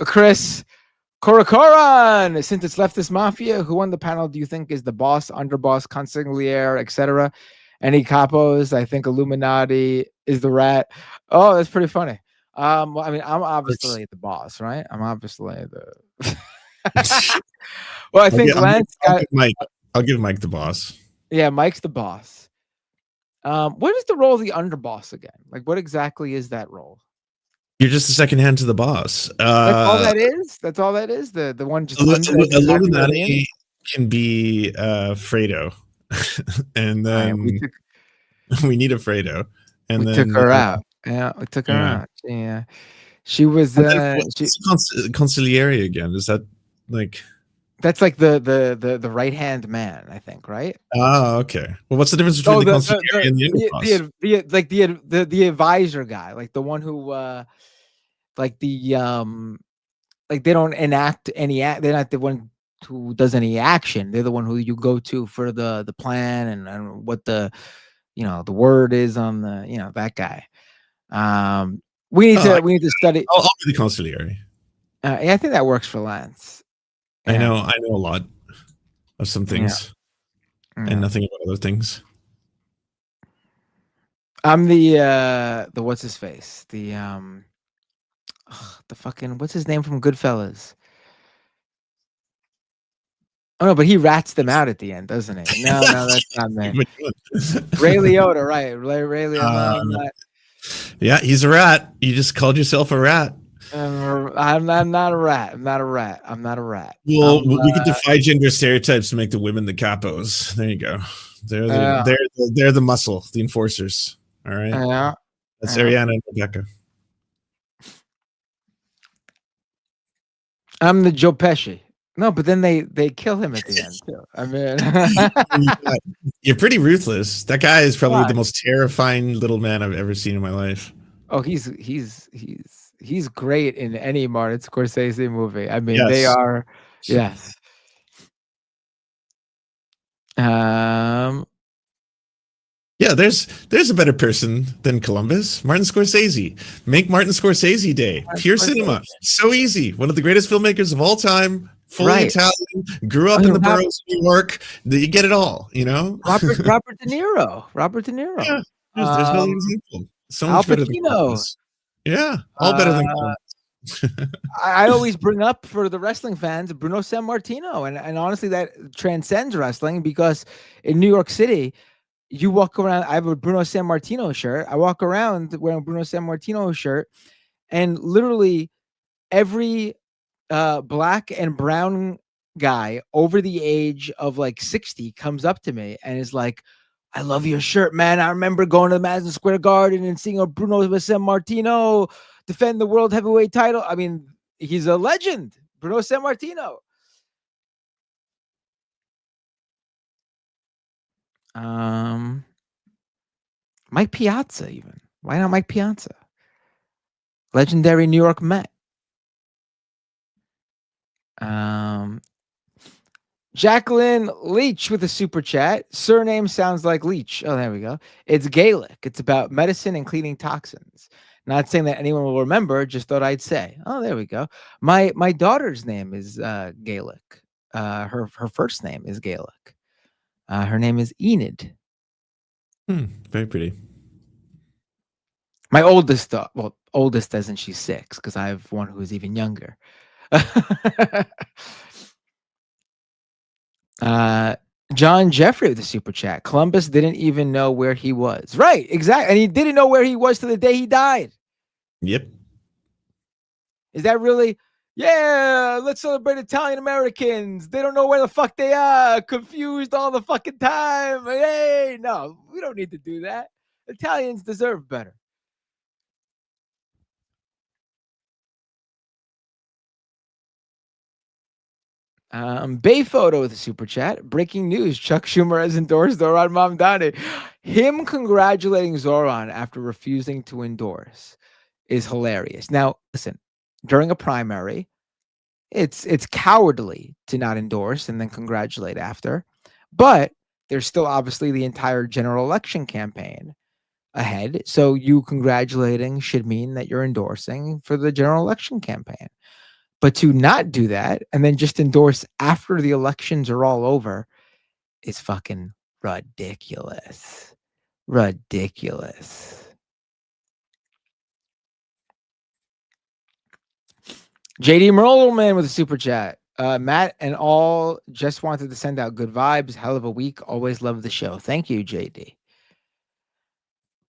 Chris Korokoran, since it's Leftist Mafia, who on the panel do you think is the boss, underboss, consigliere, etc.? Any capos? I think Illuminati is the rat. Oh, that's pretty funny. Well, I mean, I'm obviously the boss, right? I'm obviously the. Well, I think Lance got Mike. I'll give Mike the boss. Yeah, Mike's the boss. What is the role of the underboss again? Like, what exactly is that role? You're just the second hand to the boss. That's all that is. That's all that is. The one just Illuminati can be Fredo, and then we need a Fredo, and we then took her out. Yeah, we took her out. Yeah, she was. Consigliere again. Is that like? That's like the right hand man, I think, right? Oh, okay. Well, what's the difference between the consigliere and the underboss? The advisor guy, like the one who, like the like they don't enact any act. They're not the one who does any action. They're the one who you go to for the plan and what the the word is on the that guy. We need to study. I'll be the consigliere. Yeah, I think that works for Lance. I know a lot of some things and nothing about other things. I'm the what's his face? The fucking what's his name from Goodfellas? Oh no, but he rats them out at the end, doesn't he? No, that's not me. Ray Liotta, right? Ray Liotta. Yeah, he's a rat. You just called yourself a rat. I'm not a rat. I'm not a rat. Well, we could defy gender stereotypes to make the women the capos. There you go. They're the muscle, the enforcers. All right. Yeah. That's Ariana and Rebecca. I'm the Joe Pesci. No, but then they kill him at the end too. I mean, you're pretty ruthless. That guy is probably the most terrifying little man I've ever seen in my life. Oh, he's great in any Martin Scorsese movie. I mean, they are, yes. Yeah, there's a better person than Columbus. Martin Scorsese. Make Martin Scorsese Day. Pure cinema. So easy. One of the greatest filmmakers of all time. Fully Italian. Grew up in the boroughs of New York. You get it all. Robert De Niro. Yeah, there's no example. So much better than Columbus. Yeah, all better than Columbus. I always bring up for the wrestling fans Bruno Sammartino, and honestly, that transcends wrestling because in New York City, you walk around. I have a Bruno San Martino shirt. I walk around wearing a Bruno San Martino shirt, and literally every black and brown guy over the age of like 60 comes up to me and is like, I love your shirt, man. I remember going to the Madison Square Garden and seeing a Bruno San Martino defend the world heavyweight title. I mean, he's a legend, Bruno San Martino. Mike Piazza, even. Why not Mike Piazza? Legendary New York Met. Jacqueline Leach with a super chat. Surname sounds like Leach. Oh, there we go. It's Gaelic. It's about medicine and cleaning toxins. Not saying that anyone will remember, just thought I'd say. Oh, there we go. My daughter's name is Gaelic. Her first name is Gaelic. Her name is Enid. Very pretty. My oldest, oldest as in she's 6, because I have one who's even younger. John Jeffrey with the super chat. Columbus didn't even know where he was. Right, exactly. And he didn't know where he was to the day he died. Yep. Is that really? Yeah, let's celebrate Italian Americans. They don't know where the fuck they are. Confused all the fucking time. Hey, no, we don't need to do that. Italians deserve better. Bay Photo with a super chat. Breaking news: Chuck Schumer has endorsed Zoran Mamdani. Him congratulating Zoran after refusing to endorse is hilarious. Now, listen, during a primary, it's cowardly to not endorse and then congratulate after, but there's still obviously the entire general election campaign ahead. So you congratulating should mean that you're endorsing for the general election campaign. But to not do that and then just endorse after the elections are all over is fucking ridiculous. Ridiculous. JD Merleman with a super chat. Matt and all just wanted to send out good vibes. Hell of a week. Always love the show. Thank you, JD.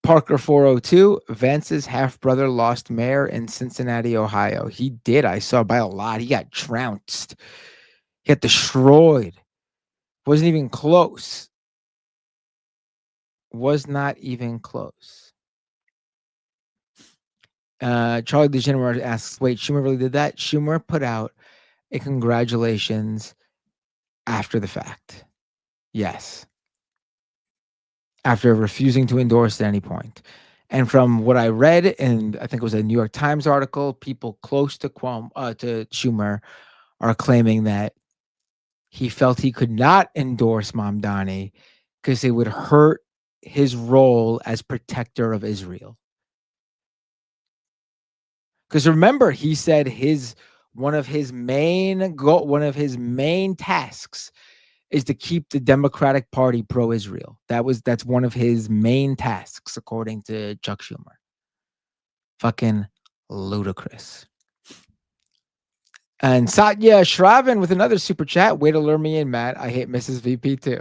Parker 402, Vance's half-brother lost mayor in Cincinnati, Ohio. He did. I saw by a lot. He got trounced. He got destroyed. Wasn't even close. Was not even close. Charlie DeGeneres asks, wait, Schumer really did that? Schumer put out a congratulations after the fact. Yes. After refusing to endorse at any point. And from what I read, and I think it was a New York Times article, people close to Schumer are claiming that he felt he could not endorse Mamdani because it would hurt his role as protector of Israel. Because remember, he said one of his main tasks is to keep the Democratic Party pro-Israel. That's one of his main tasks, according to Chuck Schumer. Fucking ludicrous. And Satya Shravan with another super chat. Way to lure me in, Matt. I hate Mrs. VP too.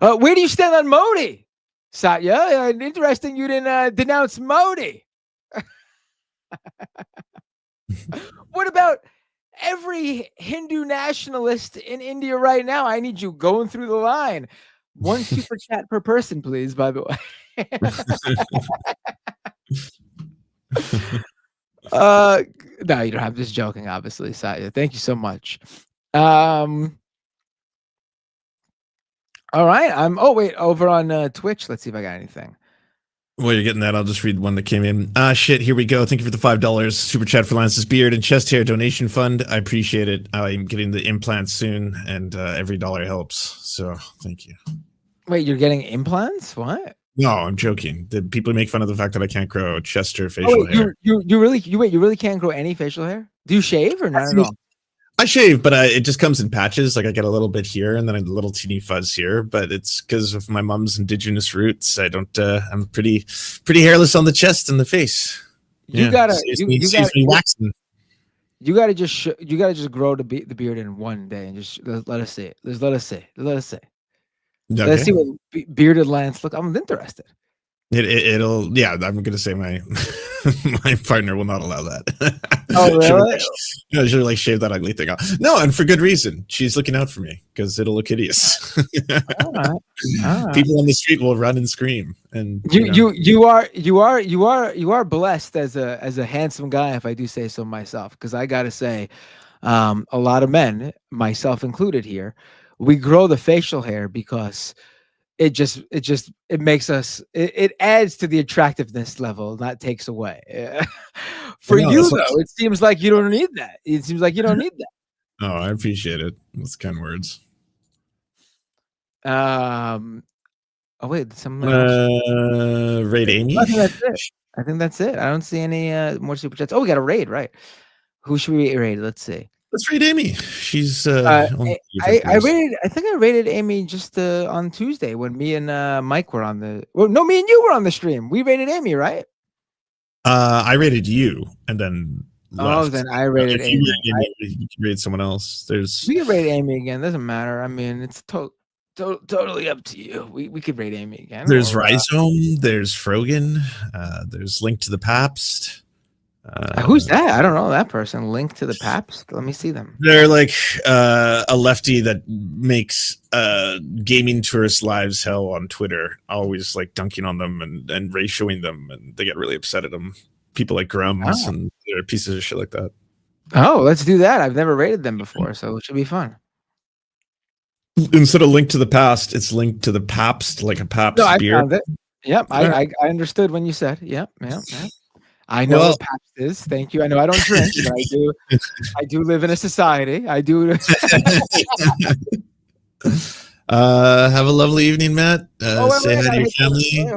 Where do you stand on Modi, Satya? Interesting you didn't denounce Modi. What about every Hindu nationalist in India right now? I need you going through the line. One super chat per person, please, by the way. No, you don't have. Just joking, obviously, Satya. Thank you so much. All right. Wait, over on Twitch. Let's see if I got anything. While you're getting that, I'll just read one that came in. Shit, here we go. Thank you for the $5 super chat for Lance's beard and chest hair donation fund. I appreciate it. I'm getting the implants soon, and every dollar helps. So thank you. Wait, you're getting implants? What? No, I'm joking. The people make fun of the fact that I can't grow chest or facial hair. You really can't grow any facial hair? Do you shave or not at all? I shave, but it just comes in patches. Like I get a little bit here and then a little teeny fuzz here. But it's because of my mom's indigenous roots. I don't. I'm pretty hairless on the chest and the face. You gotta just grow the beard in one day and just let us see it. Let us see. Okay. Let's see what bearded Lance look. I'm interested. It'll yeah. I'm gonna say my my partner will not allow that. Oh really? She'll like shave that ugly thing off. No, and for good reason. She's looking out for me because it'll look hideous. All right. All right. People on the street will run and scream. And You are blessed as a handsome guy, if I do say so myself. Because I gotta say, a lot of men, myself included here, we grow the facial hair because it makes us it adds to the attractiveness level, not takes away. For No, you that's though, it seems like you don't need that. It seems like you don't need that. Oh, I appreciate it. That's kind words. Oh wait, someone else. Raid Amy. I think that's it. I think that's it. I don't see any more super chats. Oh, we got a raid, right? Who should we raid? Let's see. Let's raid Amy. She's I rated. I think I rated Amy just on Tuesday when me and Mike were on the. Well, no, me and you were on the stream. We rated Amy, right? I rated you, and then left. Oh, then I rated if you Amy. rate Amy, you can rate someone else. We can rate Amy again. Doesn't matter. I mean, it's totally up to you. We could rate Amy again. There's Rhizome. There's Frogan. There's Link to the Pabst. Who's that? I don't know that person. Link to the Pabst. Let me see them. They're like a lefty that makes gaming tourist lives hell on Twitter, always like dunking on them and ratioing them, and they get really upset at them. People like Grums and they're pieces of shit like that. Oh, let's do that. I've never rated them before, so it should be fun. Instead of Link to the Past, it's Link to the Pabst, like a Pabst beer. Found it. Yep, I understood when you said. Yep. I know what Pabst is. Thank you. I know I don't drink, but I do live in a society. I do. Have a lovely evening, Matt. Say hi to your family.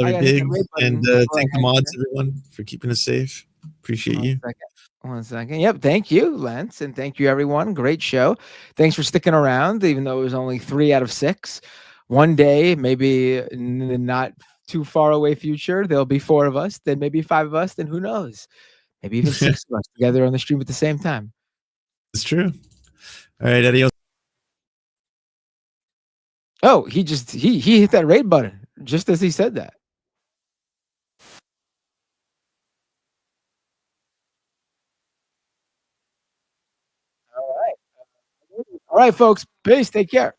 Love you big. And thank the mods, everyone, for keeping us safe. Appreciate you. One second. Yep. Thank you, Lance. And thank you, everyone. Great show. Thanks for sticking around, even though it was only 3 out of 6. One day, maybe in the not too far away future, there'll be 4 of us, then maybe 5 of us, then who knows? Maybe even 6 of us together on the stream at the same time. It's true. All right, adios. Oh, he hit that raid button just as he said that. All right, folks. Peace. Take care.